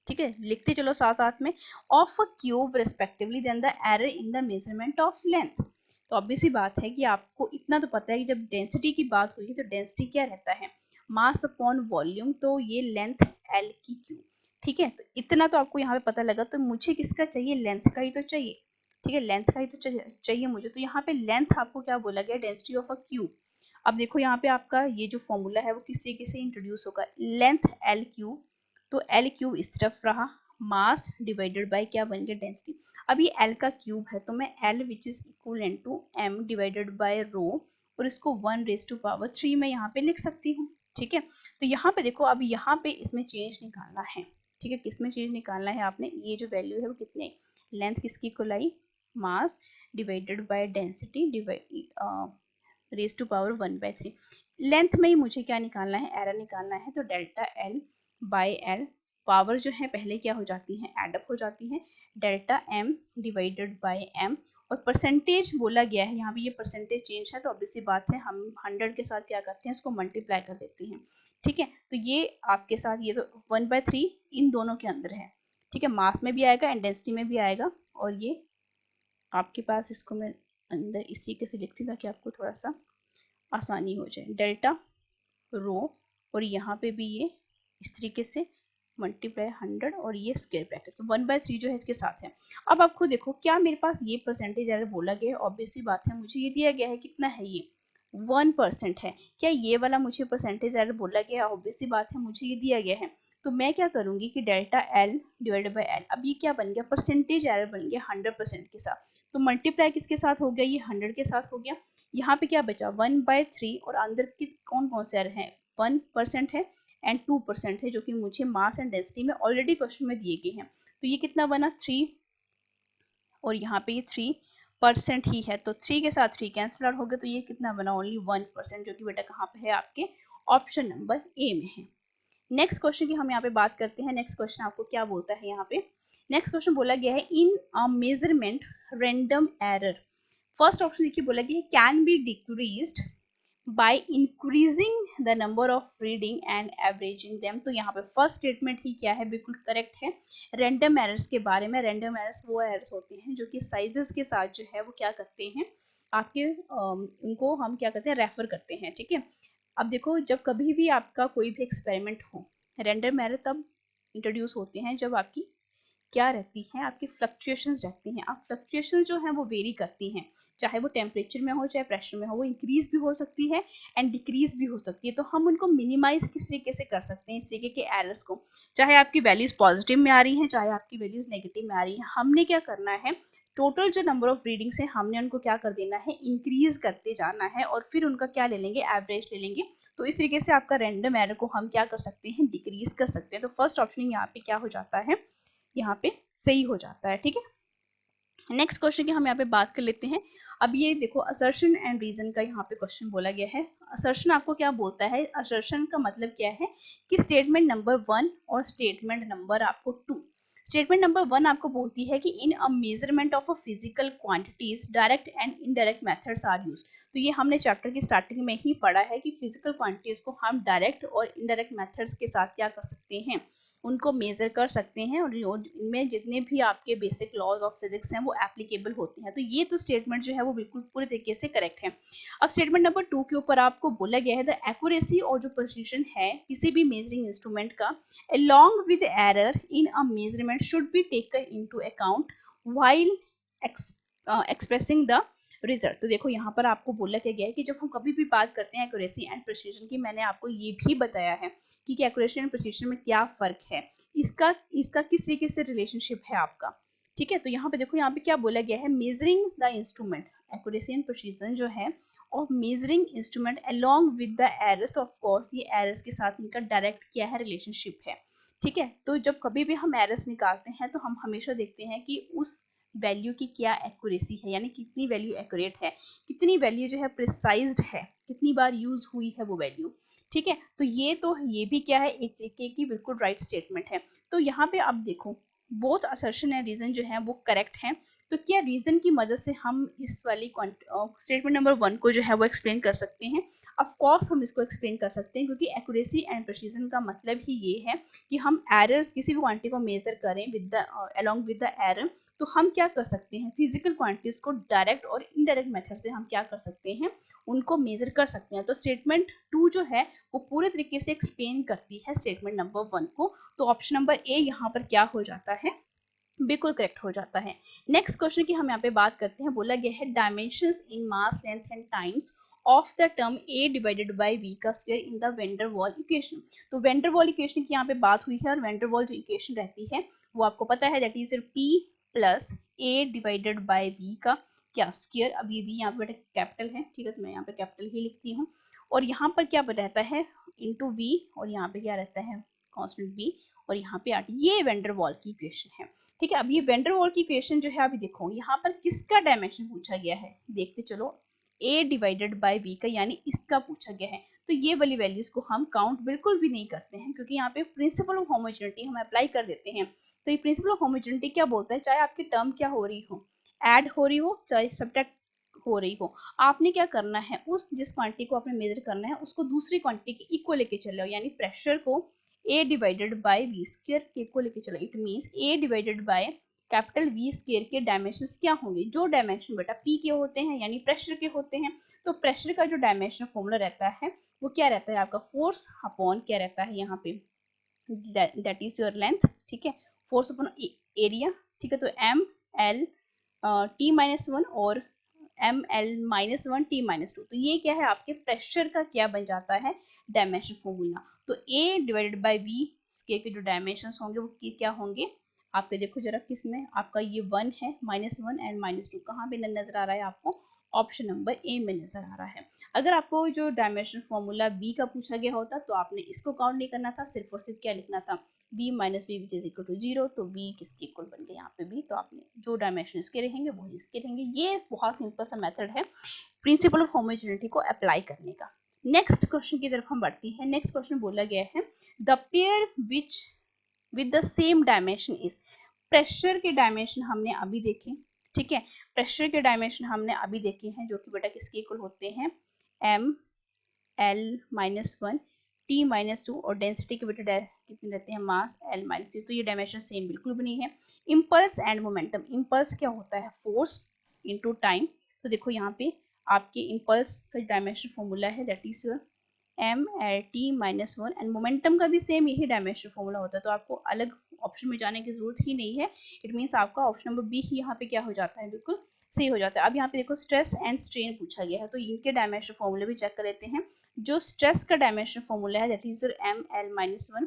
ठीक है। लिखते चलो साथ साथ में, of a cube respectively then the error in the measurement of length, तो ऑब्वियसली बात है कि आपको इतना तो पता है कि जब डेंसिटी की बात हुई तो डेंसिटी क्या रहता है मास अपॉन वॉल्यूम, तो ये लेंथ एल की क्यूब, ठीक है। तो इतना तो आपको यहाँ पे पता लगा, तो मुझे किसका चाहिए, लेंथ का ही तो चाहिए, ठीक है, लेंथ का ही तो चाहिए मुझे, तो यहाँ पे लेंथ आपको क्या बोला गया डेंसिटी ऑफ अ क्यूब। अब देखो यहाँ पे आपका ये जो फॉर्मूला है वो किस तरीके से इंट्रोड्यूस होगा, लेंथ एल क्यूब, तो एल क्यूब इस तरफ रहा, मास डिवाइडेड बाय क्या बन गया डेंसिटी। अब ये एल का क्यूब है तो मैं L which is equal to M divided by rho, और इसको 1⁻³ में यहाँ पे लिख सकती हूँ, ठीक है। तो यहाँ पे देखो अब यहाँ पे इसमें चेंज निकालना है, ठीक है, किसमें चेंज निकालना है आपने, ये जो वैल्यू है वो कितने, लेंथ किसकी इक्वल आई mass divided by density raise to power 1/3, length में ही मुझे क्या निकालना है, एरर निकालना है, तो delta L by L, power जो है पहले क्या हो जाती है एडअप हो जाती है, delta M divided by M, और परसेंटेज बोला गया है यहाँ पे ये परसेंटेज चेंज है, तो ऑब्वियसली बात है हम 100 के साथ क्या करते हैं इसको मल्टीप्लाई कर देते हैं, ठीक है। तो ये आपके साथ ये तो 1/3 इन दोनों के अंदर है, ठीक है, मास में भी आएगा एंड डेंसिटी में भी आएगा, और ये आपके पास इसको मैं अंदर इस तरीके से लिखती हूँ ताकि आपको थोड़ा सा आसानी हो जाए, डेल्टा रो, और यहाँ पे भी ये इस तरीके से मल्टीप्लाई 100 और ये स्क्वायर ब्रैकेट, तो 1/3 जो है इसके साथ है। अब आपको देखो क्या मेरे पास ये परसेंटेज एरर बोला गया है, ऑब्वियसली बात है मुझे ये दिया गया है कितना है ये 1% है, क्या ये वाला मुझे परसेंटेज एरर बोला गया है, ऑब्वियसली बात है मुझे ये दिया गया है, तो मैं क्या करूंगी कि delta L divided by L, अब ये क्या बन गया परसेंटेज एरर बन गया 100% के साथ, तो मल्टीप्लाई किसके साथ हो गया ये 100 के साथ हो गया, यहाँ पे क्या बचा 1/3 और अंदर के कौन कौन से एरर हैं 1% है एंड 2% है जो कि मुझे मास एंड डेंसिटी में ऑलरेडी क्वेश्चन में दिए गए हैं। तो ये कितना बना 3 और यहाँ पे ये 3% ही है तो 3 के साथ 3 कैंसिल आउट हो गया तो ये कितना बना ओनली 1% जो कि बेटा कहाँ पे है आपके ऑप्शन नंबर ए में है। नेक्स्ट क्वेश्चन की हम यहाँ पे बात करते हैं। नेक्स्ट क्वेश्चन आपको क्या बोलता है यहाँ पे नेक्स्ट क्वेश्चन बोला गया है in a measurement random error first option देखिए बोला गया है can be decreased by increasing the number of reading and averaging them। तो यहाँ पे फर्स्ट स्टेटमेंट ही क्या है बिल्कुल करेक्ट है। रैंडम एरर्स के बारे में रैंडम एरर्स वो एरर्स होते हैं जो कि साइजेस के साथ जो है वो क्या करते हैं आपके उनको हम क्या करते हैं रेफर करते हैं। ठीक है, अब देखो जब कभी भी आपका कोई भी एक्सपेरिमेंट हो रैंडम एरर तब इंट्रोड्यूस होते हैं जब आपकी क्या रहती है आपकी फ्लक्चुएशंस रहती हैं। अब फ्लक्चुएशन जो है वो वेरी करती हैं चाहे वो टेम्परेचर में हो चाहे प्रेशर में हो वो इंक्रीज भी हो सकती है एंड डिक्रीज भी हो सकती है। तो हम उनको मिनिमाइज किस तरीके से कर सकते हैं इस तरीके के एरर्स को चाहे आपकी वैल्यूज पॉजिटिव में आ रही हैं चाहे आपकी वैल्यूज नेगेटिव में आ रही हैं हमने क्या करना है टोटल जो नंबर ऑफ रीडिंग्स है हमने उनको क्या कर देना है इंक्रीज करते जाना है और फिर उनका क्या ले लेंगे एवरेज ले लेंगे। तो इस तरीके से आपका रैंडम एरर को हम क्या कर सकते हैं डिक्रीज कर सकते हैं। तो फर्स्ट ऑप्शन यहाँ पे क्या हो जाता है यहाँ पे सही हो जाता है। ठीक है, नेक्स्ट क्वेश्चन की हम यहाँ पे बात कर लेते हैं। अब ये देखो असर्शन एंड रीजन का यहाँ पे क्वेश्चन बोला गया है। असर्शन आपको क्या बोलता है असर्शन का मतलब क्या है कि स्टेटमेंट नंबर 1 और स्टेटमेंट नंबर आपको 2। स्टेटमेंट नंबर 1 आपको बोलती है कि in a measurement of a physical quantities direct and indirect methods are used. तो ये हमने चैप्टर की स्टार्टिंग में ही पढ़ा है कि फिजिकल क्वांटिटीज को हम डायरेक्ट और इनडायरेक्ट मेथड्स के साथ क्या कर सकते हैं उनको मेजर कर सकते हैं और इनमें जितने भी आपके बेसिक लॉज ऑफ फिजिक्स हैं वो एप्लीकेबल होते हैं। तो ये तो स्टेटमेंट जो है वो बिल्कुल पूरे तरीके से करेक्ट है। अब स्टेटमेंट नंबर 2 के ऊपर आपको बोला गया है द एक्यूरेसी और जो प्रिसिशन है किसी भी मेजरिंग इंस्ट्रूमेंट का along with error in a measurement should be taken into account while expressing the result. तो देखो यहाँ पर आपको बोला क्या गया है कि जब हम कभी भी बात करते हैं एक्यूरेसी एंड प्रिसिशन की मैंने आपको ये भी बताया है कि एक्यूरेसी एंड प्रिसिशन में क्या फर्क है इसका किस तरीके से रिलेशनशिप है आपका। ठीक है, तो यहाँ पे देखो यहाँ पे क्या बोला गया है measuring the instrument accuracy and precision जो है और measuring instrument along with the errors of course ये एरर्स के साथ इनका डायरेक्ट क्या है रिलेशनशिप है। ठीक है, तो जब कभी भी हम एरर्स निकालते हैं तो हम हमेशा देखते हैं कि उस वैल्यू की क्या एक्यूरेसी है यानी कितनी वैल्यू एक्यूरेट है कितनी वैल्यू जो है प्रिसाइज्ड है कितनी बार यूज हुई है वो वैल्यू। ठीक है, तो ये भी क्या है एक तरीके की बिल्कुल राइट स्टेटमेंट है। तो यहाँ पे आप देखो बोथ असर्शन एंड रीजन जो है वो करेक्ट है। तो क्या रीजन की मदद से हम इस वाली स्टेटमेंट नंबर 1 को जो है वो एक्सप्लेन कर सकते हैं। ऑफ कोर्स हम इसको एक्सप्लेन कर सकते हैं क्योंकि एक्यूरेसी एंड प्रिसिजन का मतलब ही ये है कि हम एरर्स किसी भी क्वांटिटी को मेजर करें with the along with the error. तो हम क्या कर सकते हैं फिजिकल क्वांटिटीज को डायरेक्ट और इनडायरेक्ट मेथड से हम क्या कर सकते हैं उनको मेजर कर सकते हैं। तो स्टेटमेंट 2 जो है वो पूरे तरीके से एक्सप्लेन करती है स्टेटमेंट नंबर 1 को। तो ऑप्शन नंबर ए यहाँ पर क्या हो जाता है बिल्कुल करेक्ट हो जाता है। नेक्स्ट क्वेश्चन की हम यहाँ पे बात करते हैं बोला गया है dimensions in mass length and times of the term a divided by v का square in the vendor wall equation. तो वेंडर वॉल इक्वेशन की यहाँ पे बात हुई है और वेंडर वॉल जो इक्वेशन रहती है वो आपको पता है that is p plus a divided by v का क्या स्क्वायर। अब ये v यहाँ पे कैपिटल है ठीक है तो मैं यहाँ पे कैपिटल ही लिखती हूँ और यहाँ पर क्या रहता है इंटू v और यहाँ पे क्या रहता है कॉन्स्टेंट v और यहाँ पे ये वेंडर वॉल की इक्वेशन है। ठीक है, अब ये वेंडर वॉल की इक्वेशन जो है अभी देखो यहाँ पर किसका डायमेंशन पूछा गया है देखते चलो a डिवाइडेड बाय v का यानी इसका पूछा गया है। तो ये वाली वैल्यूज को हम काउंट बिल्कुल भी नहीं करते हैं क्योंकि यहाँ पे प्रिंसिपल ऑफ होमोजेनिटी हम अप्लाई कर देते हैं। तो ये प्रिंसिपल ऑफ होमोजेनिटी क्या बोलता है चाहे आपकी टर्म क्या हो रही हो ऐड हो रही हो चाहे सब्ट्रैक्ट हो रही हो आपने क्या करना है उस जिस क्वांटिटी को आपने मेजर करना है उसको दूसरी क्वांटिटी के इक्वल लेके चलो यानी प्रेशर को a divided by v square के को लेके चलो। It means a divided by capital V square के डायमेंशंस क्या होंगे जो डायमेंशन बेटा P के होते हैं यानी प्रेशर के होते हैं। तो प्रेशर का जो डायमेंशन फॉर्मूला रहता है वो क्या रहता है आपका फोर्स अपॉन क्या रहता है यहाँ पे दैट इज योर लेंथ। ठीक है, फोर्स अपॉन एरिया। ठीक है, तो एम एल t-1 और ml-1 t-2। तो ये क्या है आपके प्रेशर का क्या बन जाता है डायमेंशन फॉर्मूला। तो a divided by v square के जो डायमेंशंस होंगे वो क्या होंगे आपके देखो जरा किसमें आपका ये 1 है -1 एंड -2 कहाँ पे नजर आ रहा है आपको ऑप्शन नंबर ए में नजर आ रहा है। अगर आपको जो डायमेंशन फॉर्मूला बी का पूछा गया होता तो आपने इसको काउंट नहीं करना था, सिर्फ और सिर्फ क्या लिखना था, b minus B which is equal to 0, तो b किसके इक्वल बन गया यहाँ पे b, तो आपने जो डायमेंशन इसके रहेंगे वही इसके रहेंगे। ये बहुत सिंपल सा मेथड है प्रिंसिपल ऑफ होमोजेनिटी को अप्लाई करने का। नेक्स्ट क्वेश्चन की तरफ हम बढ़ते हैं। नेक्स्ट क्वेश्चन बोला गया है the pair which with the same dimension is, pressure के डायमेंशन हमने अभी देखे, ठीक है, प्रेशर के डायमेंशन हमने अभी देखे हैं जो कि बेटा किसके इक्वल होते हैं, m l minus 1 t minus 2, और डेंसिटी के बेटा कितने रहते हैं, मास l माइनस 2, तो ये डायमेंशन सेम बिल्कुल भी नहीं है। इम्पल्स एंड मोमेंटम, इम्पल्स क्या होता है, फोर्स इनटू टाइम, तो देखो यहाँ पे आपके इम्पल्स का डायमेंशन फॉर्मूला है that is your m L T minus 1, and momentum का भी सेम यही डायमेंशन फॉर्मूला होता है, तो आपको अलग ऑप्शन में जाने की जरूरत ही नहीं है। इट मीन्स आपका ऑप्शन नंबर बी ही यहाँ पे क्या हो जाता है, बिल्कुल सही हो जाता है। अब यहाँ पे देखो स्ट्रेस एंड स्ट्रेन पूछा गया है, तो इनके डायमेंशन फॉर्मूले भी चेक कर लेते हैं। जो स्ट्रेस का डायमेंशन फॉर्मूला है that is your M L minus 1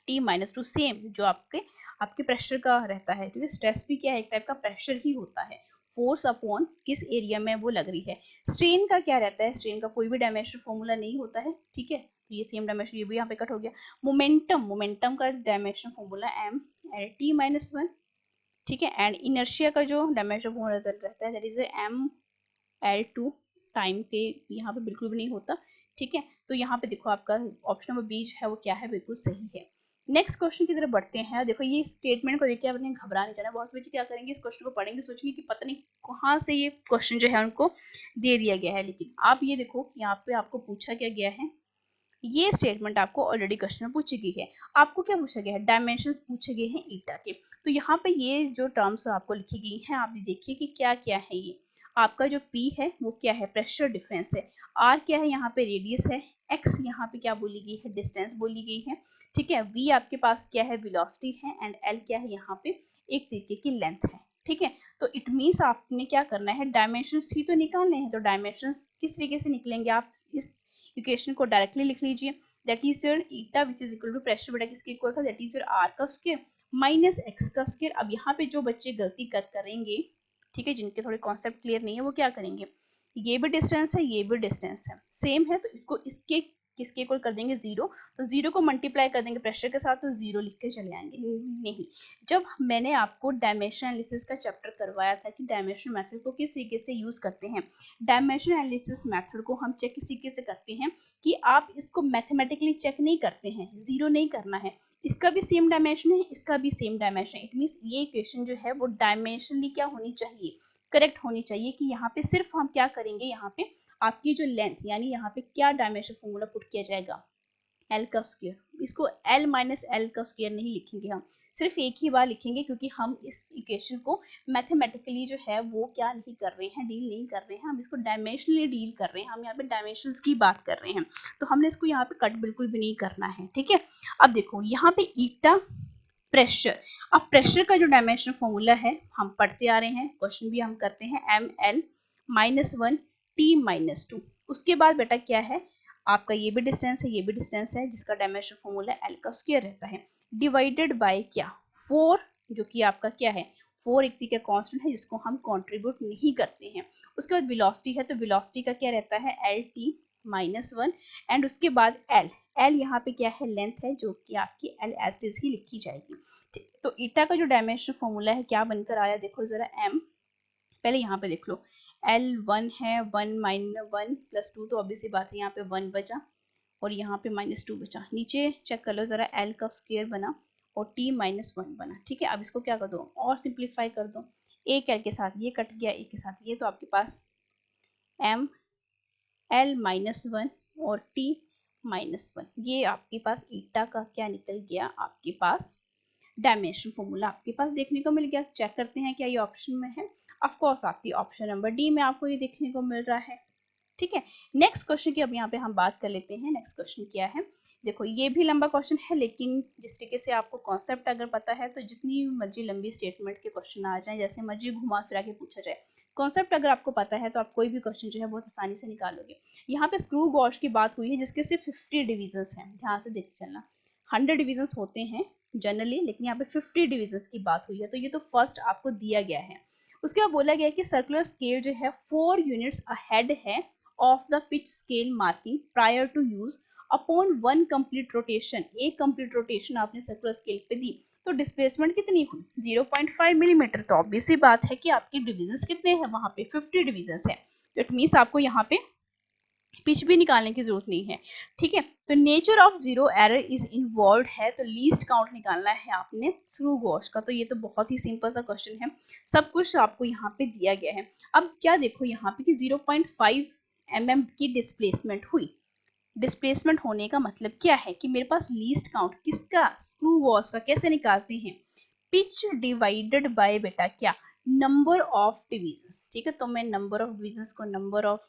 T minus 2, same जो आपके प्रेशर का रहता है, क्योंकि स्ट्रेस भी क्या है, एक टाइप का प्रेशर ही होता है, फोर्स अपॉन किस एरिया में वो लग रही है। स्ट्रेन का क्या रहता है, स्ट्रेन का कोई भी डायमेंशन फॉर्मूला नहीं होता है, ठीक है, तो ये सेम डायमेंशन, ये भी यहाँ पे कट हो गया। मोमेंटम का dimension formula M L T minus 1, ठीक है, एंड इनर्शिया का जो डायमेंशन फॉर्मूला रहता है that is M L two, time के यहाँ पे बिल्कुल भी नहीं होता, ठीक है, तो यहाँ पे देखो आपका ऑप्शन नंबर बी है वो क्या है, बिल्कुल सही है। नेक्स्ट क्वेश्चन की तरफ बढ़ते हैं। देखो ये स्टेटमेंट को देख के आपने घबरा नहीं जाना, बहुत से बच्चे क्या करेंगे, इस क्वेश्चन को पढ़ेंगे सोचेंगे कि पता नहीं कहाँ से ये क्वेश्चन जो है उनको दे दिया गया है, लेकिन आप ये देखो यहाँ पे आपको पूछा क्या गया है, ये स्टेटमेंट आपको ऑलरेडी क्वेश्चन में पूछी गई है। आपको क्या पूछा गया है, डायमेंशंस पूछे गए हैं ईटा के, तो यहाँ पे ये जो टर्म्स आपको लिखी गई हैं आप देखिए कि क्या क्या है। ये आपका जो P है वो क्या है, प्रेशर डिफरेंस है, R क्या है, यहाँ पे रेडियस है, X यहाँ पे क्या बोली गई है, डिस्टेंस बोली गई है, ठीक है, V आपके पास क्या है, वेलोसिटी है, एंड L क्या है, यहाँ पे एक तरीके की लेंथ है, ठीक है। तो इट मीन्स आपने क्या करना है, डायमेंशंस ही तो निकालने हैं, तो डायमेंशंस किस तरीके से निकलेंगे, आप इस इक्वेशन को डायरेक्टली लिख लीजिए, that is your eta which is equal to pressure बटा किसके इक्वल था, दैट इज योर आर का स्क्वायर माइनस एक्स का स्क्वायर। अब यहाँ पे जो बच्चे गलती करेंगे, ठीक है, जिनके थोड़े कॉन्सेप्ट क्लियर नहीं है, वो क्या करेंगे, ये भी डिस्टेंस है, ये भी डिस्टेंस है, सेम है, तो इसको इसके किसके इक्वल कर देंगे, जीरो, तो जीरो को मल्टीप्लाई कर देंगे प्रेशर के साथ, तो जीरो लिख के चले आएंगे। नहीं, जब मैंने आपको डायमेंशन एनालिसिस का चैप्टर करवाया था कि डायमेंशन मेथड को किस तरीके से यूज करते हैं, डायमेंशन एनालिसिस मेथड को हम चेक इस तरीके से करते हैं कि आप इसको मैथमेटिकली चेक नहीं करते हैं, जीरो नहीं करना है, इसका भी सेम डायमेंशन है, इसका भी सेम डायमेंशन है, इट मींस ये इक्वेशन जो है वो डायमेंशनली क्या होनी चाहिए, करेक्ट होनी चाहिए, कि यहाँ पे सिर्फ हम क्या करेंगे, यहाँ पे आपकी जो लेंथ, यानी यहाँ पे क्या डायमेंशन फॉर्मूला पुट किया जाएगा, एल का स्क्वायर, इसको एल माइनस एल का स्क्वायर नहीं लिखेंगे, हम सिर्फ एक ही बार लिखेंगे, क्योंकि हम इस इक्वेशन को मैथमेटिकली जो है वो क्या नहीं कर रहे हैं, डील नहीं कर रहे हैं, हम इसको डायमेंशनली डील कर रहे हैं, हम यहाँ पे डायमेंशंस की बात कर रहे हैं, तो हमने इसको यहाँ पे कट बिल्कुल भी नहीं करना है, ठीक है। अब देखो यहाँ पे ईटा प्रेशर, अब प्रेशर का जो डायमेंशन फॉर्मूला है हम पढ़ते आ रहे हैं, क्वेश्चन भी हम करते हैं, M L minus 1 T minus 2, उसके बाद बेटा क्या है, आपका ये भी डिस्टेंस है, ये भी डिस्टेंस है, जिसका डायमेंशन फॉर्मूला एल का स्क्वायर रहता है, डिवाइडेड बाय क्या, 4, जो कि आपका क्या है, 4 एक तरीके का कांस्टेंट है जिसको हम कंट्रीब्यूट नहीं करते हैं, उसके बाद वेलोसिटी है, तो वेलोसिटी का क्या रहता है, एल टी माइनस 1, एंड उसके बाद एल, एल यहाँ पे क्या है, लेंथ है, जो कि आपकी एल एज इट इज ही लिखी जाएगी। तो ईटा का जो डायमेंशन फॉर्मूला है क्या बनकर आया, देखो जरा, एम, पहले यहाँ पे देख लो, L1 है, 1 माइनस 1 प्लस 2, तो ऑब्वियसली बात है यहाँ पे 1 बचा और यहाँ पे माइनस 2 बचा, नीचे चेक कर लो जरा, L का स्क्वायर बना और T माइनस 1 बना, ठीक है। अब इसको क्या कर दो, और सिंप्लीफाई कर दो, एक L के साथ ये कट गया, एक के साथ ये, तो आपके पास M L माइनस 1 और T माइनस 1, ये आपके पास ईटा का क्या निकल गया, आपके पास डायमेंशन फॉर्मूला आपके पास देखने को मिल गया। चेक करते हैं क्या ये ऑप्शन में है, ऑफ कोर्स आपकी ऑप्शन नंबर डी में आपको ये देखने को मिल रहा है, ठीक है। नेक्स्ट क्वेश्चन की अब यहाँ पे हम बात कर लेते हैं। नेक्स्ट क्वेश्चन क्या है, देखो ये भी लंबा क्वेश्चन है, लेकिन जिस तरीके से आपको कॉन्सेप्ट अगर पता है तो जितनी मर्जी लंबी स्टेटमेंट के क्वेश्चन आ जाए, जैसे मर्जी घुमा फिरा के पूछा जाए, कॉन्सेप्ट अगर आपको पता है तो आप कोई भी क्वेश्चन जो है बहुत आसानी से निकालोगे। यहाँ पे स्क्रू गॉश की बात हुई है जिसके सिर्फ 50 डिविजन्स हैं, ध्यान से देखते चलना, 100 डिविजन्स होते हैं जनरली, लेकिन यहाँ पे 50 डिविजन्स की बात हुई है, तो ये तो फर्स्ट आपको दिया गया है। उसके बाद बोला गया कि सर्कुलर स्केल जो है 4 यूनिट्स अहेड है of the pitch scale marking prior to use upon 1 complete rotation. एक कंप्लीट रोटेशन आपने सर्कुलर स्केल पे दी तो डिस्प्लेसमेंट कितनी हुई 0.5 मिलीमीटर। तो ऑब्वियसली बात है कि आपके डिविजन्स कितने हैं, वहां पे 50 डिविजन्स है। तो इट मींस आपको यहाँ पे पिच भी निकालने की जरूरत नहीं है। ठीक है, तो nature of zero error is involve है, तो लीस्ट काउंट निकालना है आपने थ्रू गॉश का। तो ये तो बहुत ही सिंपल सा क्वेश्चन है, सब कुछ आपको यहाँ पे दिया गया है। अब क्या देखो यहाँ पे कि 0.5 mm की डिस्प्लेसमेंट हुई। डिस्प्लेसमेंट होने का मतलब क्या है कि मेरे पास लीस्ट काउंट किसका, स्क्रू वॉश का। कैसे निकालते हैं, पिच डिवाइडेड बाय बेटा क्या, नंबर ऑफ डिविजन्स। ठीक है, तो मैं नंबर ऑफ डिविजन्स को नंबर ऑफ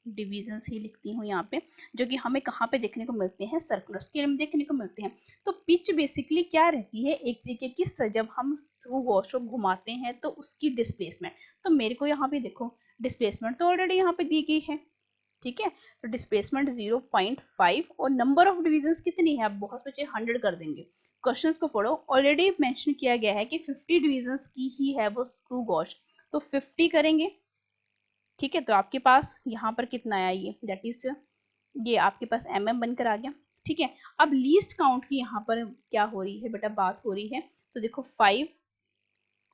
डिविजन्स ही लिखती हूँ यहाँ पे, जो कि हमें कहाँ पे देखने को मिलते हैं, सर्कुलर स्केल में देखने को मिलते हैं। तो पिच बेसिकली क्या रहती है, एक तरीके की जब हम स्क्रू वॉश को घुमाते हैं तो उसकी डिस्प्लेसमेंट। तो मेरे को यहाँ पे देखो डिस्प्लेसमेंट तो ऑलरेडी यहाँ पे दी गई है। ठीक है, तो डिस्प्लेसमेंट 0.5 और नंबर ऑफ डिविजन्स कितनी है, आप बहुत बच्चे 100 कर देंगे। क्वेश्चंस को पढ़ो, ऑलरेडी मेंशन किया गया है कि 50 डिविजन्स की ही है वो स्क्रू गॉश, तो 50 करेंगे। ठीक है, तो आपके पास यहाँ पर कितना आया, ये दैट इज ये आपके पास mm बनकर आ गया। ठीक है, अब लीस्ट काउंट की यहाँ पर क्या हो रही है बेटा, बात हो रही है। तो देखो 5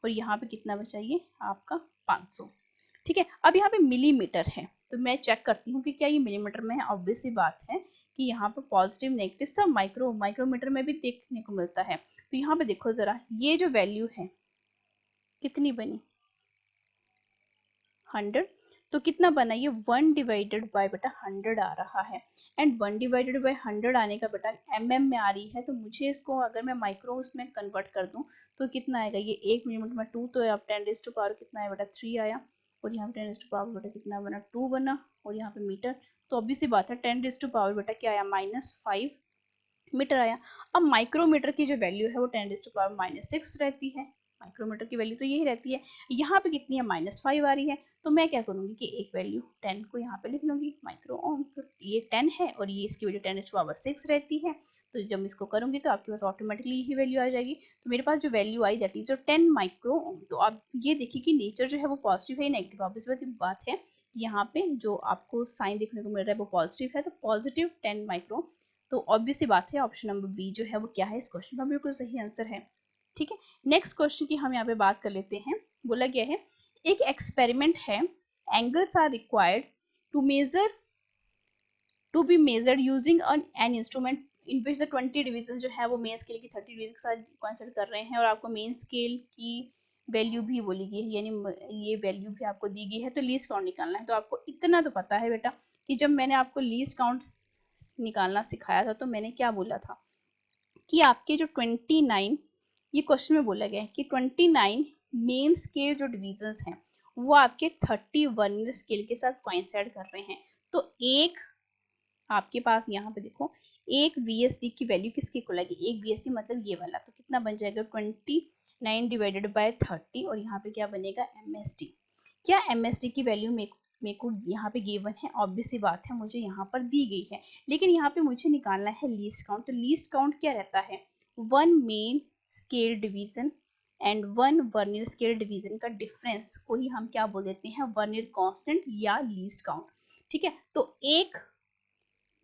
और यहाँ पे कितना बचा, ये आपका 500। ठीक है, अब यहाँ पे मिलीमीटर है, तो मैं चेक करती हूँ कि क्या ये मिलीमीटर में है। ऑब्वियस सी बात है कि यहाँ पर पॉजिटिव नेगेटिव सब माइक्रोमीटर में भी देखने को मिलता है। तो यहाँ पे देखो जरा, ये जो वैल्यू है कितनी बनी, 100। तो कितना बना, ये 1 डिवाइडेड बाय बेटा 100 आ रहा है। एंड 1 डिवाइडेड बाय 100 आने का बेटा mm में आ रही है, तो मुझे इसको अगर मैं माइक्रो उसमें कन्वर्ट कर दूं तो कितना आएगा, ये 1 मिलीमीटर में 2, तो अब 10 रेज़ टू पावर कितना है बेटा 3 आया। और यहाँ पे 10 रेज़ टू पावर बेटा कितना बना, 2 बना। और यहाँ पे मीटर, तो ऑब्वियस सी बात है 10 रेज़ टू पावर बेटा क्या आया, -5 मीटर आया। अब माइक्रोमीटर की जो वैल्यू है वो 10 रेज़ टू पावर -6 रहती है। माइक्रोमीटर की वैल्यू तो यही रहती है। यहाँ पे कितनी है, -5 आ रही है। तो मैं क्या करूंगी कि एक वैल्यू 10 को यहाँ पे लिख लूंगी माइक्रो ओम। तो ये 10 है और ये इसकी वैल्यू 10 रेज़ टू पावर 6 रहती है। तो जब मैं इसको करूंगी तो आपके पास ऑटोमेटिकली यही वैल्यू आ जाएगी। तो मेरे पास जो value I that is 10 micro ohm. तो आप ये देखिए कि नेचर जो है वो पॉजिटिव है, नेगेटिव। ऑब्वियस बात है, यहाँ पे जो आपको साइन देखने को मिल रहा है वो पॉजिटिव है, तो पॉजिटिव 10 माइक्रो। तो ऑब्वियस सी बात है ऑप्शन नंबर बी जो है वो क्या है, इस क्वेश्चन का बिल्कुल सही आंसर है। ठीक है, नेक्स्ट क्वेश्चन की हम यहाँ पे बात कर लेते हैं। बोला गया है एक एक्सपेरिमेंट है, angles are required to be measured using an instrument in which the 20 division जो है वो मेन स्केल की 30 डिवीजन के साथ कंसिडर कर रहे हैं। और आपको मेन स्केल की वैल्यू भी बोली गई है, यानी ये वैल्यू भी आपको दी गई है। तो लीस्ट काउंट निकालना है। तो आपको इतना तो पता है बेटा कि जब मैंने आपको लीस्ट काउंट निकालना सिखाया था तो मैंने क्या बोला था कि आपके जो 29, ये क्वेश्चन में बोला गया है कि 29 मेन स्केल जो डिविजन्स हैं वो आपके 30 वर्नियर स्केल के साथ कोइंसाइड कर रहे हैं। तो एक आपके पास यहाँ पे देखो, एक VSD की वैल्यू किसकी इक्वल आएगी, एक VSD मतलब ये वाला। तो कितना बन जाएगा 29 डिवाइडेड बाय 30 और यहाँ पे क्या बनेगा MSD। क्या MSD की वैल्यू मेरे को यहाँ पे गिवन है, ऑब्वियस सी बात है मुझे यहाँ पर दी गई है। लेकिन यहाँ पे मुझे निकालना है लीस्ट काउंट। तो लीस्ट काउंट क्या रहता है, 1 main scale division and 1 vernier scale division का डिफरेंस को ही हम क्या बोल देते हैं, वर्नियर कांस्टेंट या लीस्ट काउंट। ठीक है, तो एक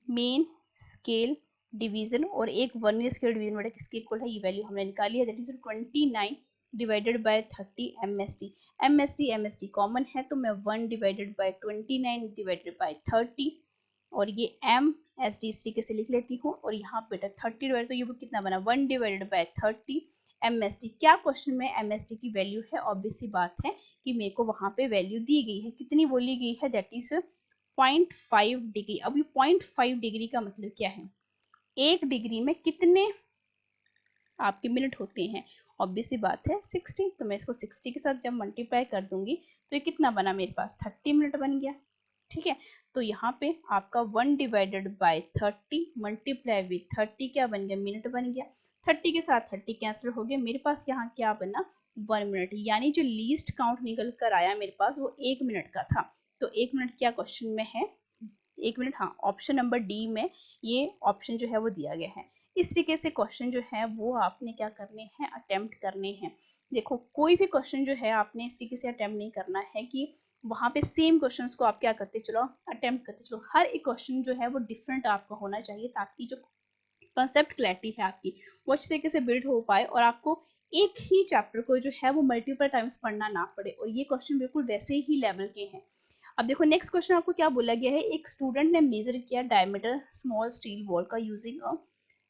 मेन स्केल डिवीजन और एक वर्नियर स्केल डिवीजन बेटा किसके इक्वल है, ये वैल्यू हमने निकाली है, that is 29 divided by 30 MSD। MSD common है, तो मैं 1 डिवाइडेड बाय 29 डिवाइडेड बाय 30 और ये MSD इस तरीके से लिख लेती हूँ। और यहाँ बेटा 30 डिवाइड, तो ये कितना बना 1 डिवाइडेड बाय 30 MSD। क्या क्वेश्चन में MSD की वैल्यू है, ऑब्वियस सी बात है कि मेरे को वहां पे वैल्यू दी गई है, कितनी बोली गई है, दैट इज 0.5 डिग्री। अब ये 0.5 डिग्री का मतलब क्या है, एक डिग्री में कितने आपके मिनट होते हैं, ऑब्वियस सी बात है 60। तो मैं इसको 60 के साथ जब मल्टीप्लाई कर दूंगी तो ये कितना बना, मेरे पास 30 मिनट बन गया। ठीक है, तो यहाँ पे आपका 1 डिवाइडेड बाय 30 मल्टीप्लाई विथ 30 क्या बन गया, मिनट बन गया। 30 के साथ 30 कैंसिल हो गया, मेरे पास यहाँ क्या बना 1 मिनट। यानी जो लीस्ट काउंट निकल कर आया मेरे पास वो 1 मिनट का था। तो 1 मिनट क्या क्वेश्चन में है, 1 मिनट, हाँ ऑप्शन नंबर डी में ये ऑप्शन जो है वो दिया गया है। इस तरीके से क्वेश्चन जो है वो आपने क्या करने हैं, अटेम्प्ट करने हैं। देखो कोई भी क्वेश्चन जो है आपने इस तरीके से अटेम्प्ट नहीं करना है कि वहां पे सेम क्वेश्चंस को आप क्या करते चलो, अटेम्प्ट करते चलो। हर एक क्वेश्चन जो है वो डिफरेंट आपका होना चाहिए, ताकि जो कंसेप्ट क्लैरिटी है आपकी वो अच्छे तरीके से बिल्ड हो पाए और आपको एक ही चैप्टर को जो है वो मल्टीपल टाइम्स पढ़ना ना पड़े। और ये क्वेश्चन बिल्कुल वैसे ही लेवल के हैं। अब देखो नेक्स्ट क्वेश्चन आपको क्या बोला गया है, एक स्टूडेंट ने मेजर किया डायमीटर स्मॉल स्टील बॉल का यूजिंग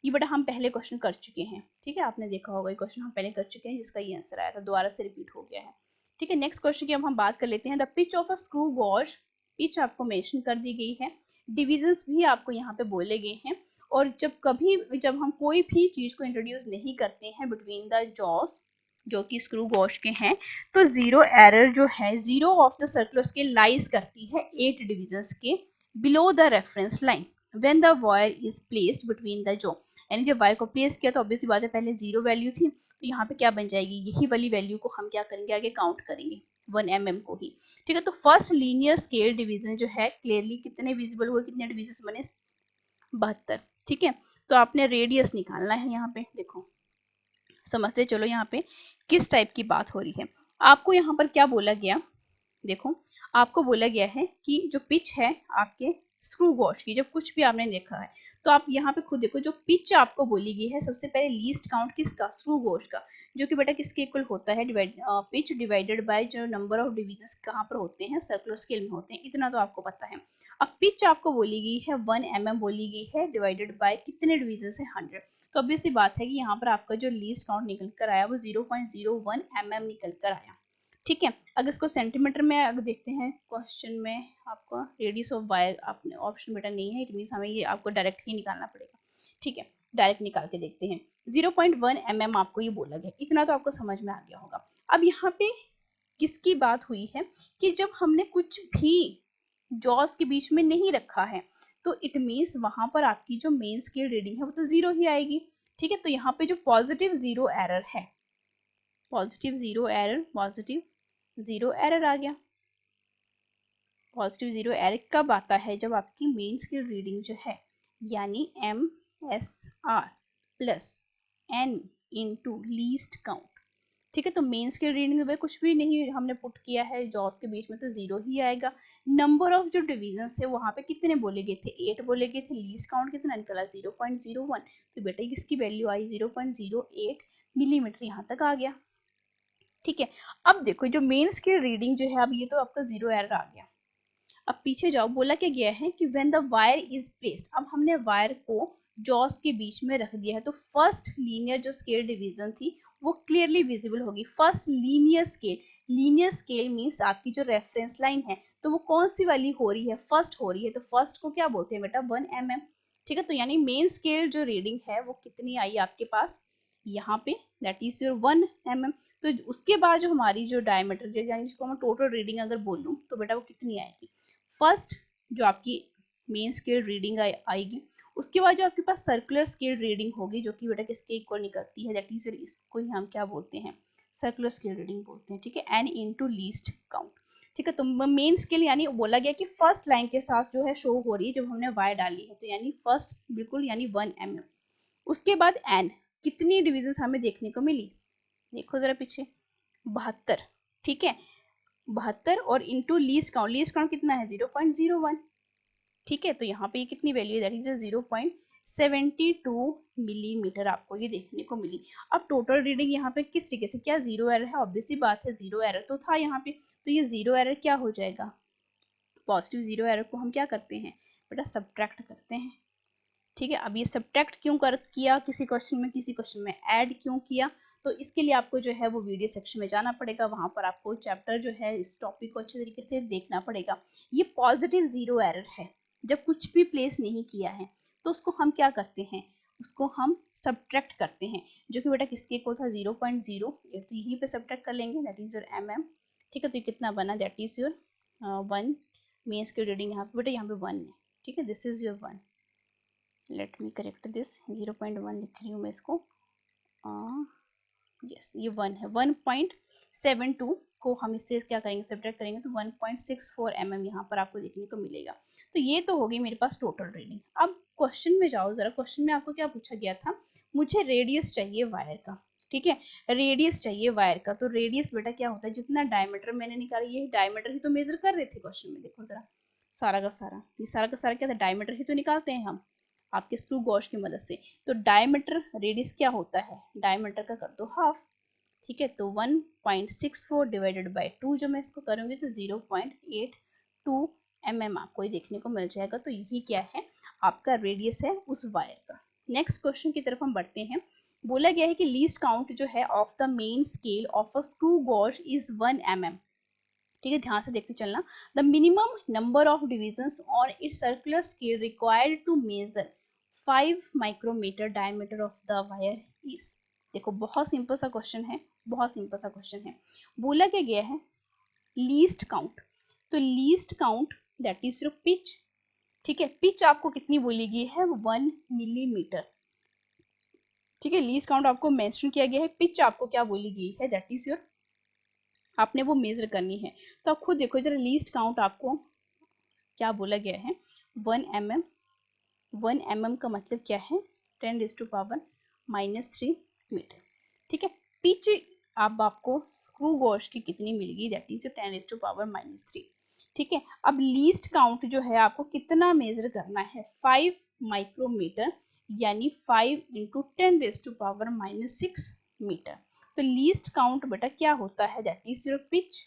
ये बेटा हम पहले क्वेश्चन कर चुके हैं, ठीक है, आपने देखा होगा ये क्वेश्चन हम पहले कर चुके हैं जिसका ये आंसर आया था, दोबारा से रिपीट हो गया है। ठीक है, नेक्स्ट क्वेश्चन की अब हम बात कर लेते हैं। The pitch of a screw gauge, pitch आपको मेंशन कर दी गई है, डिविजन्स भी आपको यहाँ पे बोले गए हैं। और जब हम कोई भी चीज को इंट्रोड्यूस नहीं करते हैं बिटवीन द जॉस जो कि स्क्रू गॉश के हैं, तो जीरो एरर जो है, zero of the circular scale lies करती है 8 डिविजन्स के below the reference line when the wire is placed between the jaw. यानी जब वायर को प्लेस किया तो ऑब्वियसली बात है पहले जीरो वैल्यू थी, तो यहाँ पे क्या बन जाएगी, यही वाली वैल्यू को हम क्या करेंगे, आगे काउंट करेंगे 1 mm को ही। ठीक है, तो फर्स्ट लीनियर स्केल डिवीजन जो है क्लियरली कितने विजिबल हुए, कितने डिविजन बने, 72। ठीक है, तो आपने रेडियस निकालना है। यहाँ पे देखो समझते चलो यहाँ पे किस टाइप की बात हो रही है। आपको यहाँ पर क्या बोला गया, देखो आपको बोला गया है कि जो पिच है आपके स्क्रू गॉश की, जब कुछ भी आपने देखा है तो आप यहाँ पे खुद देखो, जो पिच आपको बोली गई है सबसे पहले लीस्ट काउंट किसका, स्क्रू गॉश का, जो कि बेटा किसके इक्वल होता है, पिच डिवाइडेड बाय जो नंबर ऑफ डिविजन्स कहाँ पर होते हैं, सर्कुलर स्केल में होते हैं, इतना तो आपको पता है। अब पिच आपको बोली गई है 1 mm बोली गई है, डिवाइडेड बाय कितने डिविजन है, 100। तो अब सी बात है कि यहाँ पर आपका जो लीस्ट काउंट निकल कर आया वो 0.01 mm निकल कर आया। ठीक है, अगर इसको सेंटीमीटर में अगर देखते हैं क्वेश्चन में, आपका रेडियस ऑफ वायर आपने ऑप्शन बेटा नहीं है, इट मींस हमें ये आपको डायरेक्ट ही निकालना पड़ेगा। ठीक है, डायरेक्ट निकाल के देखते हैं। 0.1 mm आपको ये बोला गया, इतना तो आपको समझ में आ गया होगा। अब यहाँ पे किसकी बात हुई है कि जब हमने कुछ भी जॉस के बीच में नहीं रखा है तो इट मींस वहां पर आपकी जो मेन स्केल रीडिंग है वो तो जीरो ही आएगी। ठीक है, तो यहाँ पे जो पॉजिटिव जीरो एरर है, positive zero error, positive zero error आ गया। पॉजिटिव जीरो एरर कब आता है, जब आपकी मेन स्केल रीडिंग जो है यानी MSR plus N into least count. ठीक है, तो मेन स्केल रीडिंग में कुछ भी नहीं हमने पुट किया है जॉस के बीच में, तो जीरो ही आएगा। नंबर ऑफ जो डिविजन थे वहां पे कितने बोले गए थे, 8 बोले गए थे, लीस्ट काउंट कितना निकला 0.01, तो बेटा किसकी वैल्यू आई 0.08 मिलीमीटर यहाँ तक आ गया। ठीक है, अब देखो जो मेन स्केल रीडिंग जो है, अब ये तो आपका जीरो एरर आ गया। अब पीछे जाओ, बोला क्या गया है कि when the wire is placed, अब हमने वायर को जॉस के बीच में रख दिया है, तो फर्स्ट लीनियर जो स्केल डिवीजन थी वो क्लियरली विजिबल होगी। First linear scale, linear scale means आपकी जो रेफरेंस लाइन है तो वो कौन सी वाली हो रही है, फर्स्ट हो रही है, तो फर्स्ट को क्या बोलते हैं बेटा 1 mm। ठीक है, तो यानी मेन स्केल जो रीडिंग है वो कितनी आई आपके पास यहाँ पे, दैट इज योर 1 mm। तो उसके बाद जो हमारी जो डायमीटर यानी जिसको मैं टोटल रीडिंग अगर बोलूं तो बेटा वो कितनी आएगी, फर्स्ट जो आपकी मेन स्केल रीडिंग आएगी, उसके बाद जो आपके पास सर्कुलर स्केल रीडिंग होगी जो कि बेटा किसके इक्वल निकलती है, दैट इज इसको ही हम क्या बोलते हैं, सर्कुलर स्केल रीडिंग बोलते हैं। ठीक है, एन इनटू लीस्ट काउंट। ठीक है, तो मेन स्केल यानी बोला गया कि फर्स्ट लाइन के साथ जो है शो हो रही है जब हमने वायर डाली है, तो यानी फर्स्ट बिल्कुल यानी 1 mm। उसके बाद एन, कितनी डिविजन हमें देखने को मिली, देखो जरा पीछे 72। ठीक है, 72 और into least count, least count कितना है 0.01। ठीक है, तो यहाँ पे ये कितनी वैल्यू है, दैट इज 0.72 मिलीमीटर आपको ये देखने को मिली। अब टोटल रीडिंग यहाँ पे किस तरीके से, क्या जीरो एरर है, ऑब्वियसली बात है जीरो एरर तो था यहाँ पे, तो ये जीरो एरर क्या हो जाएगा, पॉजिटिव जीरो एरर को हम क्या करते हैं बेटा सब्ट्रैक्ट करते हैं। ठीक है, अब ये सब्ट्रैक्ट क्यों किया किसी क्वेश्चन में, किसी क्वेश्चन में ऐड क्यों किया, तो इसके लिए आपको जो है वो वीडियो सेक्शन में जाना पड़ेगा, वहां पर आपको चैप्टर जो है इस टॉपिक को अच्छे तरीके से देखना पड़ेगा। ये पॉजिटिव जीरो एरर है, जब कुछ भी प्लेस नहीं किया है तो उसको हम क्या करते हैं, उसको हम सब्ट्रैक्ट करते हैं, जो कि बेटा किसके को था 0.08, तो यहीं पे सब्ट्रैक्ट कर लेंगे, दैट इज योर mm। ठीक है, तो ये कितना बना, that is your 1, main scale reading यहाँ पे बेटा यहाँ पे 1 है। ठीक है, this is your 1, let me correct this, 0.1 लिख रही हूँ मैं इसको, यस ये 1 है। 1.72 को हम इससे क्या करेंगे, सब्ट्रैक्ट करेंगे तो 1.64 mm यहाँ पर आपको देखने को मिलेगा। तो ये तो होगी मेरे पास टोटल रीडिंग। अब क्वेश्चन में जाओ जरा, क्वेश्चन में आपको क्या पूछा गया था, मुझे रेडियस चाहिए वायर का, ठीक है, रेडियस चाहिए वायर का। तो रेडियस बेटा क्या होता है, जितना डायमीटर मैंने निकाला, ये डायमीटर ही तो मेजर कर रहे थे क्वेश्चन में, देखो जरा सारा का सारा, ये सारा का सारा क्या था, डायमीटर ही तो निकालते हैं हम आपके स्क्रू गॉश की मदद से। तो डायमीटर रेडियस क्या होता है, डायमीटर का कर दो हाफ, ठीक है। तो 1.64 डिवाइडेड बाय 2 जब मैं इसको करूंगी तो 0.82 mm आपको ये देखने को मिल जाएगा। तो यही क्या है, आपका रेडियस है उस वायर का। नेक्स्ट क्वेश्चन की तरफ हम बढ़ते हैं। बोला गया है कि लीस्ट काउंट जो है of the main scale of a screw gauge is 1 mm, ठीक है, ध्यान से देखते चलना। The minimum number of divisions on its circular scale required to measure 5 micrometer diameter of the wire is. देखो बहुत सिंपल सा क्वेश्चन है, बहुत सिंपल सा क्वेश्चन है। बोला क्या गया है, लीस्ट काउंट। तो least count that is your pitch, ठीक है। पिच आपको कितनी बोली गई है, 1 मिलीमीटर, ठीक है। लीस्ट काउंट आपको मेंशन किया गया है, पिच आपको क्या बोली गई है, दैट इज योर, आपने वो मेजर करनी है। तो आप खुद देखो जरा, लीस्ट काउंट आपको क्या बोला गया है, 1 mm। 1 mm का मतलब क्या है, 10⁻³ मीटर, ठीक है। पिच अब आपको स्क्रू गॉश की कितनी मिलेगी, दैट इज 10⁻⁻3, ठीक है। अब लीस्ट काउंट जो है आपको कितना मेजर करना है, 5 माइक्रोमीटर, यानी 5 × 10⁻⁻6 मीटर। तो लीस्ट काउंट बेटा क्या होता है, that is your pitch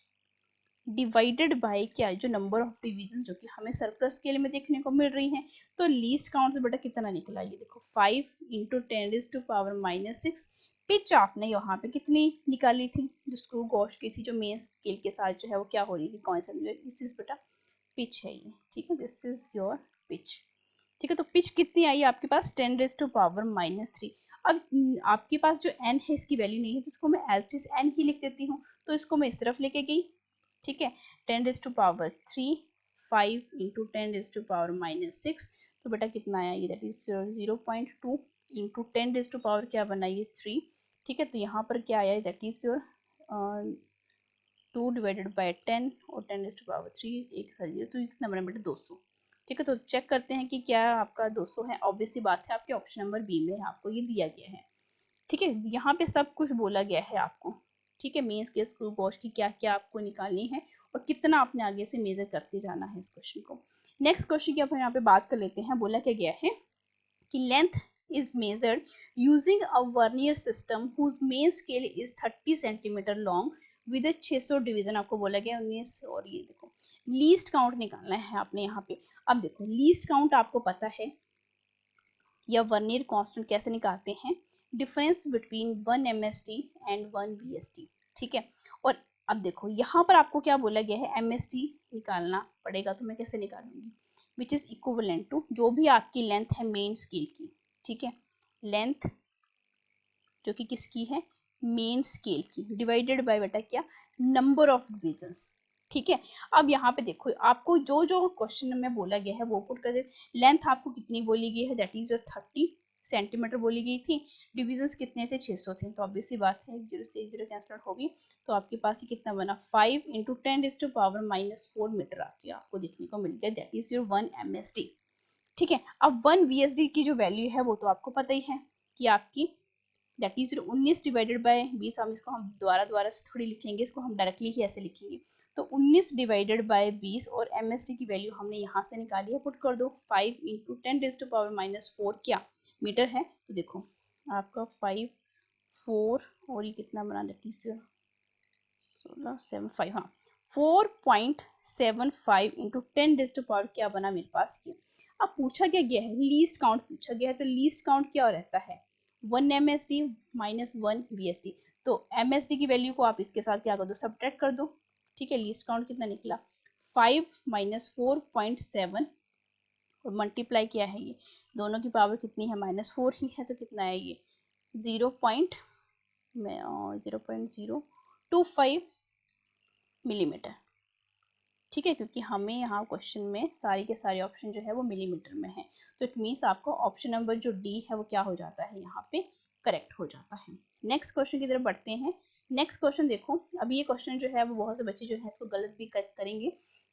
divided by क्या, जो नंबर ऑफ डिवीजन जो कि हमें सर्कुलर स्केल में देखने को मिल रही हैं। तो लीस्ट काउंट से बेटा कितना निकला, ये देखो 5 × 10⁻⁻6। पिच आपने यहाँ पे कितनी निकाली थी, जो स्क्रू गॉश की थी, जो मेन स्केल के साथ जो है वो क्या हो रही थी, कौन सा, दिस इज बेटा पिच है ये, ठीक है, दिस इज योर पिच, ठीक है। तो पिच कितनी आई आपके पास, 10⁻⁻3। अब आपके पास जो n है इसकी वैल्यू नहीं है, तो इसको मैं एज इट इज n ही लिख देती हूँ। तो इसको मैं इस तरफ लेके गई, ठीक है, 10⁻3, 5 × 10⁻⁻6। तो बेटा कितना आया ये, दैट इज 0.2 × 10⁻, क्या बना ये 3, ठीक है। तो यहाँ पर क्या आया, that is your 2 divided bye 10 और 10⁻3 एक साथ, तो कितना बना बेटा 200, ठीक है। तो चेक करते हैं कि क्या आपका 200 है, ऑब्वियस सी बात है आपके ऑप्शन नंबर बी में आपको ये दिया गया है, ठीक है। यहाँ पे सब कुछ बोला गया है आपको, ठीक है। मेंस के स्क्रू गॉश की क्या क्या आपको निकालनी है और कितना आपने आगे से मेजर करते जाना है इस क्वेश्चन को। नेक्स्ट क्वेश्चन की आप यहाँ पे बात कर लेते हैं। बोला क्या गया है कि length is measured using a vernier system whose main scale is 30 centimetre long with 600 division. आपको बोला गया 19, और ये देखो लीस्ट काउंट निकालना है आपने यहाँ पे। अब देखो लीस्ट काउंट आपको पता है, या वर्नियर कांस्टेंट कैसे निकालते हैं, difference between 1 MSD and 1 VSD, ठीक है। और अब देखो यहाँ पर आपको क्या बोला गया है, MSD निकालना पड़ेगा। तो मैं कैसे निकालूंगी, विच इज इक्विवेलेंट टू जो भी आपकी लेंथ है मेन स्केल की, ठीक है, लेंथ जो कि किसकी है, मेन स्केल की, डिवाइडेड बाय बेटा क्या, नंबर ऑफ डिविजन्स, ठीक है। अब यहाँ पे देखो आपको जो जो क्वेश्चन में बोला गया है वो पुट कर दे। लेंथ आपको कितनी बोली गई है, दैट इज 30 सेंटीमीटर बोली गई थी, डिविजन्स कितने थे, 600 थे। तो ऑब्वियस सी बात है 0 से 0 कैंसिल आउट होगी, तो आपके पास ये कितना बना, 5 × 10⁻⁻4 मीटर आपको देखने को मिल गया, दैट इज योर 1 MSD, ठीक है। अब 1 VSD की जो वैल्यू है वो तो आपको पता ही है कि आपकी दैट इज 19 डिवाइडेड बाय 20। हम इसको हम दोबारा से थोड़ी लिखेंगे, इसको हम डायरेक्टली ही ऐसे लिखेंगे। तो 19 डिवाइडेड बाय 20 और MSD की वैल्यू हमने यहाँ से निकाली है, पुट कर दो 5 × 10⁻⁻4 क्या मीटर है। तो देखो आपका 5 4 और ये कितना बना, दैट इज 1675, हाँ 4.75 × 10⁻, क्या बना मेरे पास ये। अब पूछा क्या गया है, लीस्ट काउंट पूछा गया है। तो लीस्ट काउंट क्या रहता है, 1 MSD - 1 VSD। तो MSD की वैल्यू को आप इसके साथ क्या कर दो, सब्ट्रैक्ट कर दो, ठीक है। लीस्ट काउंट कितना निकला, 5 - 4.7 और मल्टीप्लाई क्या है, ये दोनों की पावर कितनी है, -4 ही है। तो कितना है ये 0.025 मिलीमीटर, ठीक है, क्योंकि हमें यहाँ क्वेश्चन में सारे के सारे ऑप्शन जो है वो मिलीमीटर में है। तो इट मीन्स आपको ऑप्शन नंबर जो डी है वो क्या हो जाता है, यहाँ पे करेक्ट हो जाता है। नेक्स्ट क्वेश्चन की तरफ बढ़ते हैं। नेक्स्ट क्वेश्चन देखो, अब ये क्वेश्चन जो है वो बहुत से बच्चे जो है इसको गलत भी करेंगे।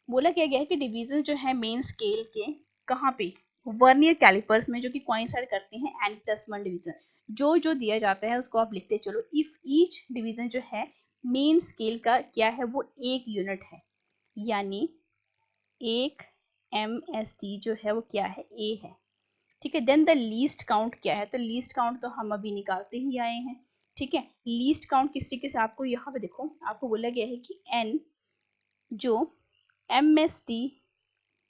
बोला क्या गया है कि डिवीजन जो है मेन स्केल के कहाँ पे, वर्नियर कैलिपर्स में जो कि कोइंसाइड करते हैं n+1 डिवीजन, जो दिया जाता है उसको आप लिखते चलो। इफ ईच डिवीजन जो है मेन स्केल का क्या है, वो 1 यूनिट है, यानी एक MSD जो है वो क्या है, A है, ठीक है। देन द लीस्ट काउंट क्या है, तो लीस्ट काउंट तो हम अभी निकालते ही आए हैं, ठीक है। लीस्ट काउंट किस तरीके से, आपको यहाँ पे देखो आपको बोला गया है कि n जो MSD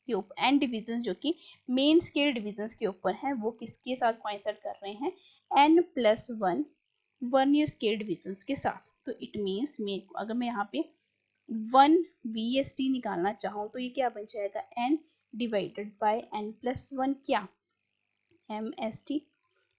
के ऊपर n डिविजन जो कि मेन स्केल डिविजन के ऊपर है, वो किसके साथ कोइंसाइड कर रहे हैं, n+1 वर्नियर स्केल डिविजन के साथ। तो इट मीन्स अगर मैं यहाँ पे 1 VSD निकालना चाहूँ तो ये क्या बन जाएगा, n डिवाइडेड बाय n+1 क्या, MSD,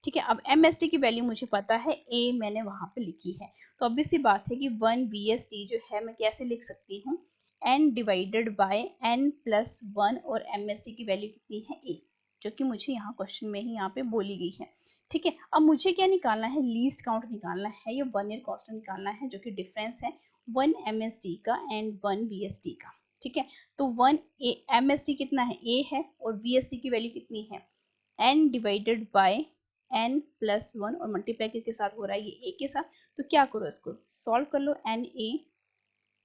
ठीक है। अब MSD की वैल्यू मुझे पता है, A मैंने वहां पे लिखी है, तो obvious सी बात है कि 1 VSD जो है मैं कैसे लिख सकती हूँ, n डिवाइडेड बाय n+1, और MSD की वैल्यू कितनी है, A, जो कि मुझे यहाँ क्वेश्चन में ही यहाँ पे बोली गई है, ठीक है। अब मुझे क्या निकालना है, लीस्ट काउंट निकालना है या वर्नियर कॉस्ट निकालना है, जो कि डिफरेंस है 1 MSD का एंड 1 VSD का, ठीक है। तो 1 MSD कितना है, A है, और VSD की वैल्यू कितनी है, n डिवाइडेड बाय n+1, और मल्टीप्लाई किसके साथ हो रहा है, ये a के साथ। तो क्या करो, इसको सॉल्व कर लो, na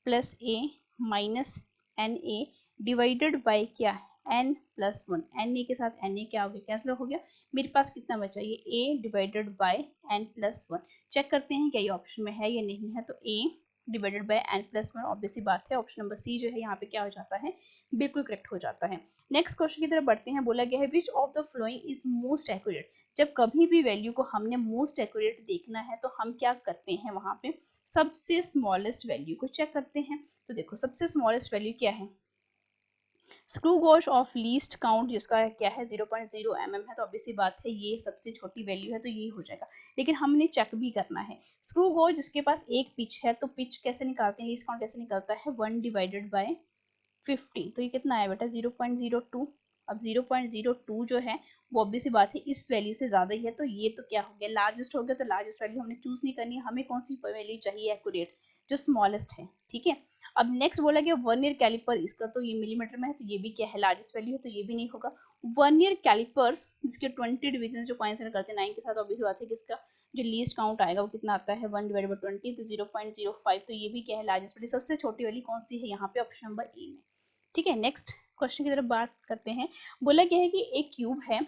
plus a minus na divided by क्या है, n+1, na के साथ na क्या हो गया, कैंसिल हो गया, मेरे पास कितना बचा, ये a divided by n+1। Check करते हैं क्या ये ऑप्शन में है या नहीं है, तो a divided by n+1, obviously बात है ऑप्शन नंबर सी जो है यहाँ पे क्या हो जाता है, बिल्कुल करेक्ट हो जाता है। नेक्स्ट क्वेश्चन की तरफ बढ़ते हैं, बोला गया है which of the following is most accurate. जब कभी भी वैल्यू को हमने मोस्ट एक्यूरेट देखना है तो हम क्या करते हैं, वहां पे सबसे स्मॉलेस्ट वैल्यू को चेक करते हैं। तो देखो सबसे स्मॉलेस्ट वैल्यू क्या है, screw gauge of least count जिसका क्या है 0.0 mm है, तो ऑब्वियसली बात है ये सबसे छोटी वैल्यू है, तो ये हो जाएगा। लेकिन हमने चेक भी करना है, स्क्रू गॉज जिसके पास एक पिच है, तो पिच कैसे निकालते हैं, लीस्ट काउंट कैसे निकलता है, 1 डिवाइडेड बाय 50, तो ये कितना है बेटा 0.02। अब 0.02 जो है वो ऑब्वियसली बात है इस वैल्यू से ज्यादा ही है, तो ये तो क्या हो गया, लार्जेस्ट हो गया। तो लार्जेस्ट वैल्यू हमने चूज नहीं करनी है, हमें कौन सी वैल्यू चाहिए, एक्यूरेट, जो स्मॉलेस्ट है, ठीक है। अब नेक्स्ट बोला गया वर्नियर कैलिपर, इसका तो ये मिलीमीटर में है, तो ये भी क्या है, लार्जेस्ट वैल्यू है, तो ये भी नहीं होगा। वर्नियर कैलिपर्स जिसके 20 डिवीजन जो कोइंसाइड करते हैं 9 के साथ, ऑब्वियसली बात है कि इसका जो लीस्ट काउंट आएगा वो कितना आता है, 1 डिवाइडेड बाय 20, तो 0.05, तो ये भी क्या है, लार्जेस्ट वैल्यू। सबसे छोटी वाली कौन सी है, यहाँ पे ऑप्शन नंबर ए में, ठीक है। नेक्स्ट क्वेश्चन की तरफ बात करते हैं, बोला गया है कि एक क्यूब है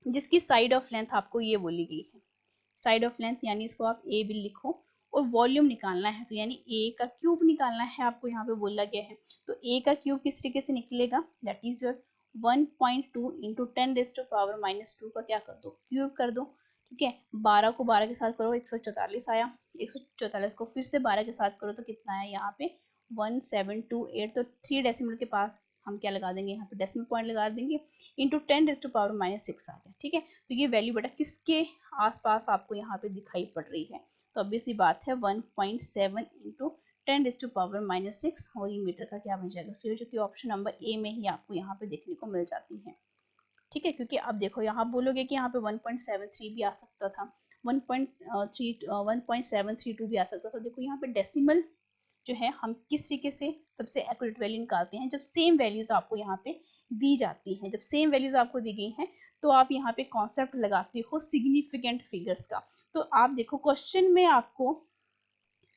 जिसकी साइड ऑफ लेंथ आपको ये बोली गई है, साइड ऑफ लेंथ यानी इसको आप ए भी लिखो, और वॉल्यूम निकालना है, तो यानी ए का क्यूब निकालना है आपको, यहाँ पे बोला गया है। तो ए का क्यूब किस तरीके से निकलेगा, दैट इज योर 1.2 इंटू 10⁻⁻² का क्या कर दो, क्यूब कर दो, ठीक है। 12 को 12 के साथ करो 144 आया, 144 को फिर से 12 के साथ करो तो कितना है यहाँ पे 1728, तो 3 डेसिमल के पास हम क्या लगा देंगे, यहाँ पे डेसिमल पॉइंट लगा देंगे, इंटू 10⁻⁻6 आ गया, ठीक है। तो ये वैल्यू बेटा किसके आसपास आपको यहाँ पे दिखाई पड़ रही है, तो ऑब्वियसली बात है 1.7 इंटू 10⁻⁻6, और ये मीटर का क्या बन जाएगा, सो जो कि ऑप्शन नंबर ए में ही आपको यहाँ पे देखने को मिल जाती है, ठीक है। क्योंकि अब देखो यहाँ बोलोगे कि यहाँ पे 1.73 भी आ सकता था, 1.732 भी आ सकता था। देखो यहाँ पे डेसिमल जो है हम किस तरीके से सबसे एक्यूरेट वैल्यू निकालते हैं, जब सेम वैल्यूज आपको यहाँ पे दी जाती हैं, जब सेम वैल्यूज आपको दी गई हैं, तो आप यहाँ पे कॉन्सेप्ट लगाते हो सिग्निफिकेंट फिगर्स का। तो आप देखो क्वेश्चन में आपको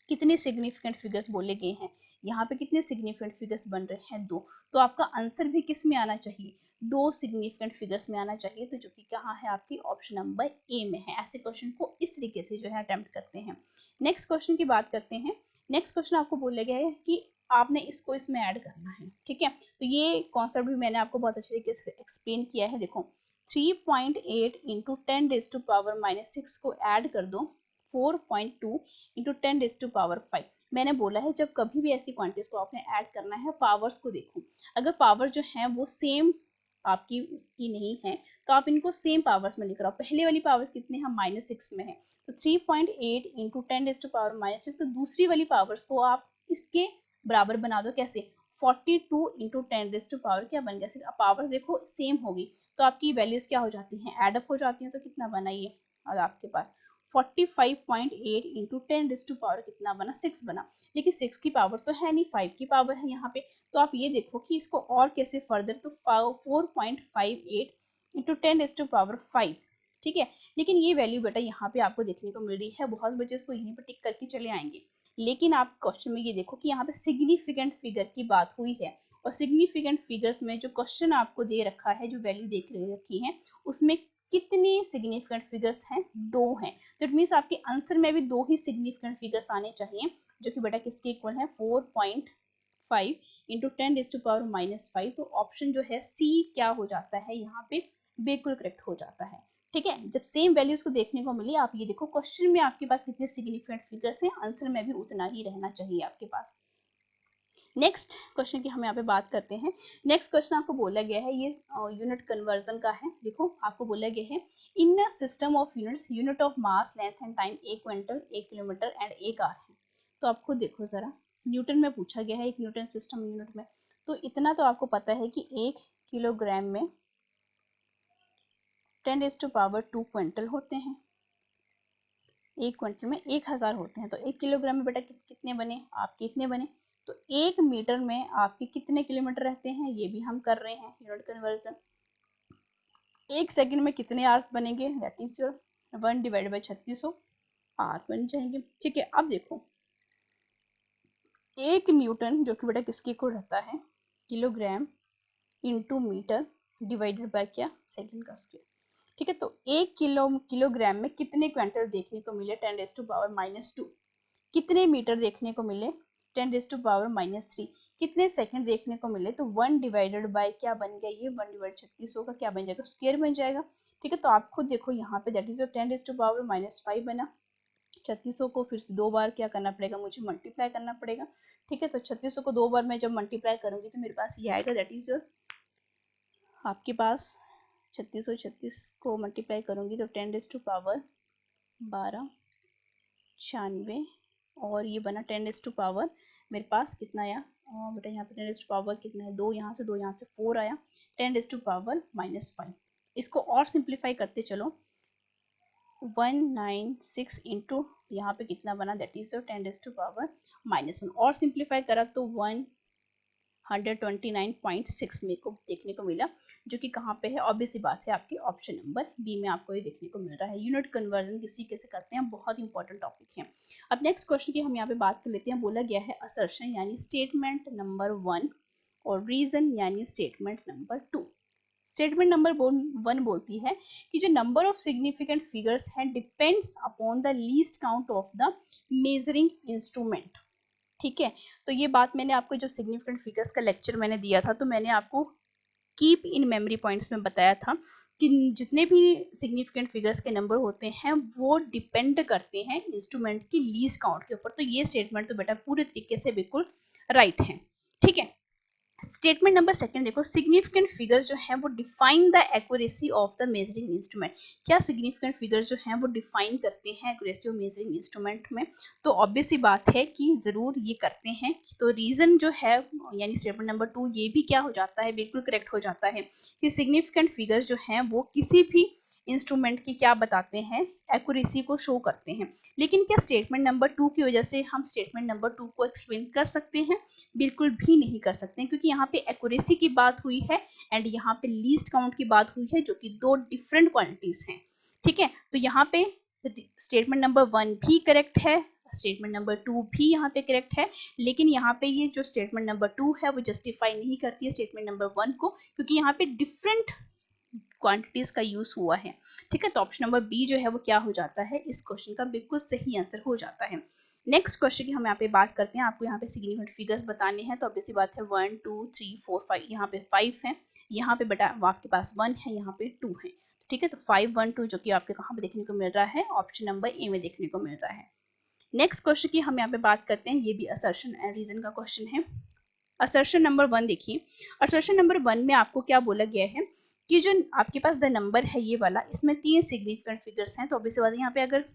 कितने सिग्निफिकेंट फिगर्स बोले गए हैं, यहाँ पे कितने सिग्निफिकेंट फिगर्स बन रहे हैं, 2, तो आपका आंसर भी किस में आना चाहिए, 2 सिग्निफिकेंट फिगर्स में आना चाहिए, तो जो कि कहाँ है आपकी ऑप्शन नंबर ए में है। ऐसे क्वेश्चन को इस तरीके से जो है अटेम्प्ट करते हैं। नेक्स्ट क्वेश्चन की बात करते हैं, नेक्स्ट क्वेश्चन आपको बोला गया है कि आपने इसको इसमें ऐड करना है, ठीक है। तो ये कॉन्सेप्ट भी मैंने आपको बहुत अच्छे तरीके से एक्सप्लेन किया है। देखो 3.8 इंटू 10⁻⁻6 को ऐड कर दो 4.2 इंटू 10⁻5। मैंने बोला है जब कभी भी ऐसी क्वांटिटीज को आपने ऐड करना है, पावर्स को देखो, अगर पावर जो है वो सेम आपकी उसकी नहीं है, तो आप इनको सेम पावर्स में लिख रहा हो। पहले वाली पावर्स कितने हैं, -6 में है, तो 3.8 इंटू 10⁻⁻6, तो दूसरी वाली पावर्स को आप इसके बराबर बना दो, कैसे 42 इंटू 10⁻, क्या बन गया, पावर्स देखो सेम होगी, तो आपकी वैल्यूज क्या हो जाती हैं, एडअप हो जाती हैं। तो कितना बना ये, और आपके पास 45.8 इंटू 10⁻, कितना बना, 6 बना। लेकिन 6 की पावर तो है नहीं, 5 की पावर है यहाँ पे, तो आप ये देखो कि इसको और कैसे फर्दर, तो 4.58 इंटू 10⁵, ठीक है। लेकिन ये वैल्यू बेटा यहाँ पे आपको देखने को मिल रही है, बहुत बच्चे इसको यहीं पर टिक करके चले आएंगे, लेकिन आप क्वेश्चन में ये देखो कि यहाँ पे सिग्निफिकेंट फिगर की बात हुई है, और सिग्निफिकेंट फिगर्स में जो क्वेश्चन आपको दे रखा है, जो वैल्यू देख रखी है, उसमें कितने सिग्निफिकेंट फिगर्स हैं? 2 हैं। तो इट मीन्स आपके आंसर में भी 2 ही सिग्निफिकेंट फिगर्स आने चाहिए, जो कि बेटा किसके इक्वल है? 4.5 इंटू 10⁻⁻5। तो ऑप्शन जो है सी क्या हो जाता है यहाँ पे? बिल्कुल करेक्ट हो जाता है, ठीक है। जब सेम वैल्यूज को देखने को मिली, आप ये देखो क्वेश्चन में आपके पास कितने सिग्निफिकेंट फिगर्स हैं, आंसर में भी उतना ही रहना चाहिए आपके पास। नेक्स्ट क्वेश्चन की हम यहाँ पे बात करते हैं। नेक्स्ट क्वेश्चन आपको बोला गया है, ये यूनिट कन्वर्जन का है। देखो आपको बोला गया है, in a system of units, unit of mass, length and time 1 quintal, 1 kilometre and 1 R है। तो आप खुद देखो जरा, न्यूटन में पूछा गया है, एक न्यूटन सिस्टम यूनिट में, तो इतना तो आपको पता है कि 1 किलोग्राम में 10⁻² क्विंटल होते हैं, 1 क्विंटल में 1000 होते हैं। तो 1 किलोग्राम में बेटा कितने बने? आपके इतने बने। तो 1 मीटर में आपके कितने किलोमीटर रहते हैं, ये भी हम कर रहे हैं यूनिट कन्वर्जन। 1 सेकंड में कितने आवर्स बनेंगे? That is your 1 divided by 3600 hour बन जाएंगे, ठीक है। अब देखो 1 न्यूटन जो कि बेटा किसके इक्वल रहता है? Kilogram into metre divided by क्या? सेकंड का स्क्वायर, ठीक है। तो 1 किलोग्राम में कितने क्विंटल देखने को मिले? 10⁻⁻2। कितने मीटर देखने को मिले? 10⁻⁻3। कितने सेकंड देखने को मिले? तो 1 डिवाइडेड बाय क्या बन गया? ये 1 डिवाइड 3600 का क्या बन जाएगा? स्क्वायर बन जाएगा, ठीक है। तो आप खुद देखो यहाँ पे, दैट इज 10⁻⁻5 बना। 3600 को फिर से 2 बार क्या करना पड़ेगा? मुझे मल्टीप्लाई करना पड़ेगा, ठीक है। तो 3600 को 2 बार मैं जब मल्टीप्लाई करूंगी तो मेरे पास ये आएगा, दैट इज योर आपके पास 3636 को मल्टीप्लाई करूंगी तो 10⁻12 96, और ये बना 10⁻, मेरे पास कितना आया बेटा? यहाँ पे 10⁻, कितना है? 2 यहाँ से 2 यहाँ से 4 आया, 10⁻⁻5। इसको और सिंप्लीफाई करते चलो, 196 इंटू यहाँ पे कितना बना? दैट इज 10⁻⁻1, और सिंप्लीफाई करा तो 129.6 मेरे को देखने को मिला, जो कि कहाँ पे है? ऑब्वियस सी बात है, आपके ऑप्शन नंबर बी में आपको ये देखने को मिल रहा है। यूनिट कन्वर्जन किसी कैसे करते हैं, बहुत इंपॉर्टेंट टॉपिक है। अब नेक्स्ट क्वेश्चन की हम यहाँ पे बात कर लेते हैं। बोला गया है असर्शन यानी स्टेटमेंट नंबर 1 और रीजन यानी स्टेटमेंट नंबर 2। स्टेटमेंट नंबर 1 बोलती है कि जो नंबर ऑफ सिग्निफिकेंट फिगर्स है depends upon the least count of the measuring instrument, ठीक है। तो ये बात मैंने आपको, जो सिग्निफिकेंट फिगर्स का लेक्चर मैंने दिया था, तो मैंने आपको कीप इन मेमोरी पॉइंट्स में बताया था कि जितने भी सिग्निफिकेंट फिगर्स के नंबर होते हैं वो डिपेंड करते हैं इंस्ट्रूमेंट की लीस्ट काउंट के ऊपर। तो ये स्टेटमेंट तो बेटा पूरे तरीके से बिल्कुल राइट है, ठीक है। स्टेटमेंट नंबर 2 देखो, सिग्निफिकेंट फिगर्स जो है वो define the accuracy of the measuring instrument. क्या सिग्निफिकेंट फिगर्स जो है वो डिफाइन करते हैं एक्यूरेसी ऑफ मेजरिंग इंस्ट्रूमेंट में? तो ऑब्वियस सी बात है कि जरूर ये करते हैं। तो रीजन जो है यानी स्टेटमेंट नंबर 2, ये भी क्या हो जाता है? बिल्कुल करेक्ट हो जाता है कि सिग्निफिकेंट फिगर्स जो है वो किसी भी इंस्ट्रूमेंट की क्या बताते हैं? एक्यूरेसी को शो करते हैं। लेकिन क्या स्टेटमेंट नंबर 2 की वजह से हम स्टेटमेंट नंबर 2 को एक्सप्लेन कर सकते हैं? बिल्कुल भी नहीं कर सकते हैं, क्योंकि यहाँ पे एक्यूरेसी की बात हुई है एंड यहाँ पे लीस्ट काउंट की बात हुई है, जो कि 2 डिफरेंट क्वांटिटीज हैं, ठीक है। तो यहाँ पे स्टेटमेंट नंबर 1 भी करेक्ट है, स्टेटमेंट नंबर 2 भी यहाँ पे करेक्ट है, लेकिन यहाँ पे ये जो स्टेटमेंट नंबर 2 है वो जस्टिफाई नहीं करती है स्टेटमेंट नंबर 1 को, क्योंकि यहाँ पे डिफरेंट क्वांटिटीज का यूज हुआ है, ठीक है। तो ऑप्शन नंबर बी जो है वो क्या हो जाता है? इस क्वेश्चन का बिल्कुल सही आंसर हो जाता है। नेक्स्ट क्वेश्चन की हम यहाँ पे बात करते हैं। आपको यहाँ पे सिग्निफिकेंट फिगर्स बताने हैं, तो ऑब्वियस बात है 1 2 3 4 5, यहाँ पे 5 है, यहाँ पे बेटा आपके पास 1 है, यहाँ पे 2 है, ठीक है। तो 5 1 2 जो कि आपके कहाँ पे देखने को मिल रहा है? ऑप्शन नंबर ए में देखने को मिल रहा है। नेक्स्ट क्वेश्चन की हम यहाँ पे बात करते हैं, ये भी असर्शन एंड रीजन का क्वेश्चन है। असर्शन नंबर 1 देखिए, असर्शन नंबर 1 में आपको क्या बोला गया है कि जो आपके पास द नंबर है ये वाला, इसमें 3 सिग्निफिकेंट फिगर्स हैं। तो ऑब्वियस बात है यहाँ पे अगर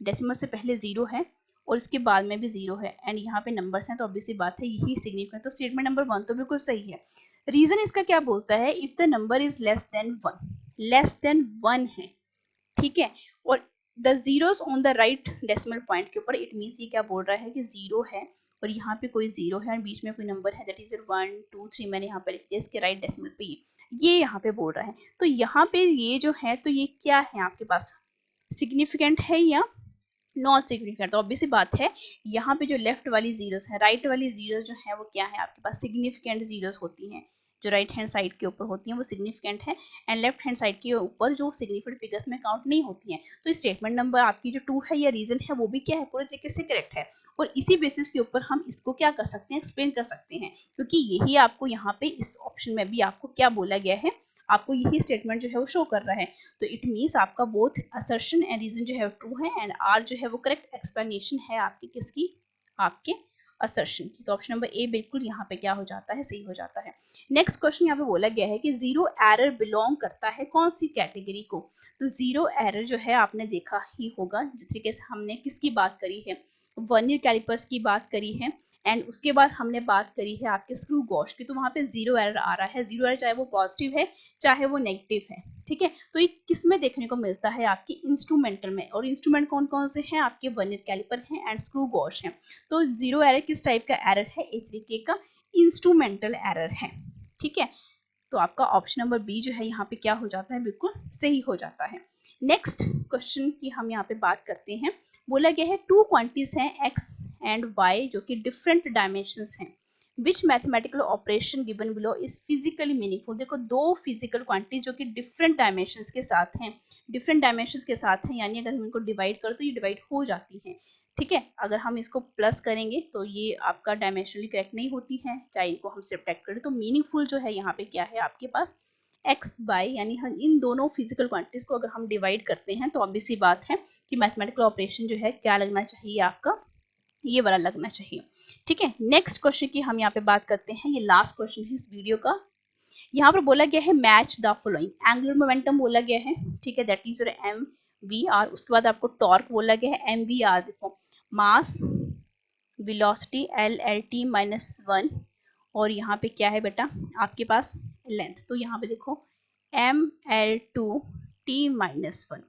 डेसिमल से पहले 0 है और इसके बाद में भी 0 है एंड यहाँ पे नंबर्स हैं, तो ऑब्वियस बात है यही सिग्निफिकेंट। तो स्टेटमेंट नंबर 1 तो बिल्कुल सही है। रीजन इसका क्या बोलता है? If the number is less than 1 है, ठीक है, और the zeros on the right decimal point के ऊपर, इट मीन्स ये क्या बोल रहा है कि 0 है और यहाँ पे कोई 0 है और बीच में कोई नंबर है, दैट इज 1 2 3, मैंने यहाँ पे लिख दिया इसके राइट डेसिमल पे। ये यहाँ पे बोल रहा है। तो यहाँ पे ये जो है तो ये क्या है आपके पास, सिग्निफिकेंट है या नॉन सिग्निफिकेंट? तो ऑब्वियस सी बात है, यहाँ पे जो लेफ्ट वाली जीरोस है, राइट वाली जीरोस जो है वो क्या है आपके पास, सिग्निफिकेंट जीरोस होती हैं। जो राइट हैंड साइड के ऊपर होती हैं वो सिग्निफिकेंट है, एंड लेफ्ट हैंड साइड के ऊपर जो सिग्निफिकेंट फिगर्स में काउंट नहीं होती हैं। तो स्टेटमेंट नंबर आपकी जो 2 है या रीजन है वो भी क्या है, पूरे तरीके से करेक्ट है। और इसी बेसिस के ऊपर हम इसको क्या कर सकते हैं, एक्सप्लेन कर सकते हैं, क्योंकि यही आपको यहाँ पे इस ऑप्शन में भी आपको क्या बोला गया है, आपको यही स्टेटमेंट जो है वो शो कर रहा है। तो इट मीन्स आपका बोथ असर्शन एंड रीजन जो है ट्रू है, एंड आर जो है वो करेक्ट एक्सप्लेनेशन है आपकी किसकी, आपके असर्शन की। तो ऑप्शन नंबर ए बिल्कुल यहाँ पे क्या हो जाता है, सही हो जाता है। नेक्स्ट क्वेश्चन यहाँ पे बोला गया है कि जीरो एरर बिलोंग करता है कौन सी कैटेगरी को? तो जीरो एरर जो है आपने देखा ही होगा, जिस तरीके से हमने किसकी बात करी है, वर्नियर कैलिपर्स की बात करी है, एंड उसके बाद हमने बात करी है आपके स्क्रू गॉश की। तो वहां पे जीरो एरर आ रहा है, जीरो एरर चाहे वो पॉजिटिव है चाहे वो नेगेटिव है, ठीक है। तो ये किस में देखने को मिलता है, आपके इंस्ट्रूमेंटल में। और इंस्ट्रूमेंट कौन कौन से हैं, आपके वर्नियर कैलिपर हैं एंड स्क्रू गॉश हैं। तो जीरो एरर किस टाइप का एरर है, एक तरीके का इंस्ट्रूमेंटल एरर है, ठीक है। तो आपका ऑप्शन नंबर बी जो है यहाँ पे क्या हो जाता है, बिल्कुल सही हो जाता है। नेक्स्ट क्वेश्चन की हम यहाँ पे बात करते हैं। बोला गया है टू क्वांटिटीज हैं x एंड y जो कि डिफरेंट डायमेंशंस हैं, which mathematical operation given below is physically meaningful. देखो दो फिजिकल क्वांटिटी जो कि डिफरेंट डायमेंशंस के साथ हैं, डिफरेंट डायमेंशंस के साथ हैं, यानी अगर हम इनको डिवाइड करो तो ये डिवाइड हो जाती हैं, ठीक है। अगर हम इसको प्लस करेंगे तो ये आपका डायमेंशनली करेक्ट नहीं होती है, चाहे इनको हम सब्ट्रैक्ट करें। तो मीनिंगफुल जो है यहाँ पे क्या है आपके पास, x बाय, यानी हम इन दोनों फिजिकल क्वांटिटीज को अगर हम डिवाइड करते हैं तो ऑब्वियस सी बात है कि मैथमेटिकल ऑपरेशन जो है क्या लगना चाहिए आपका, ये वाला लगना चाहिए, ठीक है। नेक्स्ट क्वेश्चन की हम यहाँ पे बात करते हैं, ये लास्ट क्वेश्चन है इस वीडियो का। यहाँ पर बोला गया है match the following, angular momentum बोला गया है, ठीक है, that is your M V R. उसके बाद आपको टॉर्क बोला गया है एम वी आर, देखो mass velocity L L T minus 1, और यहाँ पे क्या है बेटा आपके पास लेंथ। तो यहाँ पे देखो M L two T minus 1।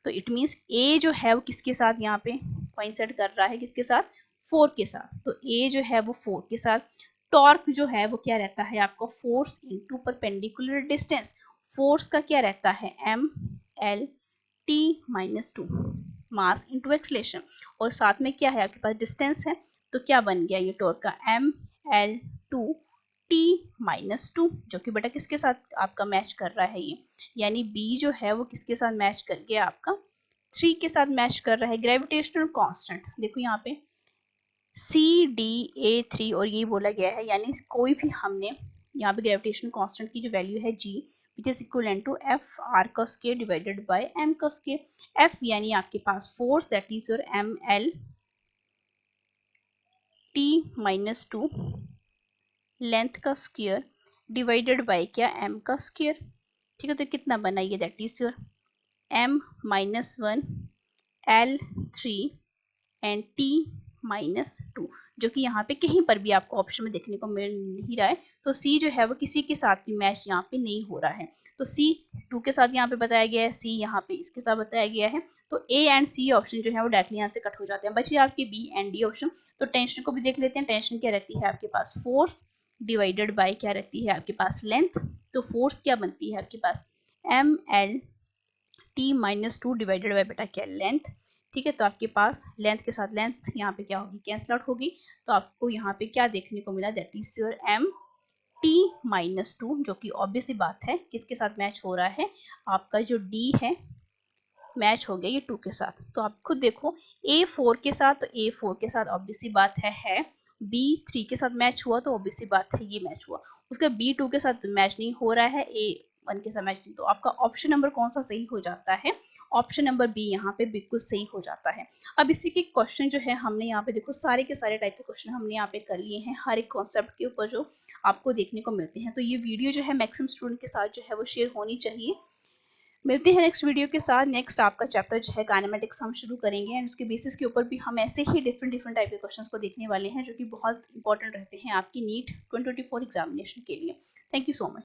तो इट मीन्स ए जो है वो किसके साथ यहाँ पे कोइंसाइड कर रहा है, किसके साथ, 4 के साथ। तो ए जो है वो 4 के साथ। टॉर्क जो है वो क्या रहता है आपको, force into perpendicular distance. Force का क्या रहता है, M L T minus 2, mass into acceleration, और साथ में क्या है आपके पास डिस्टेंस है। तो क्या बन गया ये टॉर्क का, M L two T minus 2, जो कि बेटा किसके साथ आपका मैच कर रहा है ये, यानी बी जो है वो किसके साथ मैच कर गया आपका, 3 के साथ मैच कर रहा है। ग्रेविटेशनल कांस्टेंट देखो यहाँ पे सी डी ए 3, और ये बोला गया है, यानी कोई भी हमने यहाँ पे ग्रेविटेशनल कांस्टेंट की जो वैल्यू है g which is equivalent to F R का स्क्वायर डिवाइडेड बाय एम का स्क्वायर। एफ यानी आपके पास force that is your M L T minus 2 length का स्क्वायर डिवाइडेड बाय क्या, एम का स्क्वायर, ठीक है। तो कितना बना ये, that is your M minus 1 L 3 and T minus 2, जो कि यहाँ पे कहीं पर भी आपको ऑप्शन में देखने को मिल नहीं रहा है। तो सी जो है वो किसी के साथ भी मैच यहाँ पे नहीं हो रहा है। तो सी 2 के साथ यहाँ पे बताया गया है, सी यहाँ पे इसके साथ बताया गया है। तो ए एंड सी ऑप्शन जो है वो डायरेक्टली यहाँ से कट हो जाते हैं, बचे आपके बी एंड डी ऑप्शन। तो टेंशन को भी देख लेते हैं। टेंशन क्या रहती है आपके पास, फोर्स डिवाइडेड बाय क्या रहती है आपके पास, लेंथ। तो फोर्स क्या बनती है आपके पास, M L T minus 2 divided by बेटा क्या, लेंथ, ठीक है। तो आपके पास लेंथ के साथ लेंथ यहाँ पे क्या होगी, कैंसल आउट होगी। तो आपको यहाँ पे क्या देखने को मिला, that is your M T minus 2, जो कि ऑब्वियस सी बात है किसके साथ मैच हो रहा है, आपका जो डी है मैच हो गया ये 2 के साथ। तो आप खुद देखो ए 4 के साथ, तो ए 4 के साथ ऑब्वियस सी बात है बी 3 के साथ मैच हुआ, तो ऑब्वियस सी बात है ये मैच हुआ। उसका बी 2 के साथ मैच नहीं हो रहा है, ए 1 के साथ मैच नहीं। तो आपका ऑप्शन नंबर कौन सा सही हो जाता है, ऑप्शन नंबर बी यहाँ पे बिल्कुल सही हो जाता है। अब इसी के क्वेश्चन जो है हमने यहाँ पे देखो सारे के सारे टाइप के क्वेश्चन हमने यहाँ पे कर लिए हैं, हर एक कॉन्सेप्ट के ऊपर जो आपको देखने को मिलते हैं। तो ये वीडियो जो है मैक्सिमम स्टूडेंट के साथ जो है वो शेयर होनी चाहिए। मिलते हैं नेक्स्ट वीडियो के साथ। नेक्स्ट आपका चैप्टर जो है काइनेमेटिक्स हम शुरू करेंगे, एंड उसके बेसिस के ऊपर भी हम ऐसे ही डिफरेंट टाइप के क्वेश्चंस को देखने वाले हैं, जो कि बहुत इंपॉर्टेंट रहते हैं आपकी नीट 2024 एग्जामिनेशन के लिए। Thank you so much.